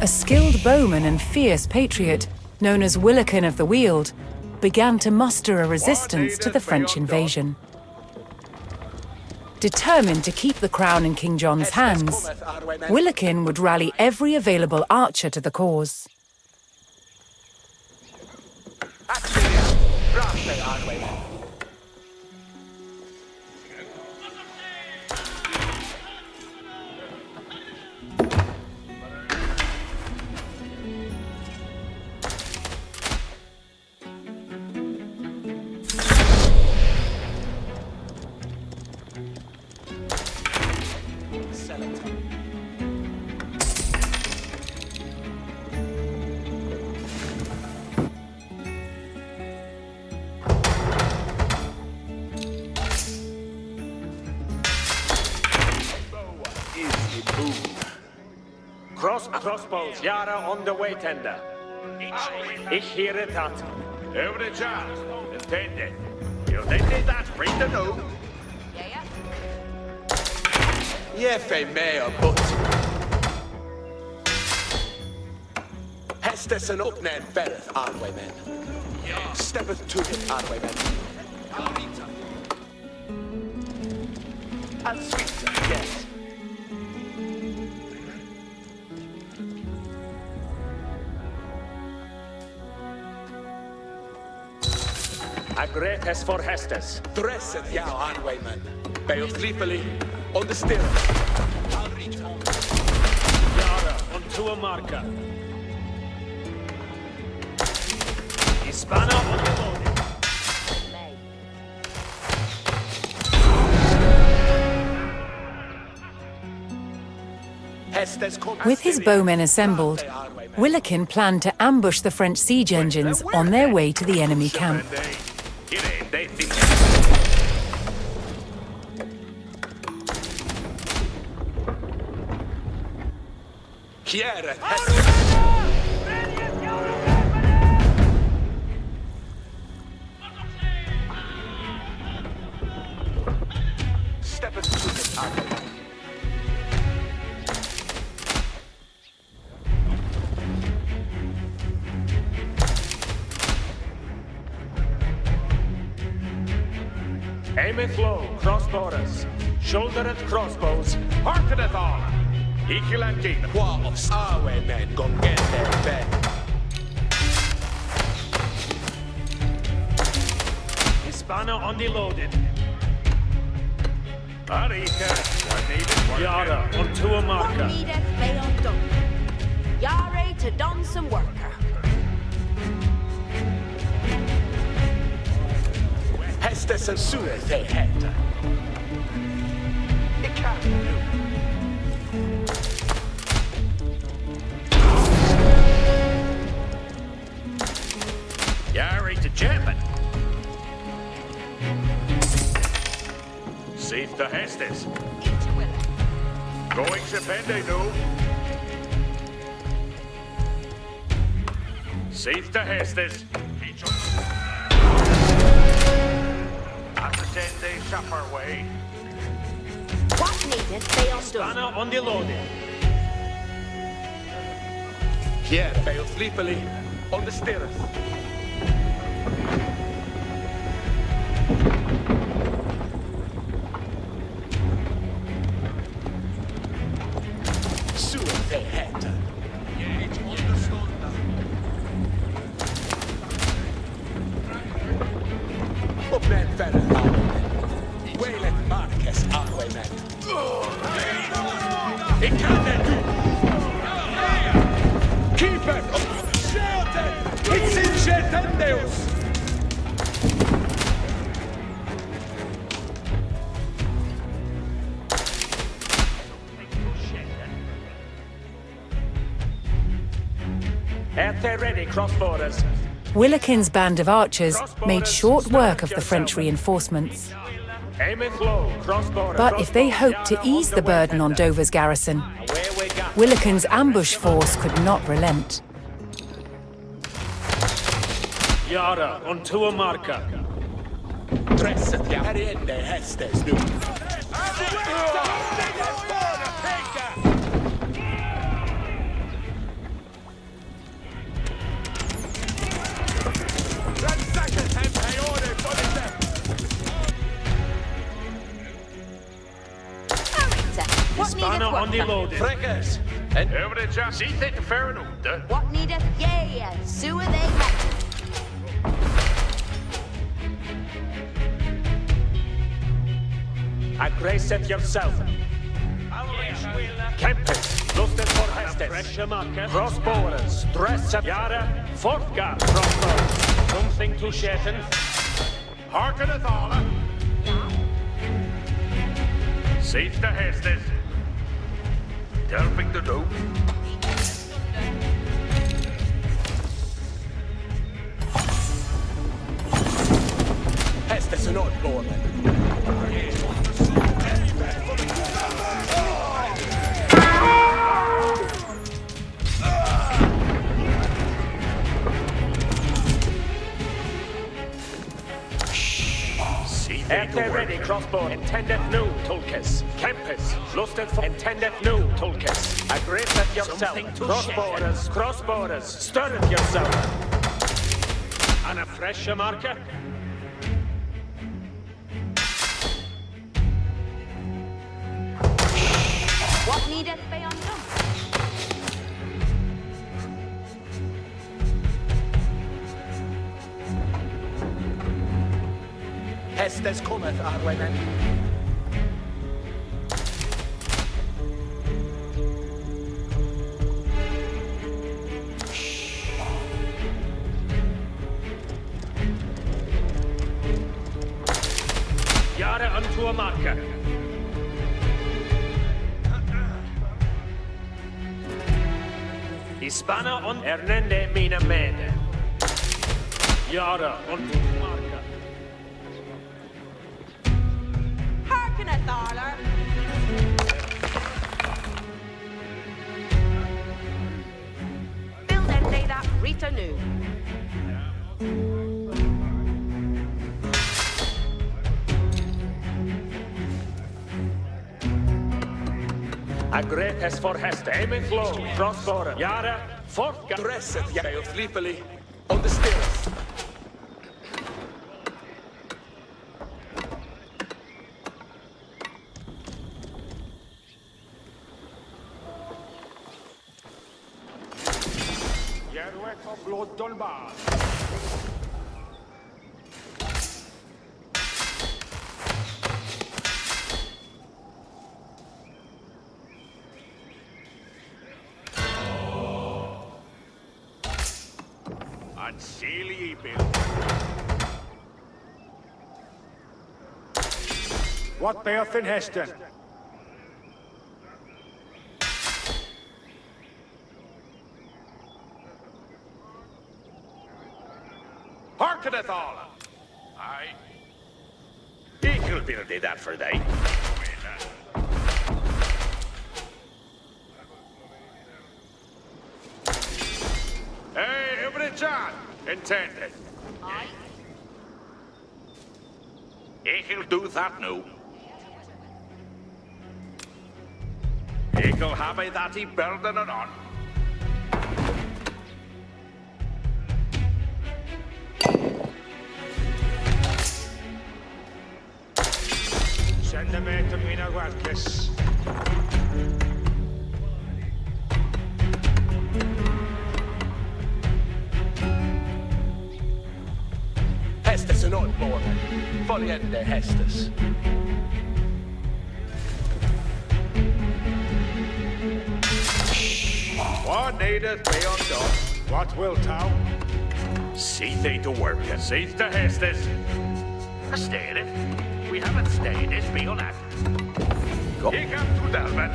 Speaker 1: A skilled bowman and fierce patriot, known as Willikin of the Weald, began to muster a resistance to the French invasion. Determined to keep the crown in King John's hands, Willikin would rally every available archer to the cause.
Speaker 5: crossbows, Yara on the way, tender. Ich hear that.
Speaker 6: Every chance. Intended. You did that, bring the no.
Speaker 8: Yeah, fe mayor, but Hestes and Upnan ferreth, aren't we, men? Steppeth to it, aren't we, men? And sweet, yes.
Speaker 5: A greatest for Hestes.
Speaker 8: Dresseth yao, aren't we, men? Bail sleepily on the stirrup.
Speaker 5: Yara onto a marker. Hispana on the loading.
Speaker 1: With his bowmen assembled, Willikin planned to ambush the French siege engines on their way to the enemy camp.
Speaker 5: Aimeth low, crossbowers. Shouldereth crossbows.
Speaker 6: Harkeneth all. Equilanking.
Speaker 8: What of our men gon' get their bed?
Speaker 5: Hispana on the loaded.
Speaker 6: Arika. I needed work.
Speaker 5: Yara onto a
Speaker 7: What
Speaker 5: marker.
Speaker 7: needeth they undone? Yare to done some worker.
Speaker 8: Hestes and Sueth they had. It can't do.
Speaker 6: Yari to German. Safe to Hestes. Going to Pende, no. Safe to Hestes. After 10 days supper way.
Speaker 7: What needeth they undone?
Speaker 5: Hispana on the loading.
Speaker 8: Here, bail sleepily on the stirrup. Sueth they had. Upnan ferreth, Wayland Marcus, Arway men. It can't do. Keep it! Shout it! It's in Shetendeus!
Speaker 5: At their ready, crossbowers.
Speaker 1: Willikin's band of archers made short work of the French reinforcements.
Speaker 5: Aimeth low, crossbowers.
Speaker 1: But if they hoped to ease the burden on Dover's garrison, Willikin's ambush force could not relent.
Speaker 5: Yara onto a marker.
Speaker 8: Dresseth Yariende Hestes nu.
Speaker 7: What needeth
Speaker 5: Hispana on the
Speaker 7: worker?
Speaker 5: loading.
Speaker 6: Freckers. And every chance. See it fair enough.
Speaker 7: What needeth yea, sewer they had.
Speaker 5: Aggresseth yourself. Kempis, lusted for Hestes. Crossbowers, dresseth Yara, fourth guard crossbow. Something to Shetten.
Speaker 6: Harkeneth all. Safe to Hestes. Delping the do.
Speaker 8: Hestes and Oddborman.
Speaker 6: they
Speaker 5: They're ready, crossbow. Intendeth new, Tulkis. Kempis. Lusted for. Intendeth new, Tulkis. Aggresseth yourself. Crossbowers. Crossbowers. Stirreth yourself. And a fresh marker.
Speaker 7: What needeth be undone?
Speaker 8: Hestes cometh, Arwen.
Speaker 5: Yara unto a marker. Hispana on Ernende mina mede. Yara unto a marker.
Speaker 7: Hearkeneth, Arler. Build and lay that Rita new.
Speaker 5: Agretes for Hest, aiming low, crossbow, Yara, forth,
Speaker 8: Dresset Jael sleepily on the stairs.
Speaker 9: Jerwet of Blood Dolbar.
Speaker 6: And sail ye, Bill.
Speaker 9: What bearth in Heston?
Speaker 6: Hearkeneth all. Aye. Ekel build that for thee. Hey, everybody, John. Intended.
Speaker 7: Aye.
Speaker 6: Ekel do that now. Ekel have I that he building it on.
Speaker 9: Send them out to Mina Worthless.
Speaker 8: Hestes and on board. Folliende Hestes.
Speaker 6: What needeth be undone?
Speaker 9: What wilt thou?
Speaker 6: See thee to work, and see to Hestes. Stayed it. We haven't stayed it, be on that. Go. Here comes to Dalman.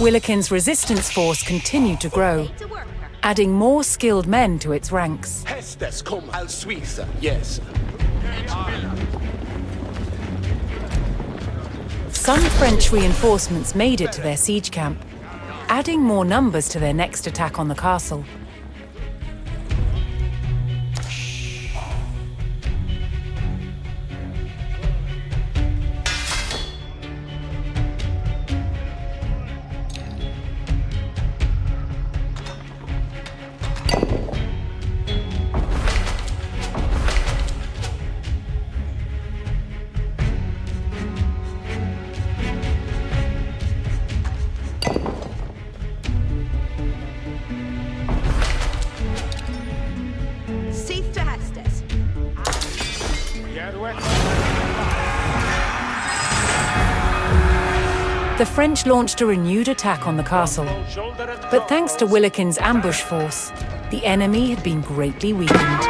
Speaker 1: Willikin's resistance force continued to grow, adding more skilled men to its ranks.
Speaker 8: Hestes come al Suiza, yes.
Speaker 1: Some French reinforcements made it to their siege camp, adding more numbers to their next attack on the castle. The French launched a renewed attack on the castle, but thanks to Willikin's ambush force, the enemy had been greatly weakened.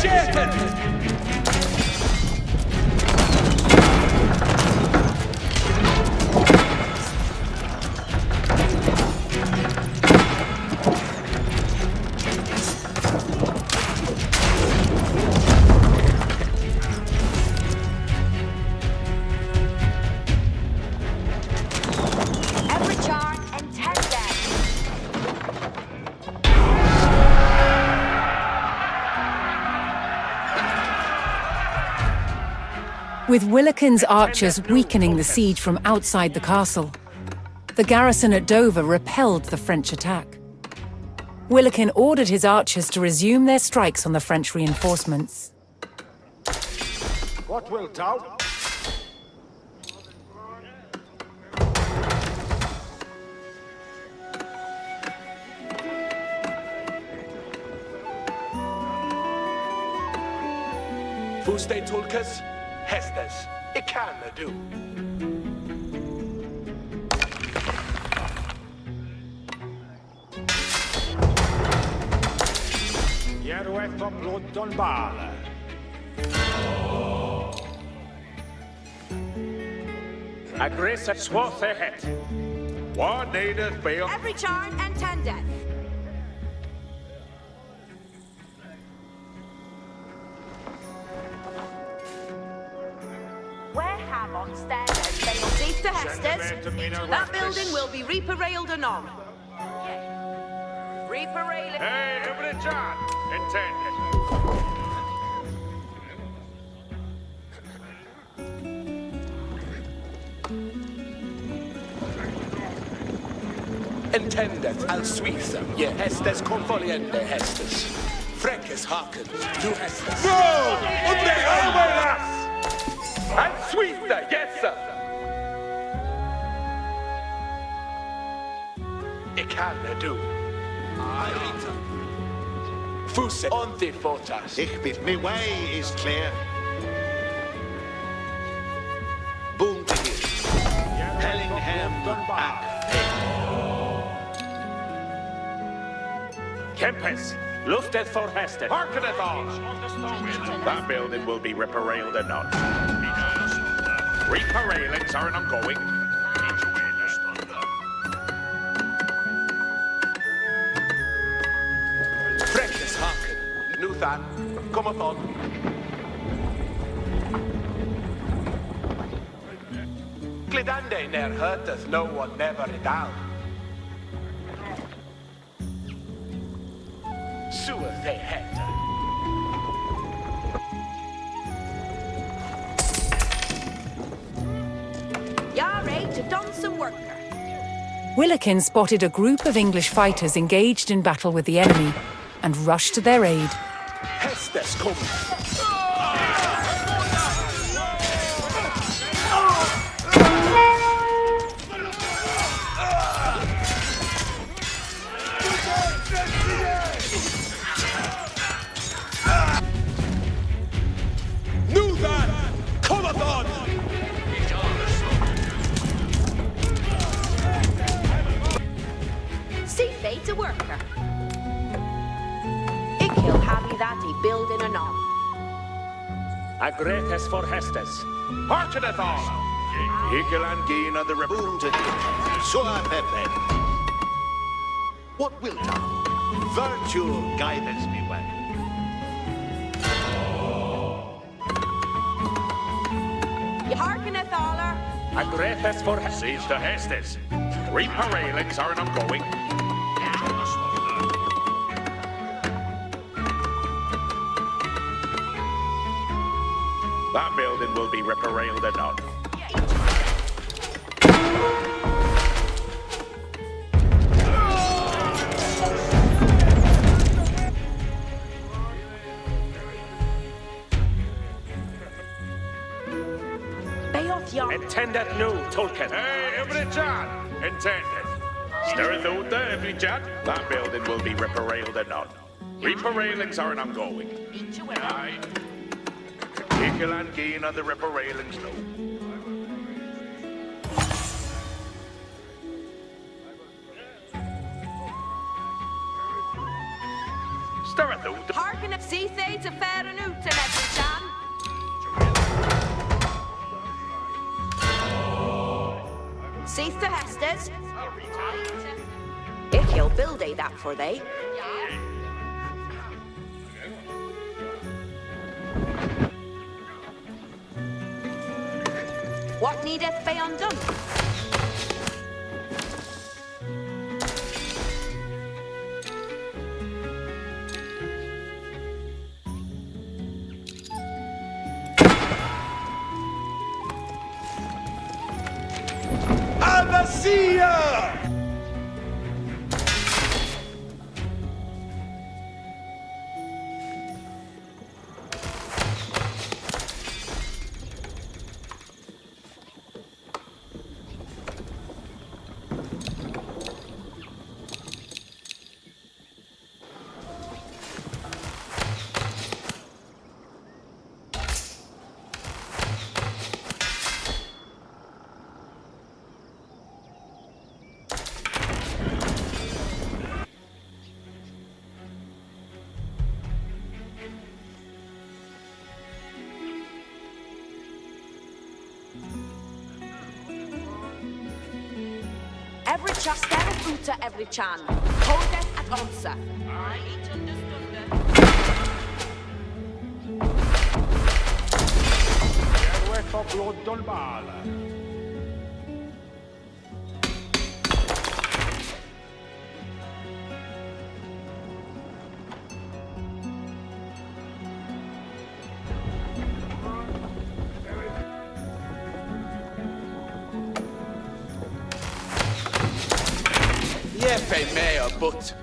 Speaker 8: shaken!
Speaker 1: With Willikin's archers weakening the siege from outside the castle, the garrison at Dover repelled the French attack. Willikin ordered his archers to resume their strikes on the French reinforcements.
Speaker 9: What wilt thou?
Speaker 8: Fuste Tulkas, Hestes, it can do.
Speaker 9: Jeruet op blod on bale.
Speaker 5: Aggressive swath ahead.
Speaker 6: One native BAYEUX.
Speaker 7: Every charm and 10 death. Where have on standards BAYEUX seek to Hestes? That building will be reparalleled anon. Reparalleled.
Speaker 6: Hey, every John, intended.
Speaker 8: Entendet al Suiza, je Hestes convoliente Hestes. Freckes haken, du Hestes.
Speaker 6: Go! Unde alvelas! Al Suiza, yes, sir!
Speaker 8: Ik kan do. Fuse on the fortas.
Speaker 11: Ich bid, my way is clear. Boom to here. Hellingham back.
Speaker 5: Kempes, lufted for Heston.
Speaker 6: Harkeneth all! That building will be reparalleled anon. Reparailings are an ongoing.
Speaker 8: Freckes haken, nu that. Come upon. Glidande ne'er hurteth no one never down. Sewer they had.
Speaker 7: Yare to Donson worker.
Speaker 1: Willikin spotted a group of English fighters engaged in battle with the enemy and rushed to their aid.
Speaker 8: Hestes come.
Speaker 7: To worker. Ikil happy that he building anon.
Speaker 5: Agretes for Hestes.
Speaker 6: Harkeneth all! Ikilan gain of the
Speaker 11: Boom to here. Soa pepe. What wilt thou? Virtue guideth me way.
Speaker 7: You hearkeneth aller.
Speaker 5: Agretes for Hestes.
Speaker 6: Siege to Hestes. Reparailings are an ongoing. That building will be reparalleled anon.
Speaker 5: Intended new, Tolkien.
Speaker 6: Hey, every John, intended. Stirreth out there, every John. That building will be reparalleled anon. Reparailings are an ongoing. Aye. Ikilan gain of the reparailings no.
Speaker 5: Stirreth out.
Speaker 7: Harken of Seathay to fair and out and every chan. Seath to Hesters. If you'll build that for they. What needeth be undone?
Speaker 3: Abasia!
Speaker 7: Every chastereth uta every chan. Hodeth at onsa. I eat understood.
Speaker 5: Yerweth of blood dolbala.
Speaker 8: Yefe mayor, but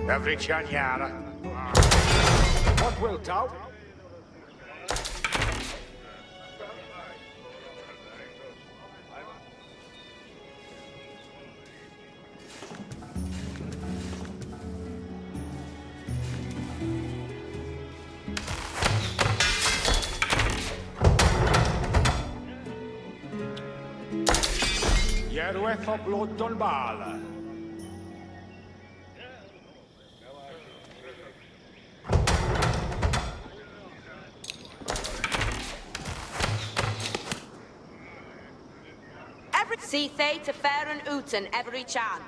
Speaker 5: Every chanyara. What wilt thou? Yerweth of blood dolbala.
Speaker 7: Seathay to fair and Uten every chan.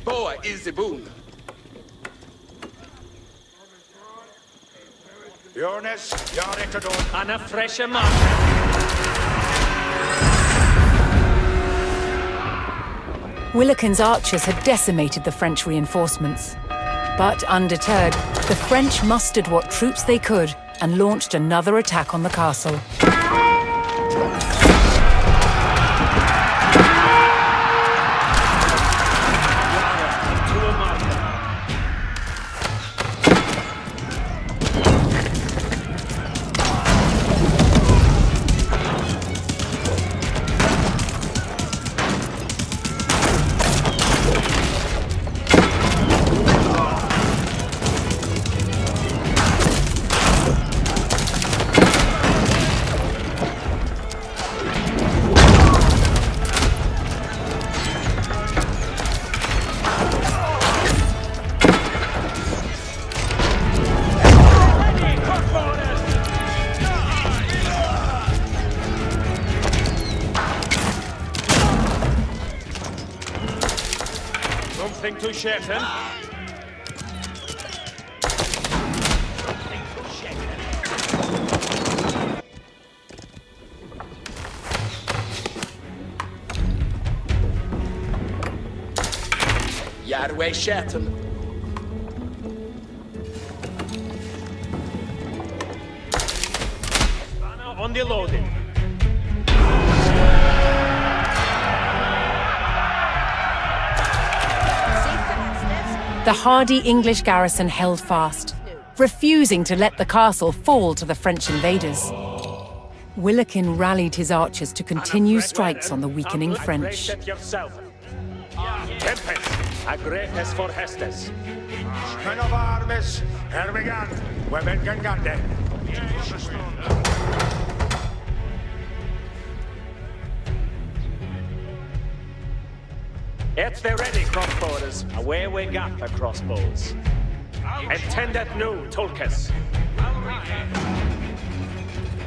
Speaker 8: Boa is the boon.
Speaker 5: Jonas, Yaretadon.
Speaker 10: And a fresher man.
Speaker 1: Willikin's archers had decimated the French reinforcements. But undeterred, the French mustered what troops they could and launched another attack on the castle.
Speaker 5: to Shetton.
Speaker 8: Yarway Shetton.
Speaker 5: On the loading.
Speaker 1: The hardy English garrison held fast, refusing to let the castle fall to the French invaders. Willikin rallied his archers to continue strikes on the weakening French.
Speaker 5: Tempest, agretes for Hestes.
Speaker 9: Men of armes, hermigant, weben gangande.
Speaker 5: It's the ready, crossbowers. Away we got the crossbows. Intended new, Tulkes.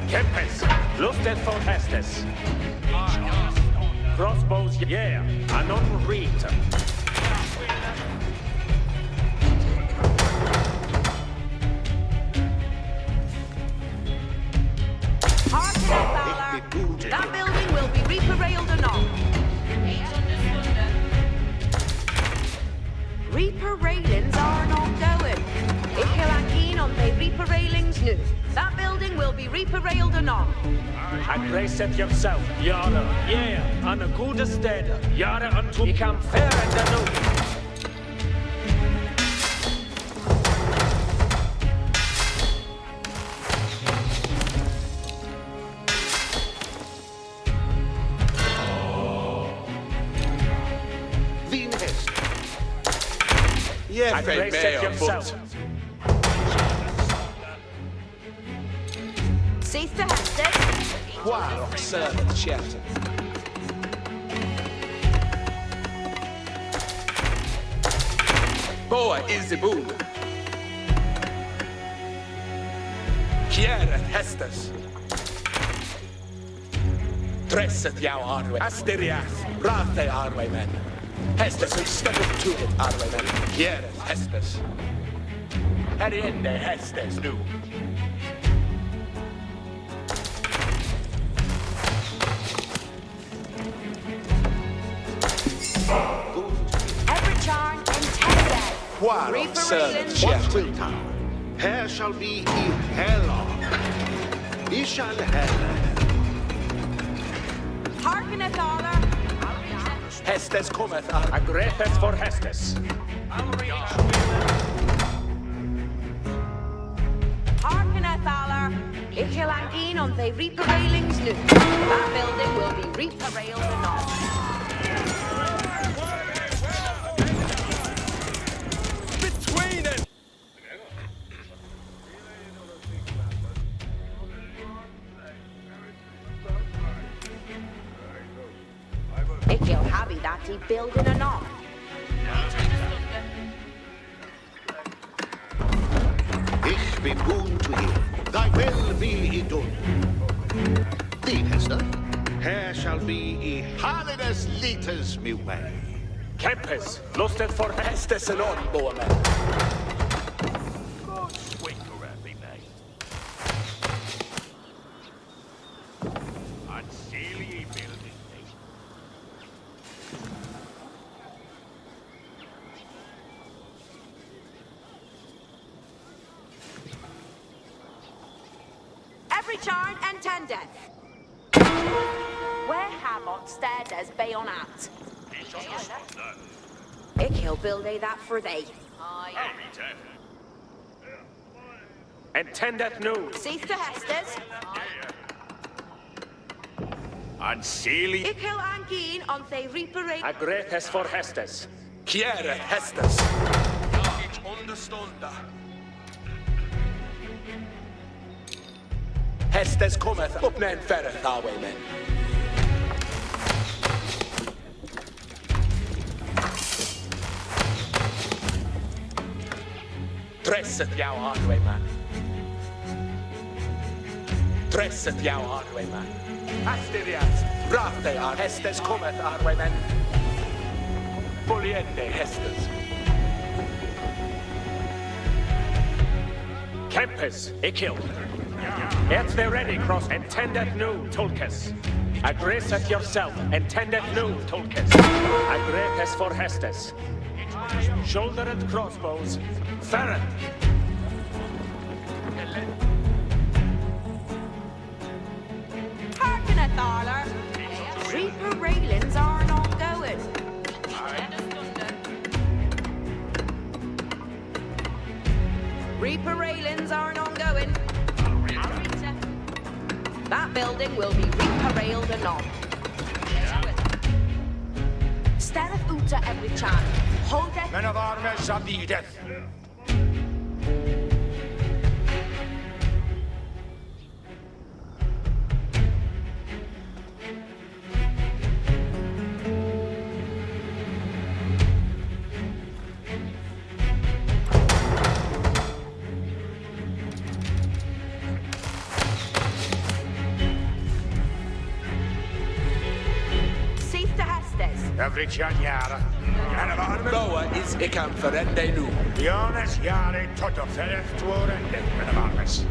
Speaker 5: Tempest, lusted for Hestes. Crossbows, yeah, anon read.
Speaker 7: That building will be reaper-railed anon. Reaper railings are not going. If you're keen on the reaper railings new, that building will be reaper-railed anon.
Speaker 5: Grace it yourself, Yara, yeah, on a good stead. Yara unto become fair and anew.
Speaker 8: Yeah,
Speaker 5: Grace it yourself.
Speaker 7: Cease to Hestes.
Speaker 8: Warlock servant Shetton. Boa is the boon. Kieret Hestes. Dresset jou Arwe. Asterias. Rate Arwe men. Hestes and step to it Arwe men. Kieret Hestes. Heriende Hestes nu.
Speaker 11: What will town? Here shall be in hell. He shall hell.
Speaker 7: Hearkeneth Allah.
Speaker 8: Hestes cometh.
Speaker 5: Agretes for Hestes.
Speaker 7: Hearkeneth Allah. Ich will angehen on the reaper railings new. That building will be reaper railed anon. If you're happy that he building anon.
Speaker 11: Ich bin boon to hear. Thy will be done. Thee, Hester. Here shall be a holiness leaders me way.
Speaker 5: Kempes, lusted for
Speaker 8: Hestes and on, Boaman.
Speaker 7: Every charn and tendeth. Where Hamot stared as bayonet. Ik will build that for thee.
Speaker 5: Intendeth new.
Speaker 7: Cease to Hestes.
Speaker 6: Unseelie.
Speaker 7: Ik will angeen on the reaper.
Speaker 5: Agretes for Hestes.
Speaker 8: Kieret Hestes. Ich understunda. Hestes cometh. Uppnänd färre Taway men. Dresset jou Arway man. Dresset jou Arway man. Asterias. Rate ar Hestes cometh Arway men. Foliende Hestes.
Speaker 5: Campus, Ikil. Et the ready cross, intended new, Tulkas. Aggresseth yourself, intended new, Tulkas. Aggrepes for Hestes. Shouldered crossbows, Ferret.
Speaker 7: Harkeneth, Arler. Reaper railings are not going. Reaper railings are not going. That building will be Reaper railed anon. Stereth uta every chan. Holdeth.
Speaker 9: Men of armies are needed. Every Janyara. Men of armies.
Speaker 8: Lower is Ikam Ferende Nu.
Speaker 9: Jonas Yari Toto Fereth Tuorende. Men of armies.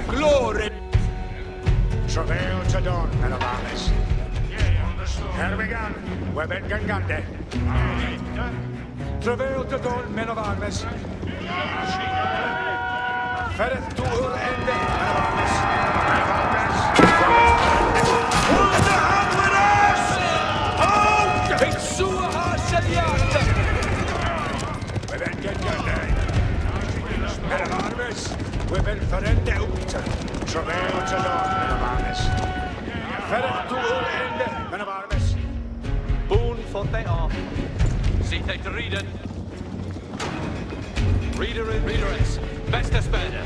Speaker 8: Glory.
Speaker 9: Travail to dawn, men of armies. Here we go. Weben Gangande. Travail to dawn, men of armies. Fereth Tuorende. Men of armies. Men of armies. Hold the hand with us! Hold!
Speaker 8: Pixua Hasayata.
Speaker 9: Weben Gangande. Men of armies. Weben Ferende Ukta. Travail to dawn, men of armies. Fereth Tuorende. Men of armies.
Speaker 10: Boon for they are. See they to read it. Reader and readeress. Beste spender.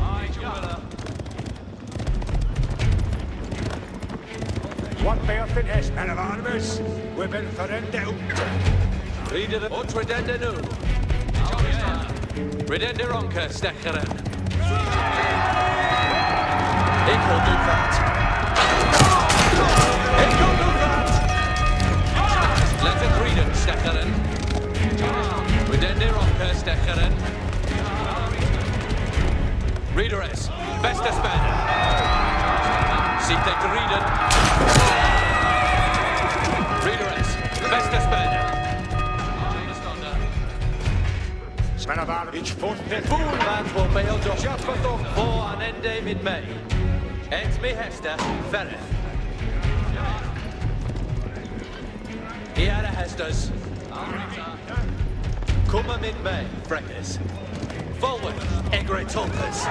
Speaker 10: Aye, Jumella.
Speaker 9: What bearthin is, men of armies? Weben Ferende Ukta.
Speaker 10: Reader och redende nu. Redende ronka stekkeren. Ik wil do that. Ik wil do that. Let it read it, stekkeren. Redende ronka stekkeren. Readeress, beste spender. Ziet they te readen. Readeress, beste spender.
Speaker 9: Men of armies.
Speaker 10: Boelmaat voor Beeldop. Voor aan ende met mij. Het me Hester, verre. Hier de Hesters. Kom maar met mij, Frekkers. Forward, Egret Tulkas.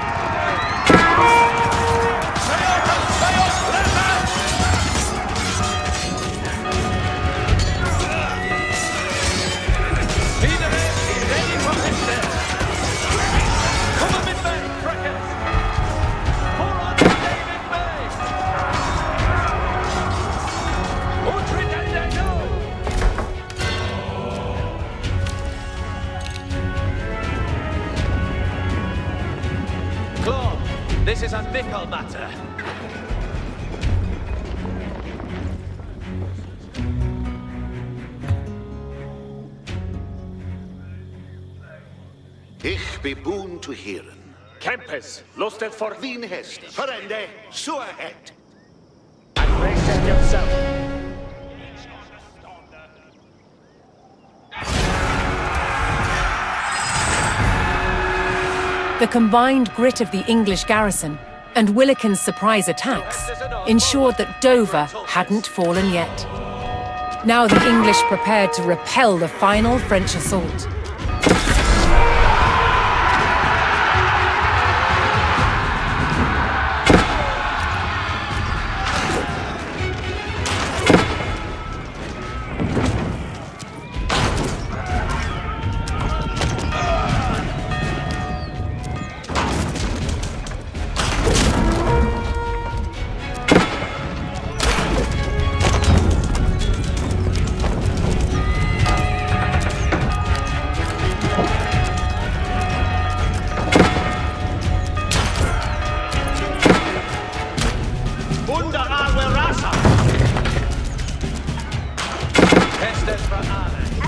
Speaker 10: This is a mickle matter.
Speaker 11: Ich be boon to hearen.
Speaker 5: Campus, lusted for
Speaker 11: Wien Hester. Ferende, so ahead.
Speaker 5: aggresseth yourself.
Speaker 1: The combined grit of the English garrison and Willikin's surprise attacks ensured that Dover hadn't fallen yet. Now the English prepared to repel the final French assault.
Speaker 10: Hesters for Arlen.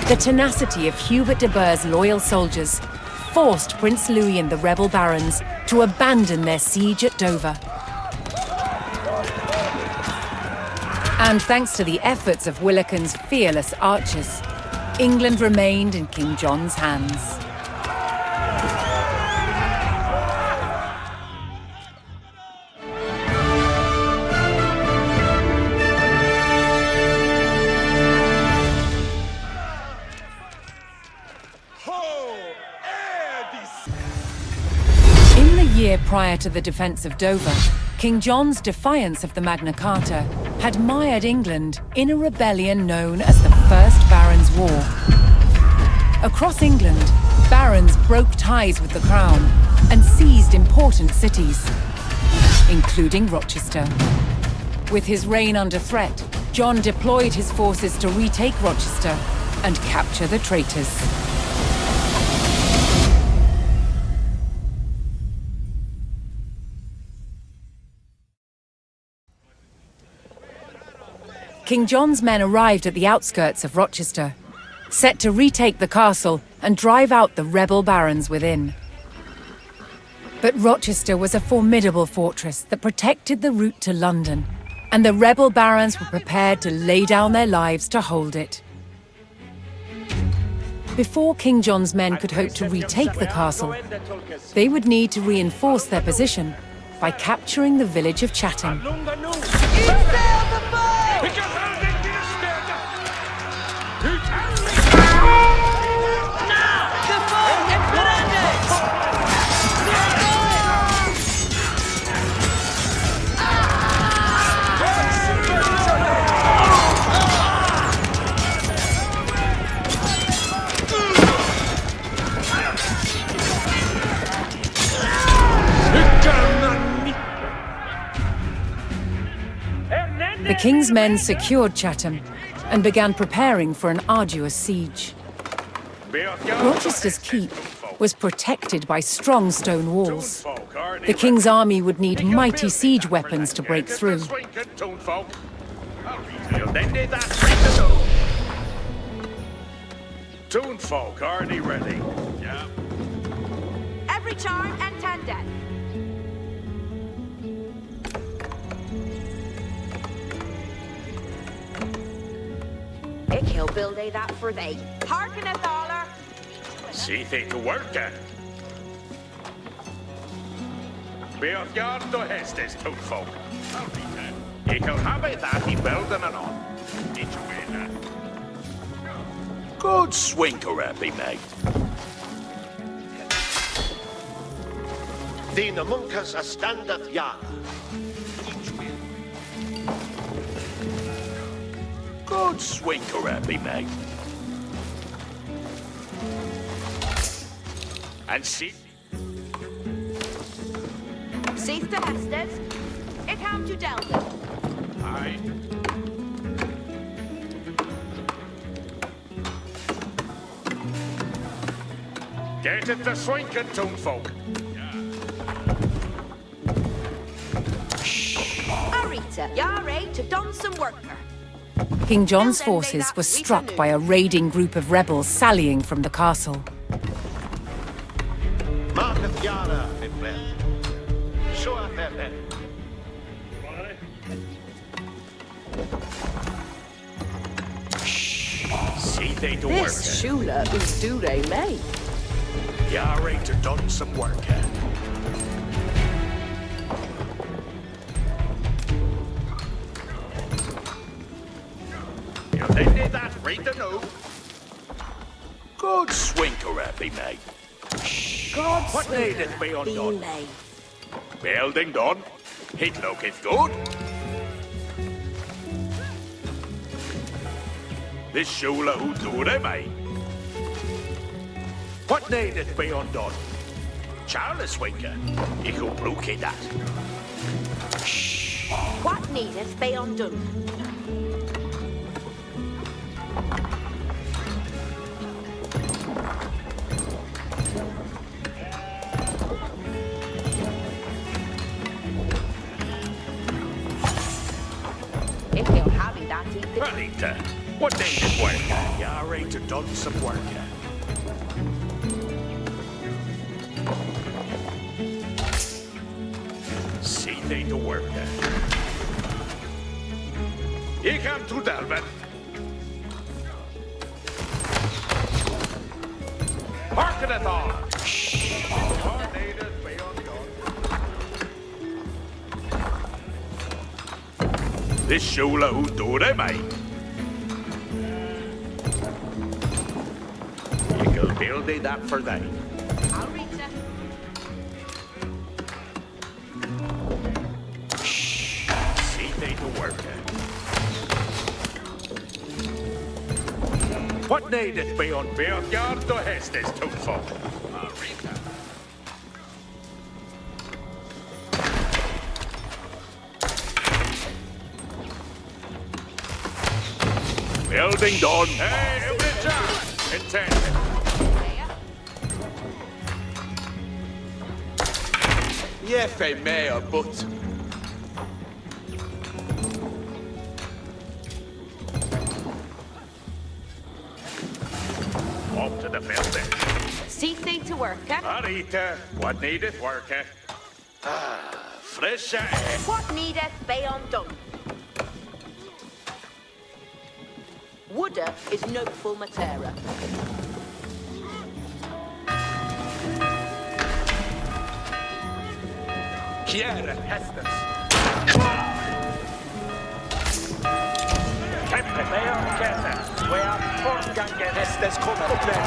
Speaker 1: The tenacity of Hubert de Burgh's loyal soldiers forced Prince Louis and the rebel barons to abandon their siege at Dover. And thanks to the efforts of Willikin's fearless archers, England remained in King John's hands. In the year prior to the defence of Dover, King John's defiance of the Magna Carta had mired England in a rebellion known as the First Barons' War. Across England, barons broke ties with the crown and seized important cities, including Rochester. With his reign under threat, John deployed his forces to retake Rochester and capture the traitors. King John's men arrived at the outskirts of Rochester, set to retake the castle and drive out the rebel barons within. But Rochester was a formidable fortress that protected the route to London, and the rebel barons were prepared to lay down their lives to hold it. Before King John's men could hope to retake the castle, they would need to reinforce their position by capturing the village of Chatham. The king's men secured Chatham and began preparing for an arduous siege. Rochester's keep was protected by strong stone walls. The king's army would need mighty siege weapons to break through.
Speaker 6: Toonfolk, are they ready? Yeah.
Speaker 7: Every charm and 10 death. He'll build that for thee. Hearken a dollar.
Speaker 6: See they to work at. BAYEUX to Hestes, Toonfolk. He can have it that he building and on. Did you win that? Good swinker, be made.
Speaker 11: The Namunkas a standeth yard.
Speaker 6: Good swinker, be made. And see.
Speaker 7: Seeth to Hestes. It ham to Delta.
Speaker 6: Aye. Get it the swinker, Toonfolk.
Speaker 7: Arita, Yare to done some worker.
Speaker 1: King John's forces were struck by a raiding group of rebels sallying from the castle.
Speaker 11: Marketh Yara, Fitwell. Sure, Fitwell.
Speaker 6: See they do work.
Speaker 4: This Shula is Dure May.
Speaker 6: Yare to done some work. They did that, read the note. Good swinker, be made.
Speaker 7: God
Speaker 6: What needeth be undone? Building done. It looketh good. This Shula who do they, mate? What needeth be undone? Charles Winker, he who broke that.
Speaker 7: What needeth be undone? If you'll have it, that
Speaker 6: Ralita, What needed work? You already done some work. See they do work. You come to Dalvin. Harken it all. This shula who do they, mate? You can build it that for them.
Speaker 7: I'll reach it.
Speaker 6: See they do work. What needeth be on BAYEUX to HASTINGS too for? Building done. Hey, every job. Intended.
Speaker 8: Yeah, fei mayor, but
Speaker 6: Up to the building.
Speaker 7: See thing to work, eh?
Speaker 6: Arita, what needeth work? Fresh air.
Speaker 7: What needeth be undone? Wooder is no full matera.
Speaker 8: Kiera Hestes.
Speaker 5: Kämpe, BAYEUX käse. We are fortgangen.
Speaker 8: Hestes kommer upp med en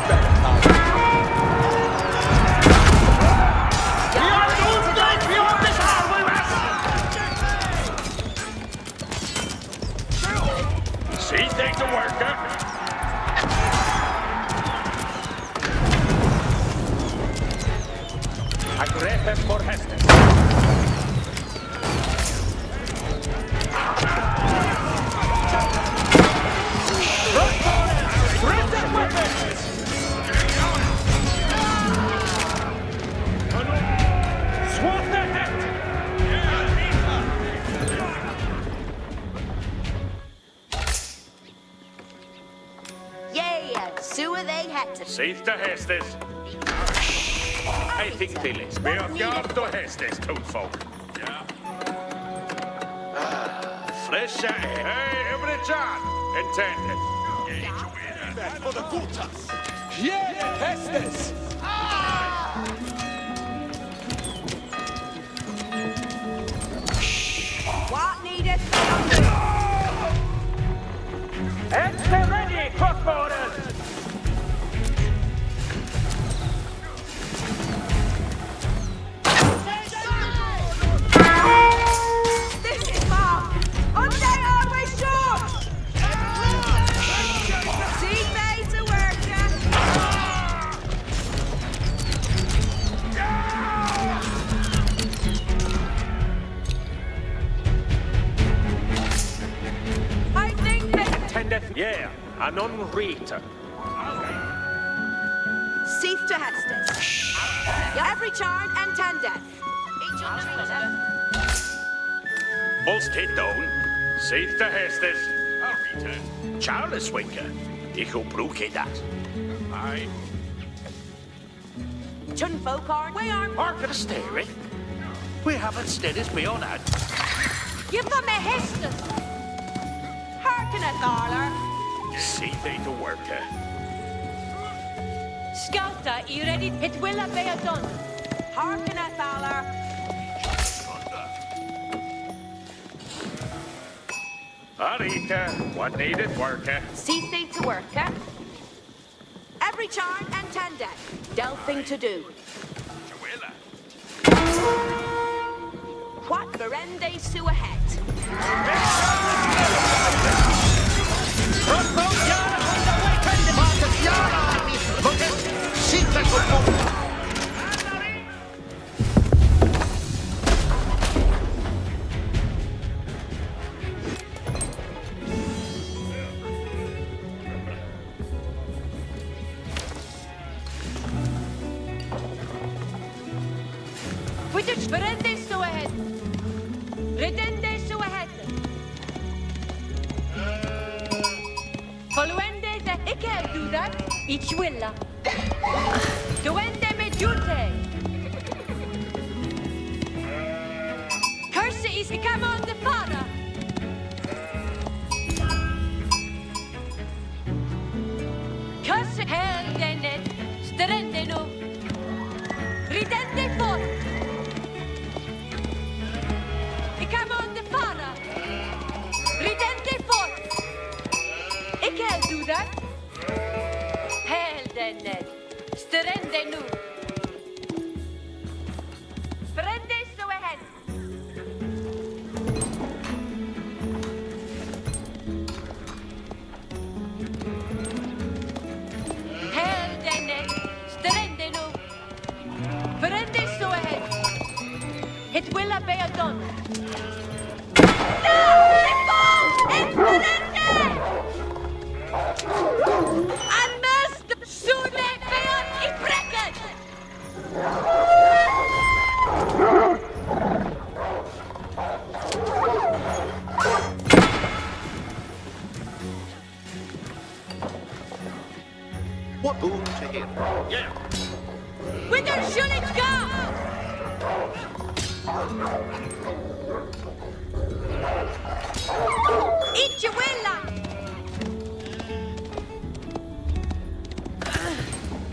Speaker 6: See things to work.
Speaker 5: A grepe for HASTINGS.
Speaker 7: Sewer they had to.
Speaker 6: Safe to HASTINGS. I think they let BAYEUX to HASTINGS too folk. Yeah. Fresh air. Hey, every job. Intended.
Speaker 8: For the Gutas. Kiera Hestes.
Speaker 7: What needed?
Speaker 5: Stay ready, crossborders!
Speaker 7: This is far. On they always short. See they to work, I think they
Speaker 5: Tendeth, yeah, an unreader.
Speaker 7: Safe to Hestes. Every charm and tendeth. Each
Speaker 6: Bolstead down. Safe to HASTINGS. I'll return. Charles Winker. Ich will bruke that. Aye.
Speaker 7: Chun Fokarn, we aren't.
Speaker 6: Harken steering. We haven't steadied me on that.
Speaker 7: Give them a Hestes. Harken at Garler.
Speaker 6: See they to work.
Speaker 7: Scouta, you ready? It will be done. Harken at Valor.
Speaker 6: Arita, what needed work?
Speaker 7: See thing to work, eh? Every charm and tendeth. Delphing to do. What verende sue ahead? Which verende sue ahead? Redende sue ahead. can't do that. Ich will. Duende me jute. Curse is come on the father. Curse hell denet. Strende no. Ridende for. Come on the father. Ridende for. I can't do that. Hell denet. Strende nu. Frende so ahead. Hell denet. Strende nu. Frende so ahead. It will be done. No! The ball! It's Strende! I must soon be on it breaking!
Speaker 11: What boon to him?
Speaker 6: Yeah.
Speaker 7: Whither shall it go? Ich will!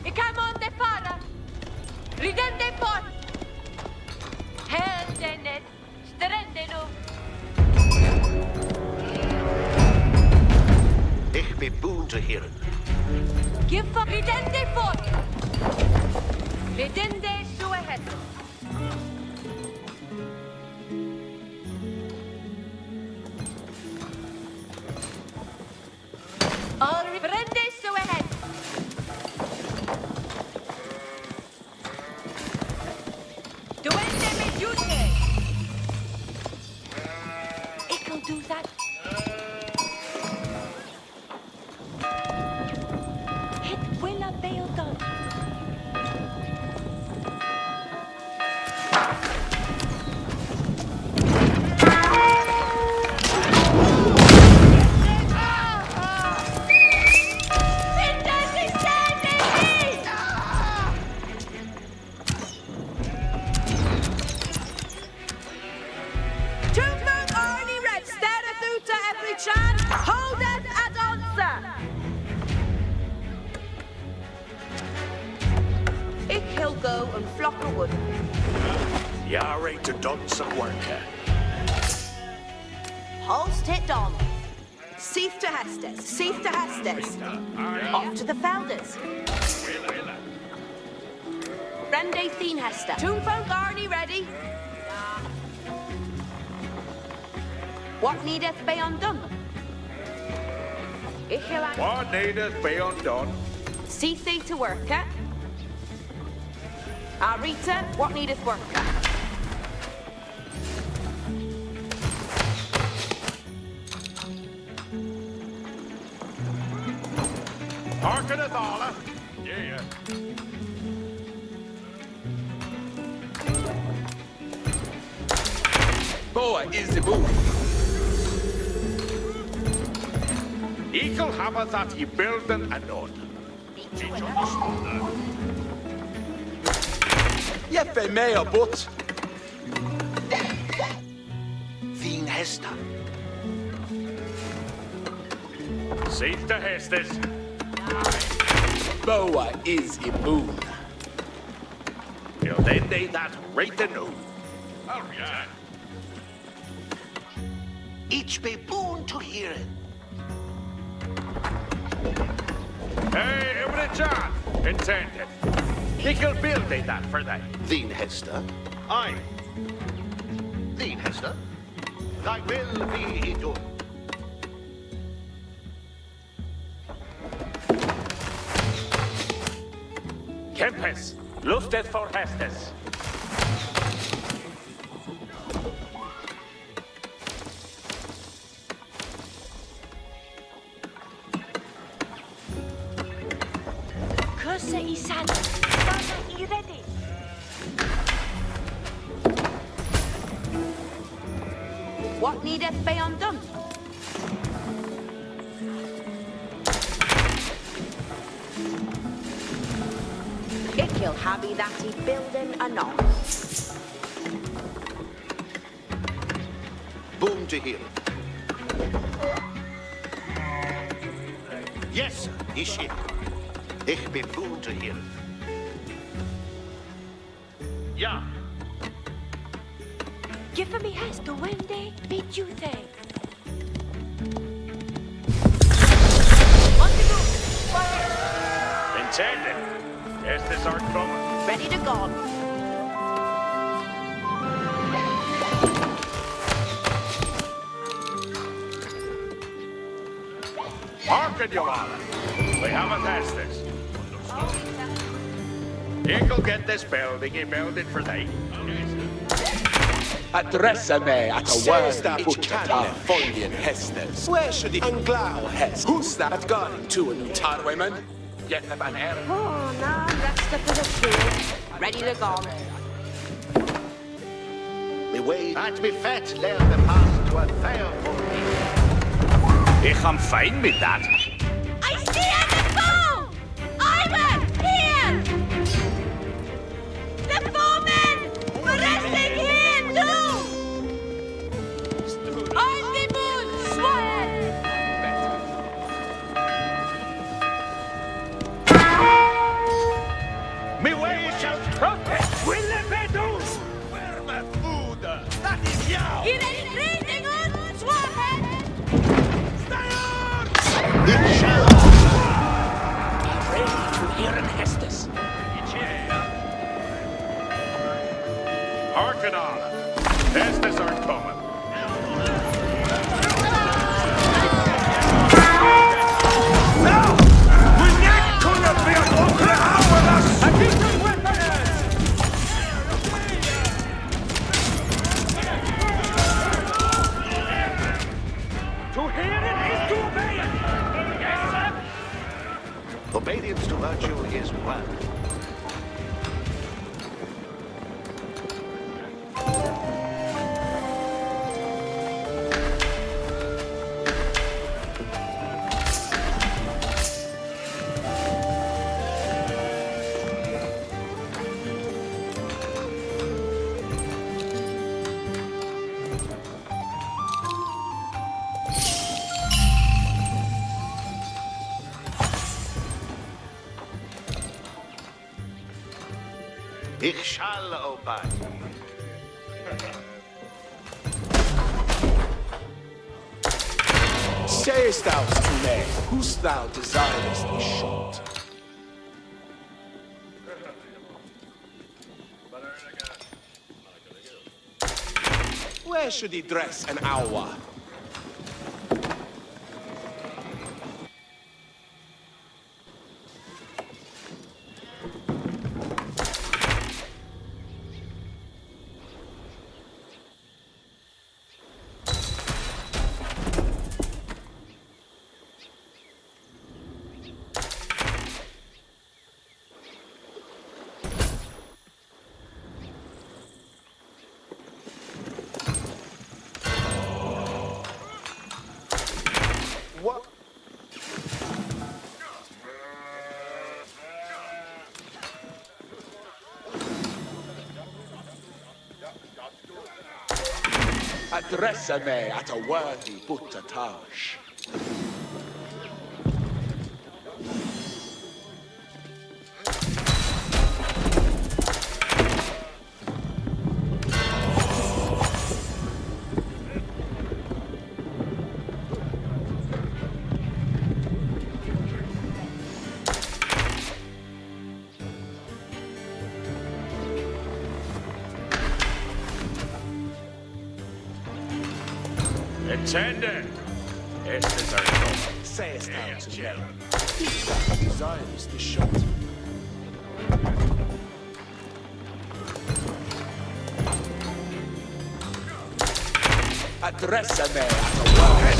Speaker 7: I come on the father. Ridende for. Hell denet. Strende nu.
Speaker 11: Ich be boon to hear.
Speaker 7: Give for ridende for. Ridende so ahead. All ridende so ahead. Duende me jute. Ik will do that. It will be done. Hold it at answer. Ik will go and flock a wood.
Speaker 6: You're ready to done some work.
Speaker 7: Holst it on. Seif to Hastes. Seif to Hastes. Off to the Felders. Rende Thien Hester. Toonfolk Arnie ready. What needeth be undone? Ich will
Speaker 6: What needeth be undone?
Speaker 7: see thee to work at. Rita, what needeth work at?
Speaker 6: Harkeneth alla. Yeah.
Speaker 8: Boa is the boon.
Speaker 6: Eagle hammer that ye builden anon.
Speaker 8: Jeppe mea but.
Speaker 11: Thien Hester.
Speaker 6: Safe to Hestes.
Speaker 8: Boa is a boon.
Speaker 6: Till then they that rate the noon. Oh, yeah.
Speaker 11: Each be boon to hear.
Speaker 6: Hey, every John, intended. Eagle build they that for they.
Speaker 11: Thien Hester.
Speaker 6: Aye.
Speaker 11: Thien Hester. Thy will be done.
Speaker 5: Kempes, lusted for Hestes.
Speaker 7: Curse Isan. Sana I ready. What needeth be undone? Ikil habi that he building anon.
Speaker 11: Boom to hear. Yes, sir. Ich bin boom to hear. Ja.
Speaker 7: Give me Hester Wendy, did you think? On the move.
Speaker 6: Intended. Estes are coming.
Speaker 7: Ready to go.
Speaker 6: Hearken, you all. We haven't asked this. You'll get this building, he built it for thee.
Speaker 8: Adressa me at a word that Folien Hestes. Where should the Anglau Hest? Who's that going to a new Tarweman? Yet the ban air.
Speaker 7: Oh, now that's the bit of food. Ready to go.
Speaker 11: The way at me fat leer the path to a fair for me.
Speaker 6: Ich am fine with that.
Speaker 7: I see at the phone! Ivan, here! The foreman! We're resting here, too! On the moon, Swan!
Speaker 6: Me way shall protect. Will the bedus? Where my food? That is yow.
Speaker 7: It is freezing on, Swan!
Speaker 6: Stay on!
Speaker 10: Ready to hear an Hestes.
Speaker 6: Hearken on. Estes are coming. Now! We're not gonna be a local hour! I think we weapons! To hear it is to obey it! Yes, sir!
Speaker 11: Obedience to virtue is one. Ich shall obey.
Speaker 8: Sayest thou to me, whose thou desirest be shot? Where should he dress an hour? What? Address me at a worthy buttertage.
Speaker 6: Intended. Estes are coming.
Speaker 8: Sayest thou to me, whose thou desirest be shot? Address me at a word.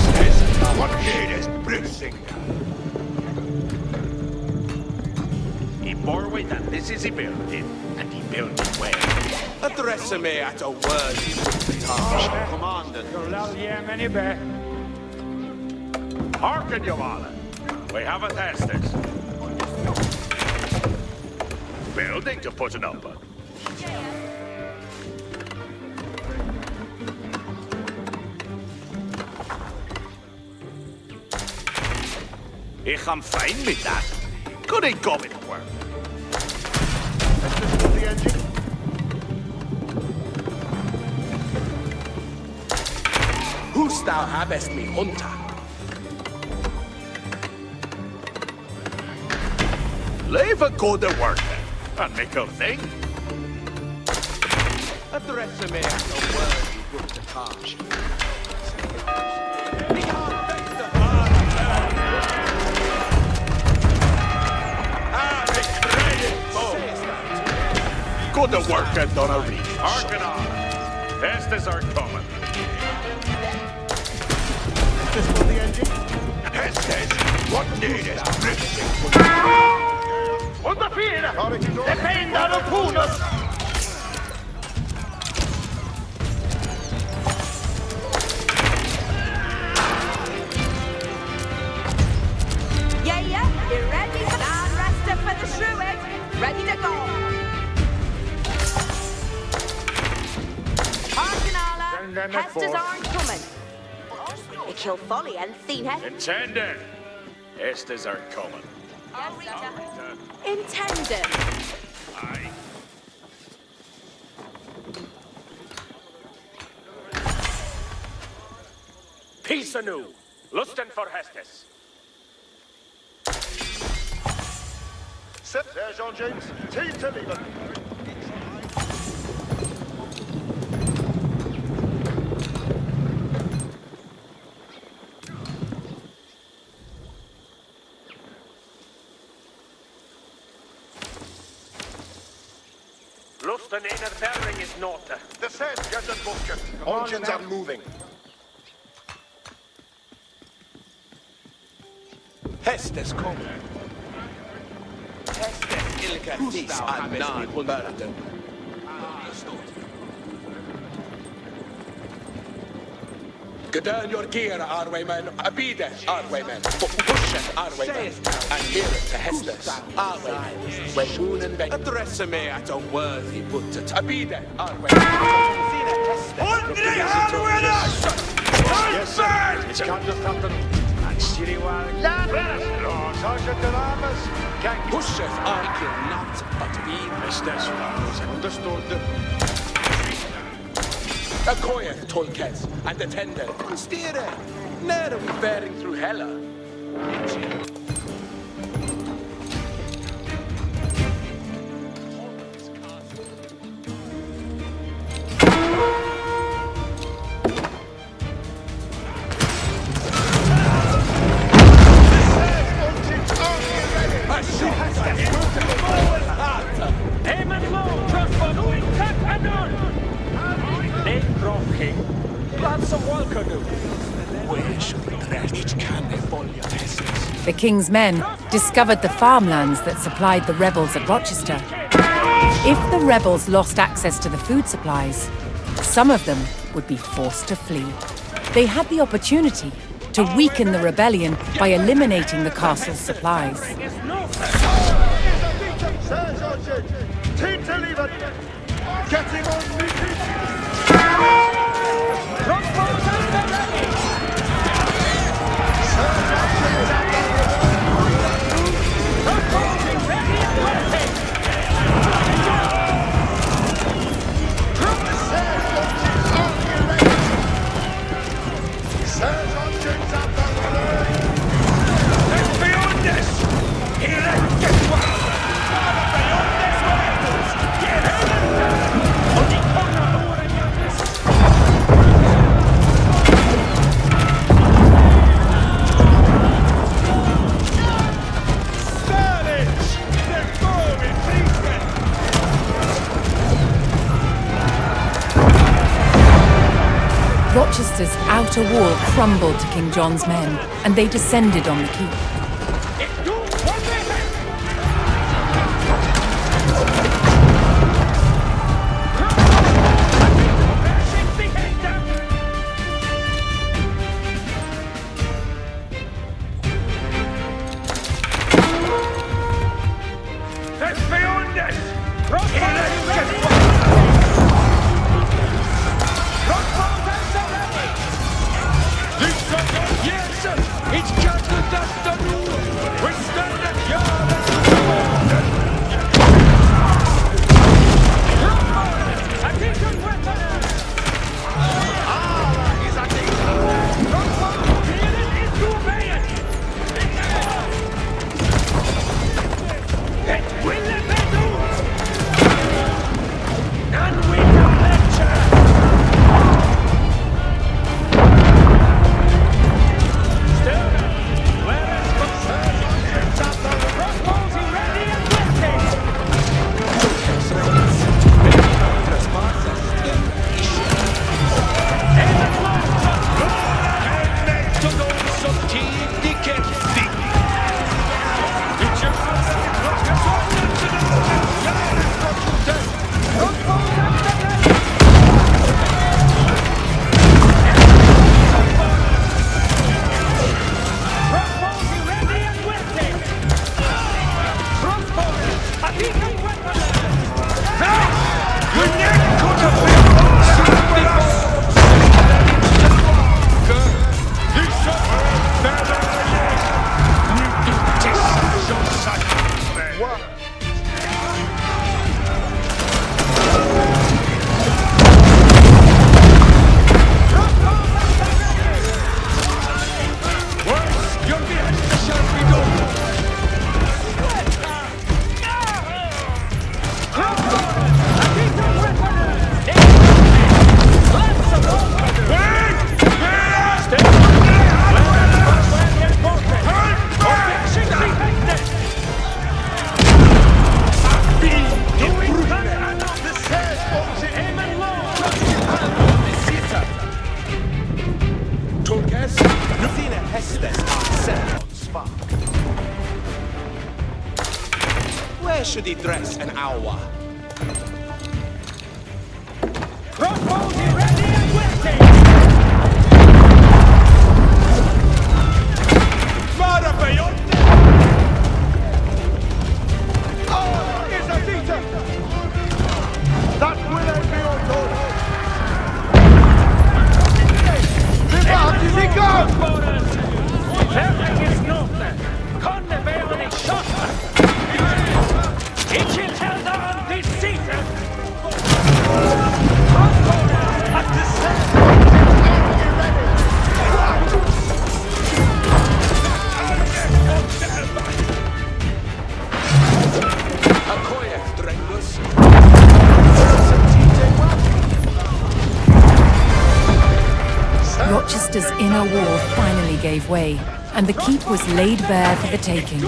Speaker 6: What need is blessing? He bore with that this is he building, and he built it well.
Speaker 8: Address me at a worthy buttertage.
Speaker 11: Commander.
Speaker 6: Hearken, you all. We haven't asked this. building to put it up on. Ich am fine with that. Good ain't going to work.
Speaker 11: Let's the engine.
Speaker 8: Who's thou habest me, hunter?
Speaker 6: Leave a go to work then, and make a thing.
Speaker 3: Address me as a worthy good to Taj.
Speaker 6: Good to work and done a reach. Hearken on. Hestes are coming.
Speaker 11: This for the engine.
Speaker 6: Hestes, what needed?
Speaker 5: Under fire! Defenda los punos!
Speaker 7: Yeah, you ready for that? Rest up for the shrewick. Ready to go. Arsenala, Hester's aren't coming. They kill Folly and Thina.
Speaker 6: Intended. Hestes are coming.
Speaker 7: Intended.
Speaker 6: Aye.
Speaker 5: Peace anew. Lusten for Hestes.
Speaker 9: Set there, John James. Team to leave it.
Speaker 5: Lusten inner bearing is not.
Speaker 9: Descend, get them busket. Engines are moving.
Speaker 8: Hestes come. Hestes ilka tis annan hundarten. Gedön your gear, Arwaymen. Abide, Arwaymen. Pushen, Arwaymen. And here to Hestes. Arwaymen. When Moonen ben. Address me at a worthy puttet. Abide, Arwaymen.
Speaker 9: Hundred Arwaymen! Yes, sir. It's Captain Captain. And Siriwag. Lord, Sergeant Delamas.
Speaker 8: Pushes argue not, but be
Speaker 9: Hestes, understood.
Speaker 8: A coyer, Tolkes, and the tender. Steer, ne'er are we bearing through Hella.
Speaker 5: Amen low, crossbow, doing cut and on. They rocking. Lots of walker do.
Speaker 8: Where should we rest? Each can they follow your Hestes.
Speaker 1: The king's men discovered the farmlands that supplied the rebels at Rochester. If the rebels lost access to the food supplies, some of them would be forced to flee. They had the opportunity to weaken the rebellion by eliminating the castle's supplies.
Speaker 9: Team to leave it. Getting on meeting.
Speaker 1: Rochester's outer wall crumbled to King John's men, and they descended on the keep.
Speaker 5: Let's be on this!
Speaker 8: should he dress an hour?
Speaker 3: Crossbows ready and waiting!
Speaker 8: Vara beyond!
Speaker 9: Oh, is a beater! That will I be on told! Back is he gone!
Speaker 5: Fertig ist Noten! Konne wäre nicht schossen! Ich will Helder an die Seite! Crossbowers at the center!
Speaker 1: Rochester's inner wall finally gave way, and the keep was laid bare for the taking.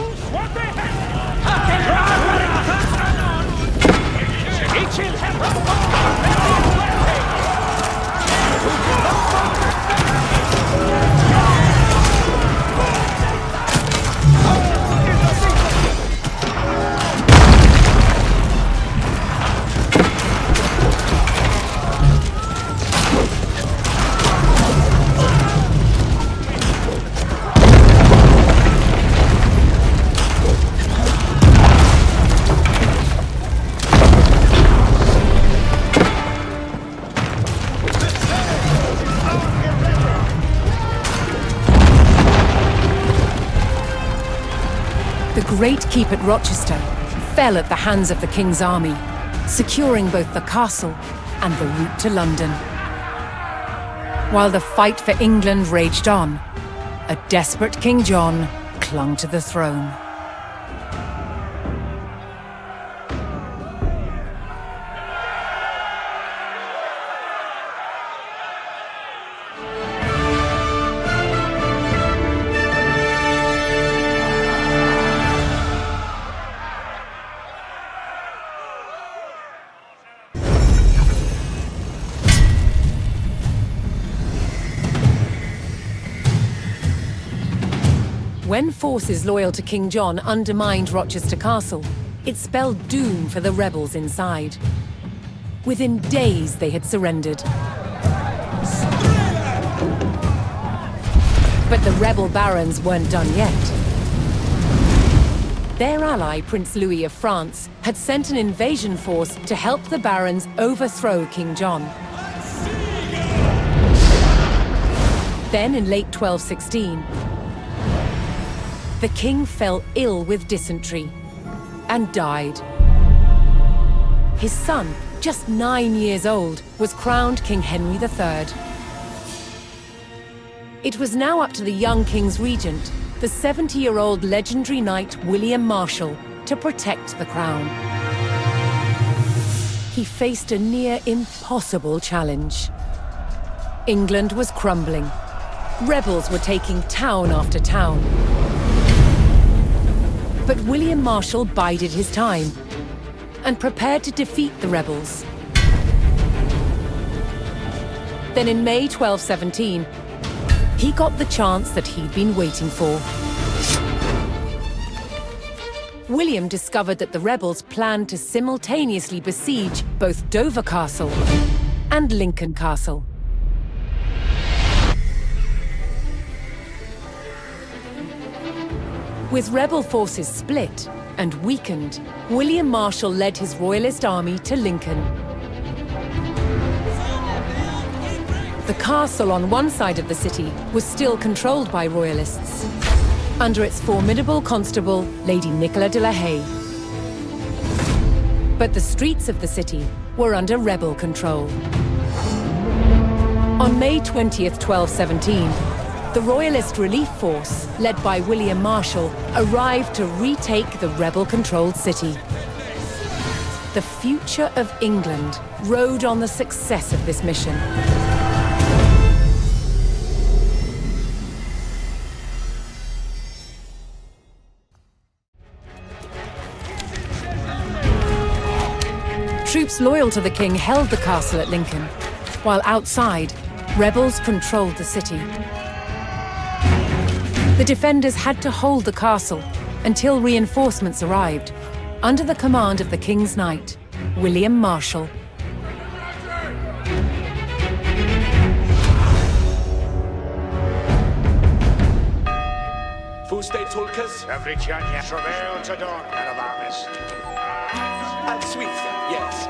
Speaker 1: The great keep at Rochester fell at the hands of the King's army, securing both the castle and the route to London. While the fight for England raged on, a desperate King John clung to the throne. When forces loyal to King John undermined Rochester Castle, it spelled doom for the rebels inside. Within days, they had surrendered. But the rebel barons weren't done yet. Their ally, Prince Louis of France, had sent an invasion force to help the barons overthrow King John. Then, in late 1216, the king fell ill with dysentery and died. His son, just 9 years old, was crowned King Henry III. It was now up to the young king's regent, the 70-year-old legendary knight William Marshal, to protect the crown. He faced a near impossible challenge. England was crumbling. Rebels were taking town after town. But William Marshal bided his time and prepared to defeat the rebels. Then in May 1217, he got the chance that he'd been waiting for. William discovered that the rebels planned to simultaneously besiege both Dover Castle and Lincoln Castle. With rebel forces split and weakened, William Marshal led his royalist army to Lincoln. The castle on one side of the city was still controlled by royalists, under its formidable constable, Lady Nicola de la Haye. But the streets of the city were under rebel control. On May 20th, 1217, the Royalist Relief Force, led by William Marshal, arrived to retake the rebel-controlled city. The future of England rode on the success of this mission. Troops loyal to the king held the castle at Lincoln, while outside, rebels controlled the city. The defenders had to hold the castle until reinforcements arrived, under the command of the King's Knight, William Marshall.
Speaker 8: Fuste Tulkas?
Speaker 9: Every chance travail to dawn, men of armies.
Speaker 8: And Sweet, yes.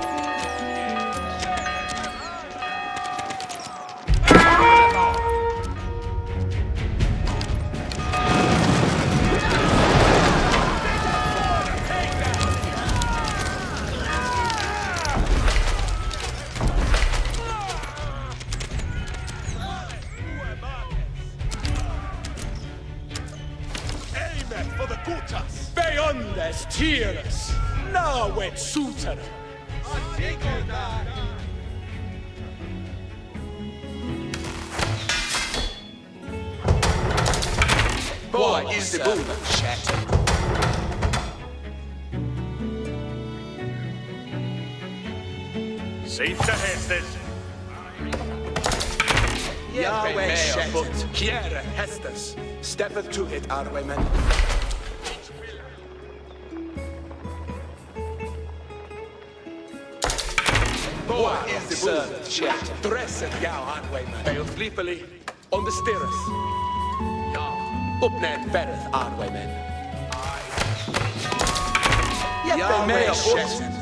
Speaker 3: For the Gutas! Beyondes Tyrus! Nawet Suter!
Speaker 8: Boy, is the boom shattered.
Speaker 6: Seat to Hastings.
Speaker 8: Yahweh shattered. Kiera Hestes. Steppeth to it, Arwayman. Boy is the boom shattered. Dressed, Yah Arwayman. Bail sleepily on the stairs. Uppnäd bereth, Arwayman. Yahweh shattered.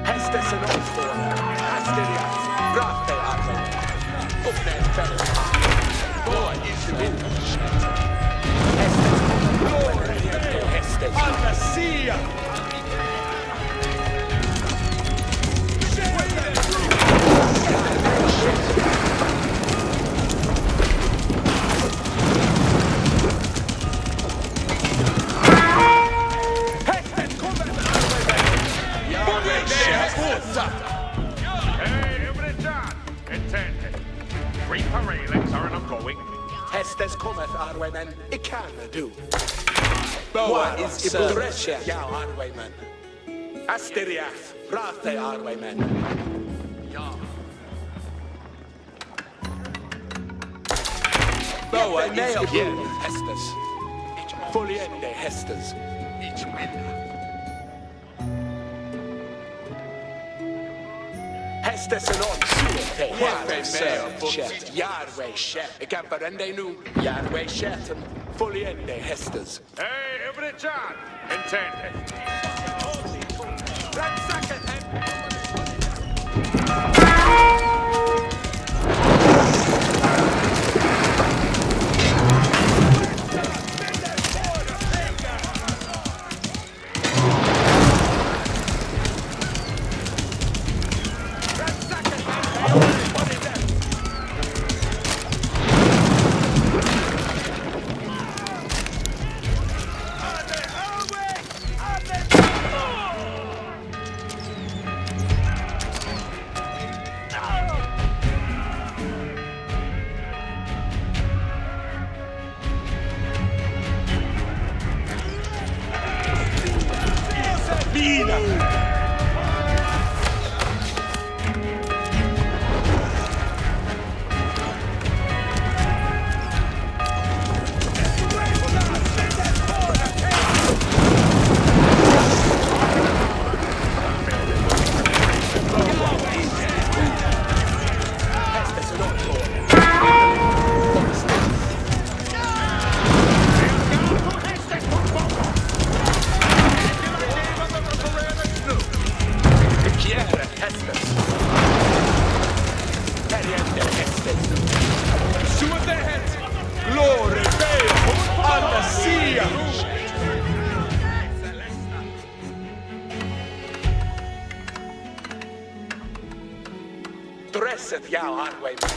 Speaker 8: Hestes and all for Hasterias. Brachte, Arwayman. Uppnäd bereth, Arwayman. Boy is the boom shattered. Hestes. Glory to Hestes.
Speaker 3: Anasia!
Speaker 6: Hey, every time. Intended. Reaper railings are an ongoing.
Speaker 8: Hestes cometh, Arwayman. It can do. Boa is Ibudresha, Yah Arwayman. Asterias, Braste Arwayman. Boa is Ibudresha, Hestes. Foliende Hestes. Hestes en on suete, Yahweh shet, Yahweh shet. Ik heb er ende nu, Yahweh shetten, foliende Hestes.
Speaker 6: Hey, every time. Intended.
Speaker 8: Dresset Yah Arwayman.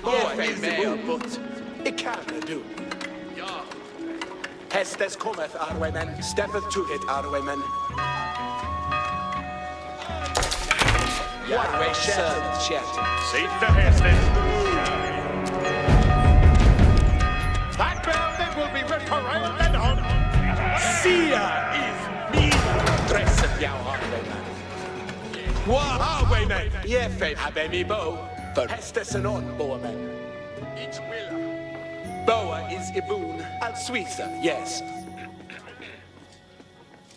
Speaker 8: Boa is the boom, but it can do. Hestes cometh, Arwayman. Steppeth to it, Arwayman. Yahweh shattered, shattered.
Speaker 6: Seat to Hastings.
Speaker 9: That building will be reparailed and on.
Speaker 3: Sia is me!
Speaker 8: Dresset Yah Arwayman.
Speaker 3: Wa Arwayman!
Speaker 8: Yeah, fame, habe me bow. But Hestes and on, Boaman. Boa is Ibun, al Suiza, yes.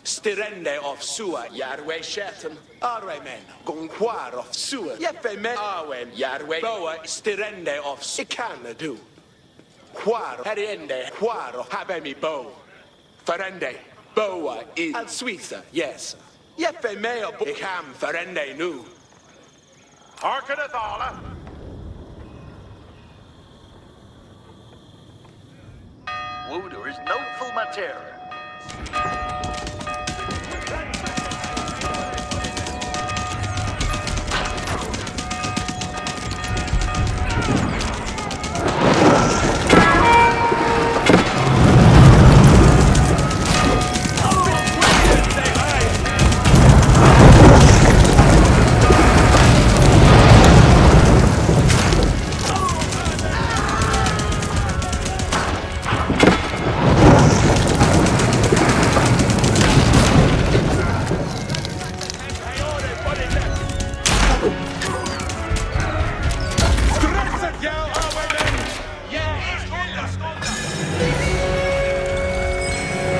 Speaker 8: Stirende of Sua, Yarwe Shetan, Arwe men, Gonquar of Sua, Yepe men, Arwen, Yarwe, Boa, Stirende of Sikana do. Quar, Heriende, Quar, Habemi Bo. Ferende, Boa, is Al Suiza, yes. Yepe meo, Ikam, Ferende nu.
Speaker 6: Harkeneth alla.
Speaker 11: Wooder is no full mater.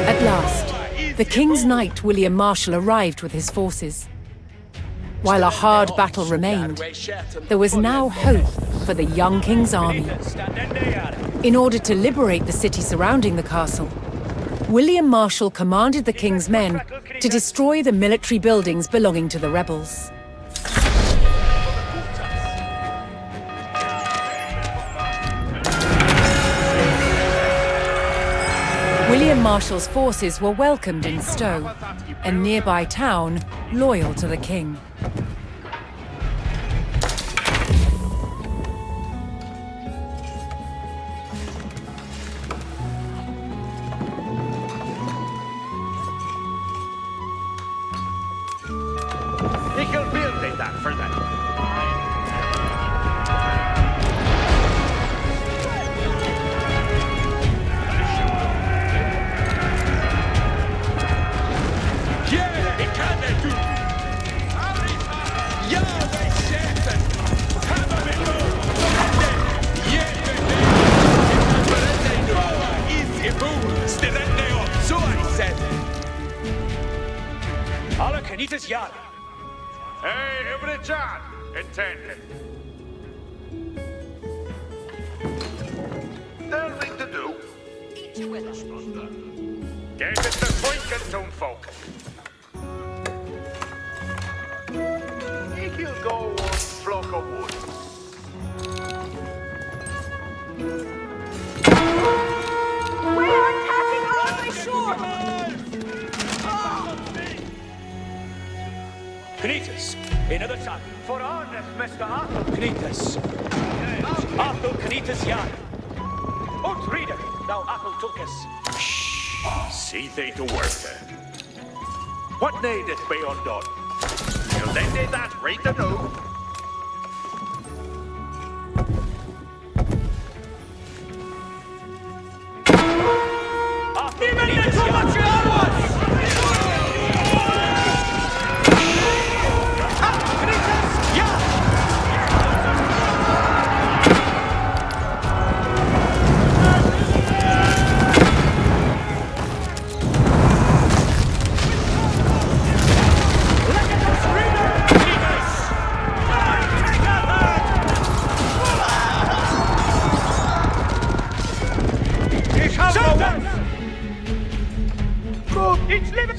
Speaker 1: At last, the King's Knight William Marshal arrived with his forces. While a hard battle remained, there was now hope for the young King's army. In order to liberate the city surrounding the castle, William Marshal commanded the King's men to destroy the military buildings belonging to the rebels. William Marshal's forces were welcomed in Stowe, a nearby town loyal to the king.
Speaker 6: Ik wil beelden dat voor dat.
Speaker 2: Alle Kanitas ja.
Speaker 6: Hey, over the John. Intended. Delving to do. Get it to point and toon folk. Ik wil go on flock of wood.
Speaker 7: We're attacking on the shore!
Speaker 2: Kanitas, another time. For honest, Mr. Arthur Kanitas. Arthur Kanitas ja. Out reader, thou Arthur Tulkas.
Speaker 6: See they to work there. What needeth be undone? You'll then do that right to know.
Speaker 2: Arthur Kanitas ja.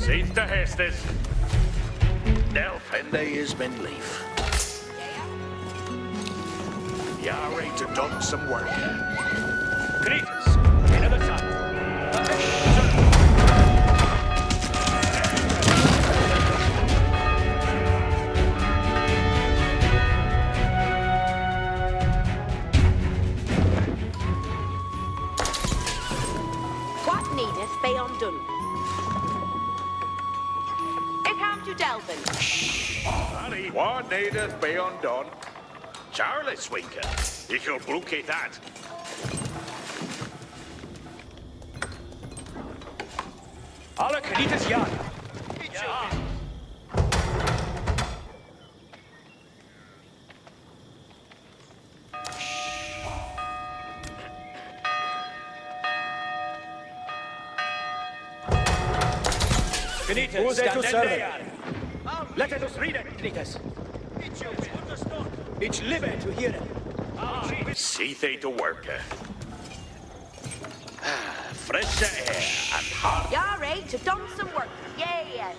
Speaker 6: Seeds to Hastings.
Speaker 11: Delphende is been leaf. You're ready to done some work.
Speaker 2: Kanitas, another time.
Speaker 7: What needeth be undone? I come to Delvin.
Speaker 6: Honey, what needeth be undone? Charlie Swinker. Ik will book it that.
Speaker 2: Alle Kanitas ja. Knitas, stand there. Let us read it, Knitas.
Speaker 3: Ich live to hear it.
Speaker 6: See they to work. Fresh air and hot.
Speaker 7: You're ready to done some work. Yes.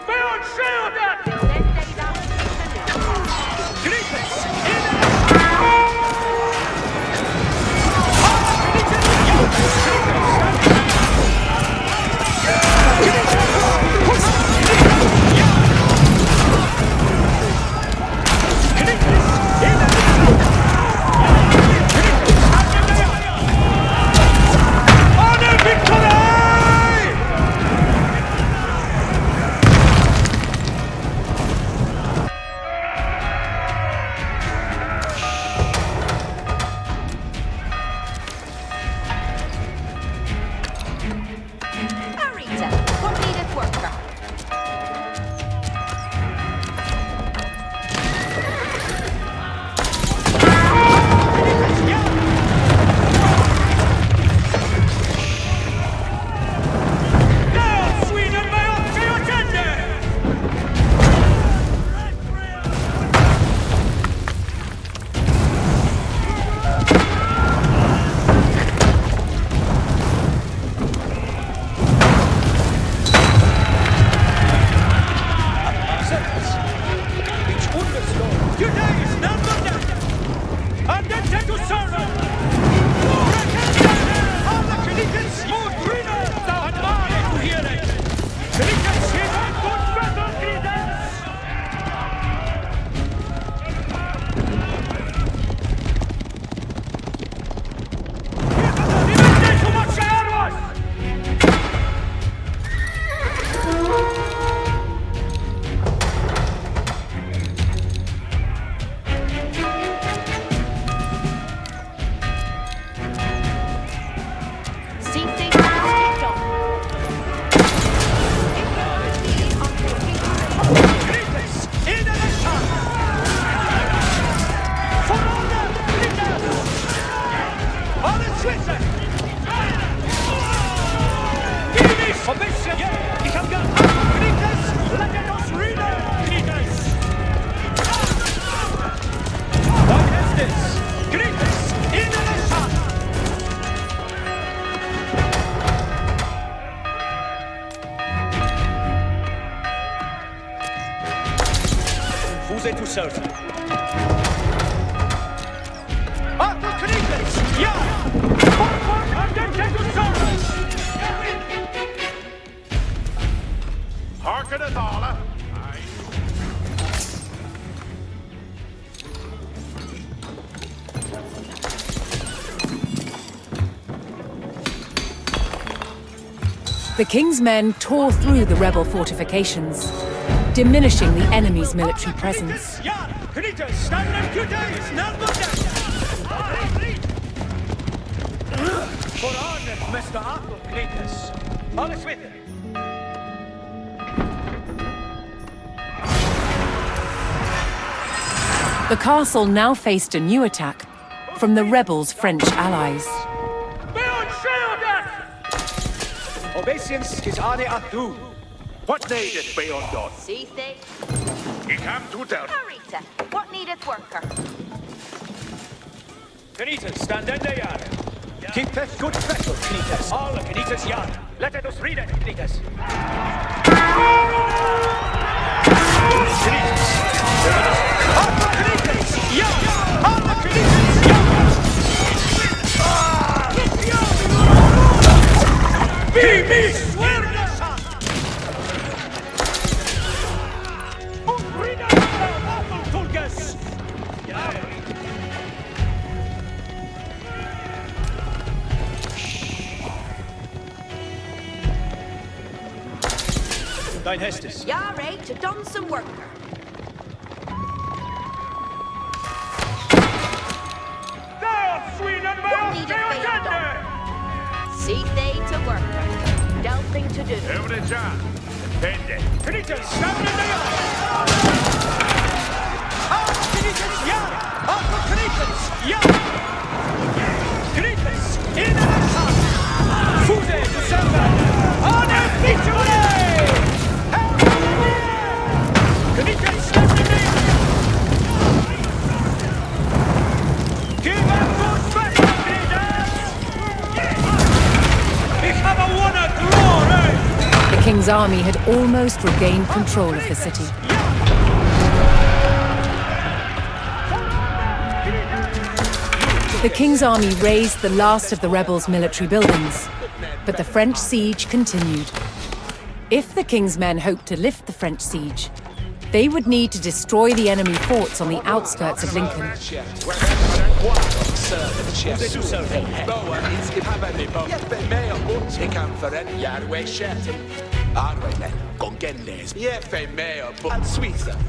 Speaker 5: Build shield it!
Speaker 7: Then they down to
Speaker 1: The king's men tore through the rebel fortifications, diminishing the enemy's military presence. The castle now faced a new attack from the rebels' French allies.
Speaker 2: Obeisance is ane atu.
Speaker 6: What needeth be undone?
Speaker 7: See they?
Speaker 6: He come to tell.
Speaker 7: Arita, what needeth worker?
Speaker 2: Knitas, stand in the yard. Keep that good vessel, Knitas. All of Knitas yard. Let us read it, Knitas. Dein Hestes.
Speaker 7: You're ready to done some worker. What needeth be undone? See they to worker. Delping to do.
Speaker 6: Every job. Tende.
Speaker 2: Knitas, stand in the yard. Knitas, yard. Knitas, yard. Knitas, in the sun. Fude, to send them. On their feet to
Speaker 1: king's army had almost regained control of the city. The king's army razed the last of the rebels' military buildings, but the French siege continued. If the king's men hoped to lift the French siege, they would need to destroy the enemy forts on the outskirts of Lincoln.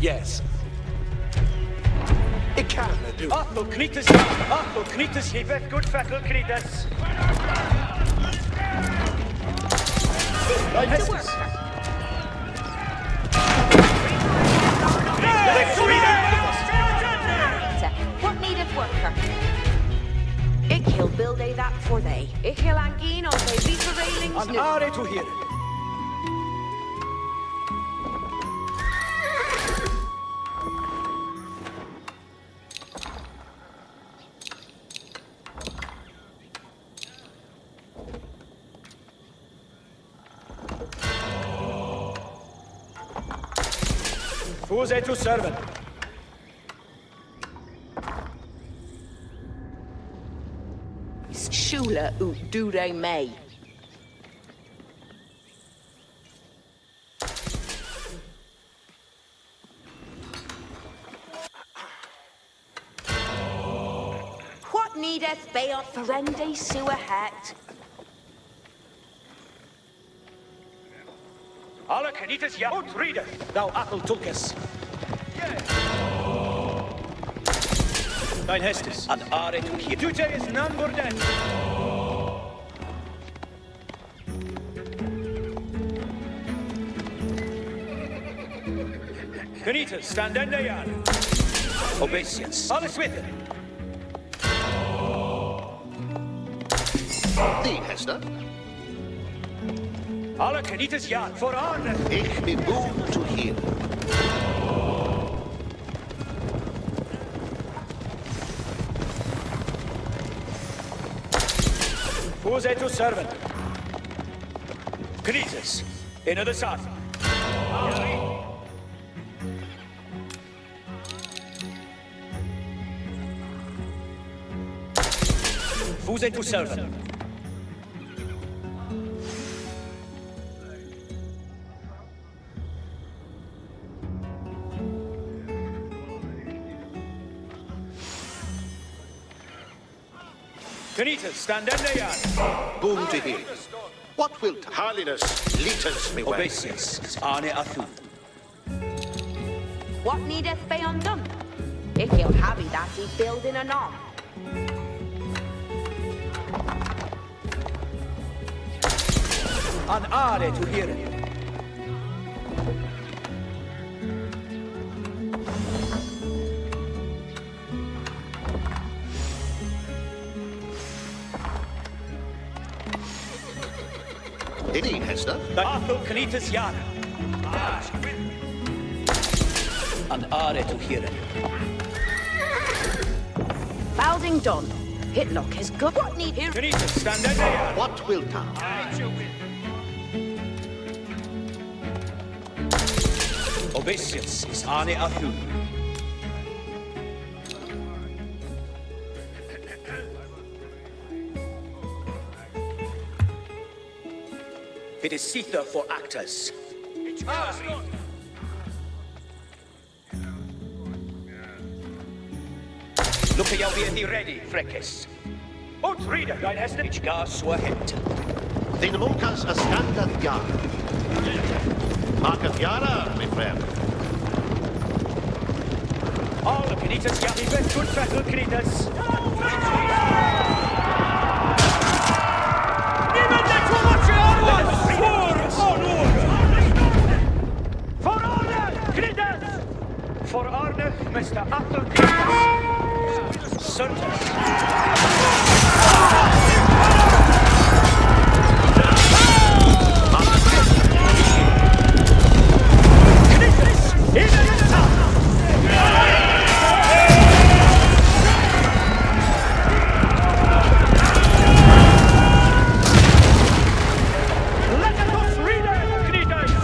Speaker 8: Yes. Ik kan het doen.
Speaker 2: Achtung, Knites, ja. Achtung, Knites, je bent goed vettel, Knites. Dein Hestes.
Speaker 7: What needed worker? Ik wil build that for they. Ik wil aangeen on they reparalings
Speaker 2: An
Speaker 7: nu.
Speaker 2: are to hier. Who's to servant?
Speaker 7: Schule ut dure mij. What needeth Bayot Ferende sewer hat?
Speaker 2: Alle Knites, ja. Und Rieder, thou Apple Tulkes. Dein Hestes.
Speaker 3: An are to hier.
Speaker 2: Tute is number 10. Knites, stand in der Jahr.
Speaker 3: Obeisance.
Speaker 2: Alles witte.
Speaker 11: Die, Hester.
Speaker 2: Alle Knites, ja. Voran.
Speaker 11: Ich bin gut zu hier.
Speaker 2: Who's to servant? Knites, into the south. Who's to servant? Knites, stand in der Jahr.
Speaker 11: Boom to hear. What wilt Holiness leaders me well?
Speaker 3: Obeisance is Arne Athu.
Speaker 7: What needeth Bayon done? Ik wil happy that he building an arm.
Speaker 2: An are to hier.
Speaker 11: Die, Hester.
Speaker 2: Achtung, Knites, ja.
Speaker 3: An are to hier.
Speaker 7: Balding done. Hitlock is good. What need here?
Speaker 2: Knites, stand in der Jahr.
Speaker 11: What wilt thou?
Speaker 3: Obeisance is Arne Athu.
Speaker 2: It is Sitha for actors.
Speaker 3: Look at jou weer ready, Frekkes.
Speaker 2: Und Rieder, dein Hestes.
Speaker 3: Ich gar so het.
Speaker 11: Den Mokas a standard jaar. Market jara, my friend.
Speaker 2: Alle Knites, ja. Je bent goed vettel, Knites. Niemand denkt hoe wat je aan was. Voor orde, Knites. Voor orde, Mr. Apple Knites. Sultans. Let us read it, Knites.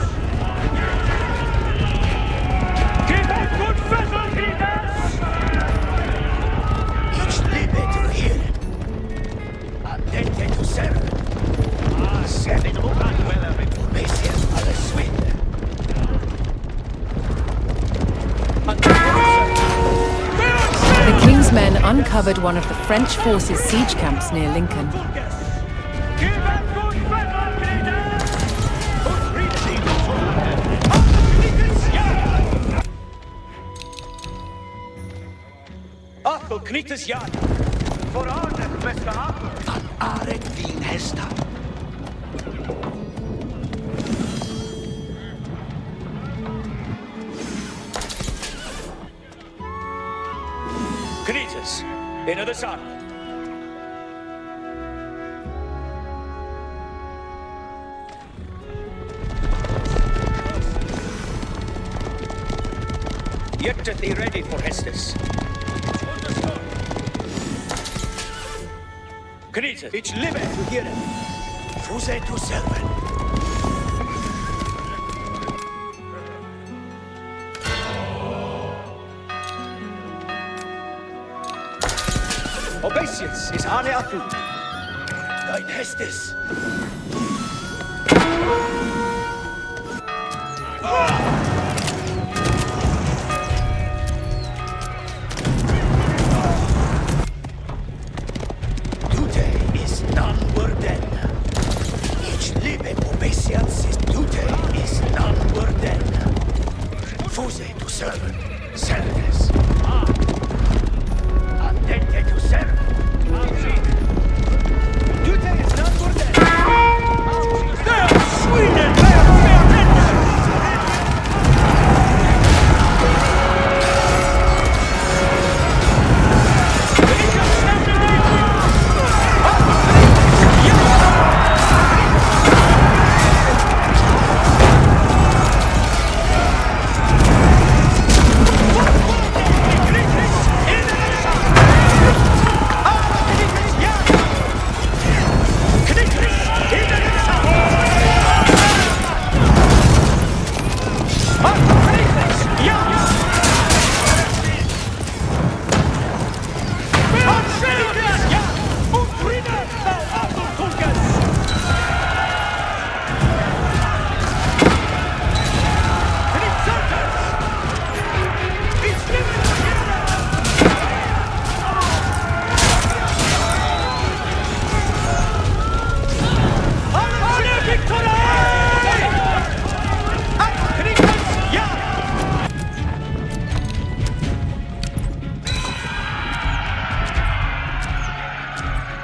Speaker 1: uncovered one of the French forces' siege camps near Lincoln.
Speaker 2: Arthur Knightes Jan. Voran, Mester Arthur.
Speaker 11: An aret vin Hester.
Speaker 2: Knightes, into the sun. Yet to be ready for Hestus. Knightes, ich liebe zu hören. Fuse zu selber. Obeisjes is Arne Afu. Dein Hestes. Tute is non worden. Ich liebe Obeisjes ist Tute is non worden. Fuse to servant. Selves. Attente to serve. Tute is non worden. Sweden!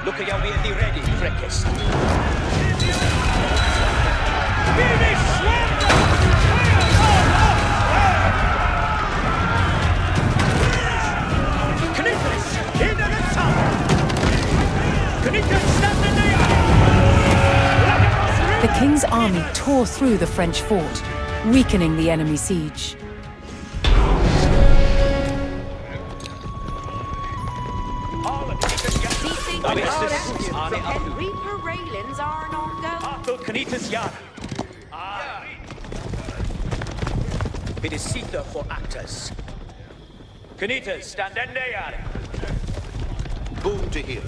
Speaker 2: Look at how we'll be ready, Freckes.
Speaker 1: The king's army tore through the French fort, weakening the enemy siege.
Speaker 7: And Reaper railings are an ongoing.
Speaker 2: Arthur Knightes Jan. It is Sita for actors. Knightes, stand in there.
Speaker 11: Boom to hear.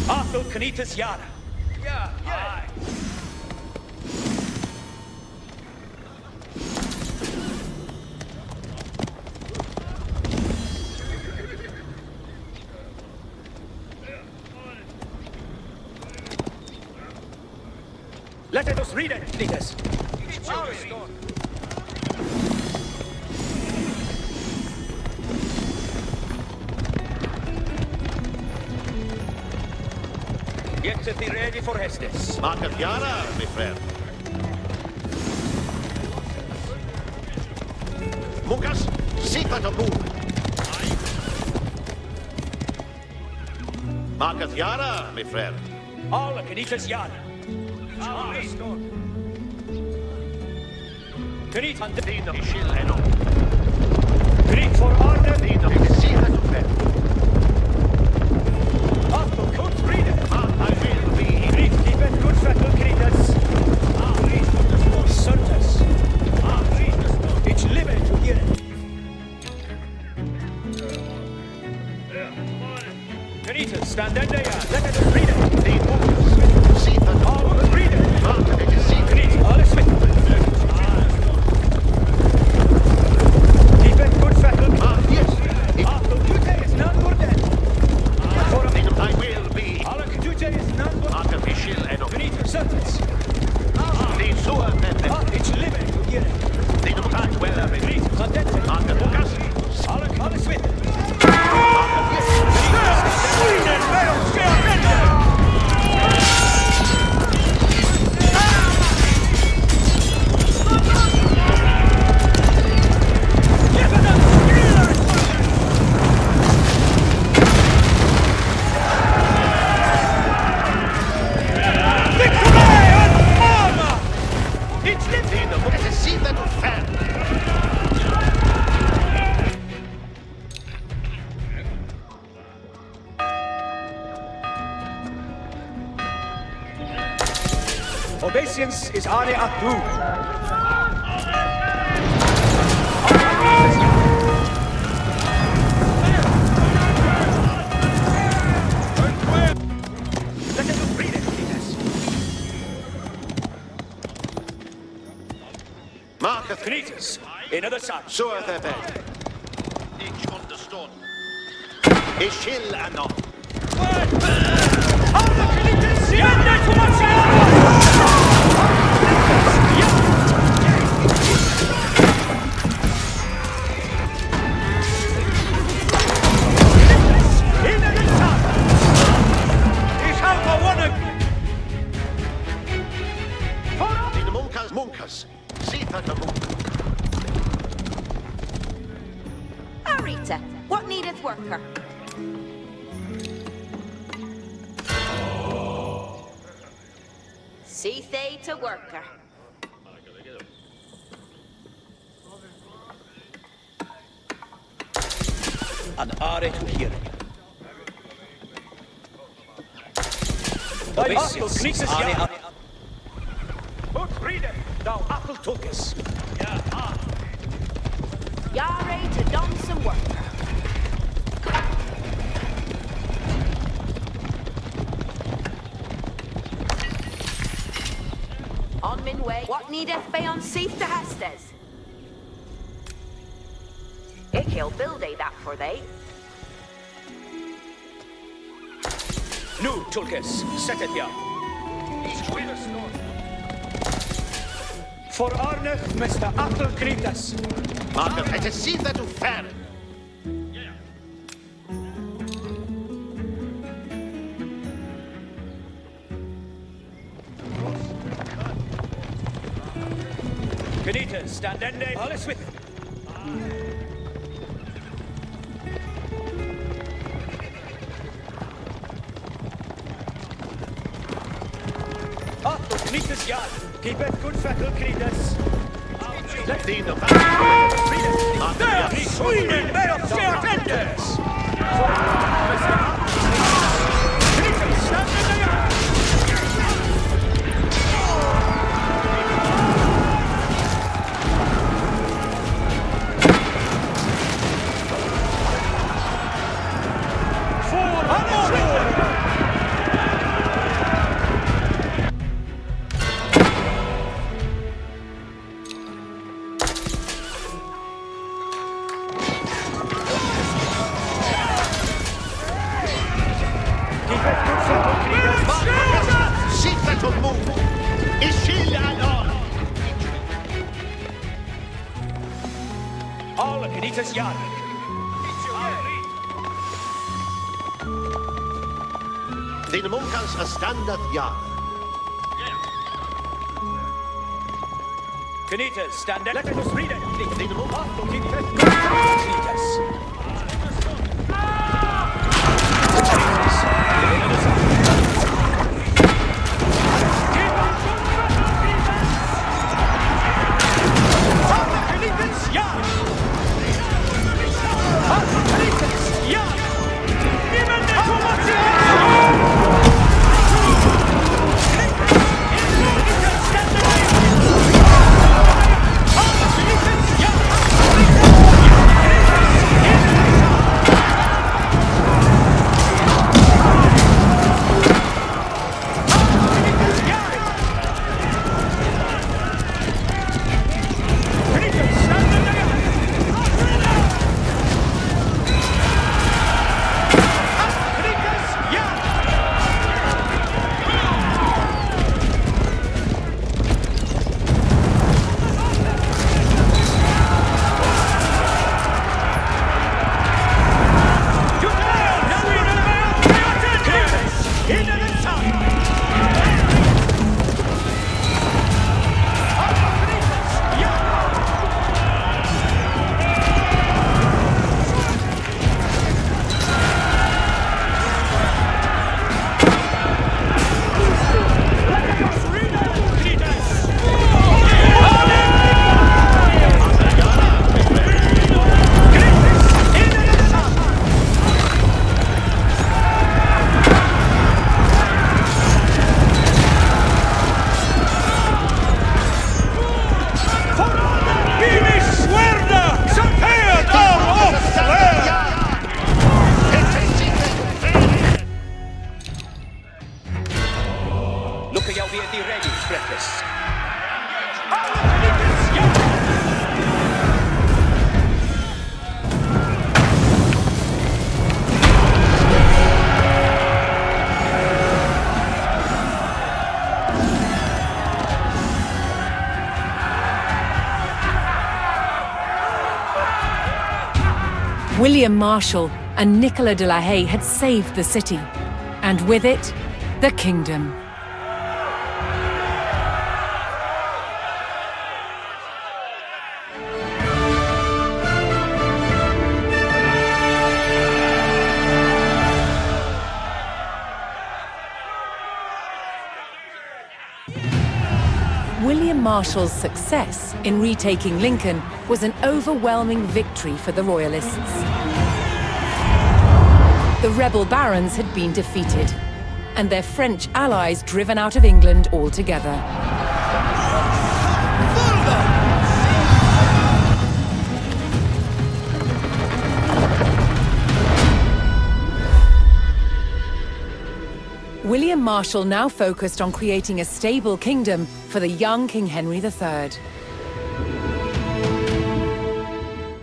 Speaker 2: Arthur Knightes Jan. Yeah. Let us read it, Knightes. Get to be ready for Hestus.
Speaker 11: Market Yara, my friend. Mukas, Sita to boom. Market Yara, my friend.
Speaker 2: All Knightes Jan. Knight and Dino. Knight for order. Dino. Sita to bed. Arthur, could read it. I will be. Knight, keep it good for Knightes. Certes. It's living to hear it. Knightes, stand in there. Let us read it.
Speaker 11: The Mukas, Sita
Speaker 2: Obeisance is Are Atu.
Speaker 11: Marketh
Speaker 2: Cretus, another son.
Speaker 11: so are their bed. Ich understood. Ishil anon. Munkas, Sita the Moon.
Speaker 7: Arita, what needeth worker? See they to worker.
Speaker 3: An Are to hear.
Speaker 2: Obeisance, Are Ut Friede, thou apple tulkus.
Speaker 7: Yare to don some worker. On min way, what needeth be on Seath to Hastes? Ich'll build that for they.
Speaker 2: Nu, tulkus, set it ya. For Arneth, Mr. Apple Cretus.
Speaker 11: Marketh, it is Sita to fair.
Speaker 2: Cretus, standende, alles with. Apple Cretus yard. Keep it good feckle, Cretus.
Speaker 11: Dino.
Speaker 2: There, Sweden, they are fair tenders. Cretus, standende yard.
Speaker 11: Sita to Moon. Ishil anon.
Speaker 2: All Cretus yard.
Speaker 11: Dino Munkas a standeth yard.
Speaker 2: Cretus, standende. Let us read it.
Speaker 11: Dino Munkas.
Speaker 2: Keep it good feckle, Cretus. Yeah!
Speaker 3: Look at y'all be ready, breakfast.
Speaker 1: William Marshal and Nicolas de la Haye had saved the city, and with it, the kingdom. William Marshal's success in retaking Lincoln was an overwhelming victory for the Royalists. The rebel barons had been defeated, and their French allies driven out of England altogether. William Marshal now focused on creating a stable kingdom for the young King Henry III.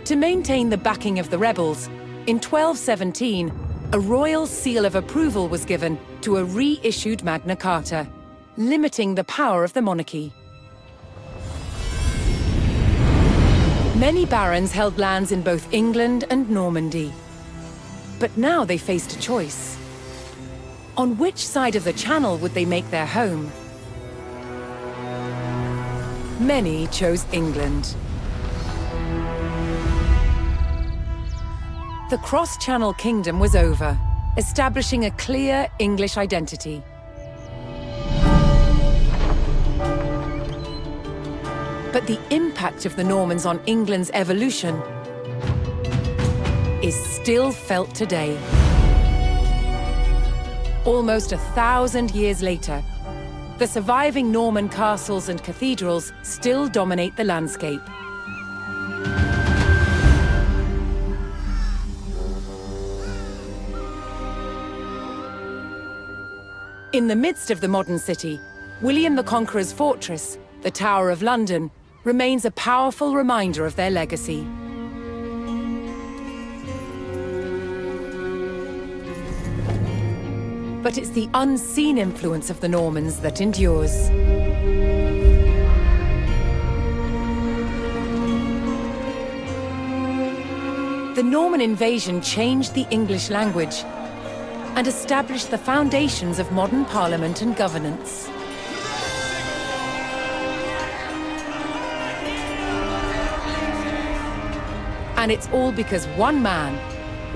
Speaker 1: To maintain the backing of the rebels, in 1217, a royal seal of approval was given to a reissued Magna Carta, limiting the power of the monarchy. Many barons held lands in both England and Normandy. But now they faced a choice. On which side of the Channel would they make their home? Many chose England. The cross-Channel kingdom was over, establishing a clear English identity. But the impact of the Normans on England's evolution is still felt today. Almost 1,000 years later, the surviving Norman castles and cathedrals still dominate the landscape. In the midst of the modern city, William the Conqueror's fortress, the Tower of London, remains a powerful reminder of their legacy. But it's the unseen influence of the Normans that endures. The Norman invasion changed the English language and established the foundations of modern parliament and governance. And it's all because one man,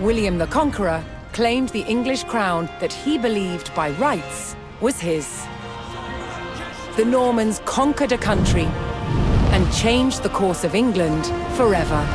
Speaker 1: William the Conqueror, claimed the English crown that he believed by rights was his. The Normans conquered a country and changed the course of England forever.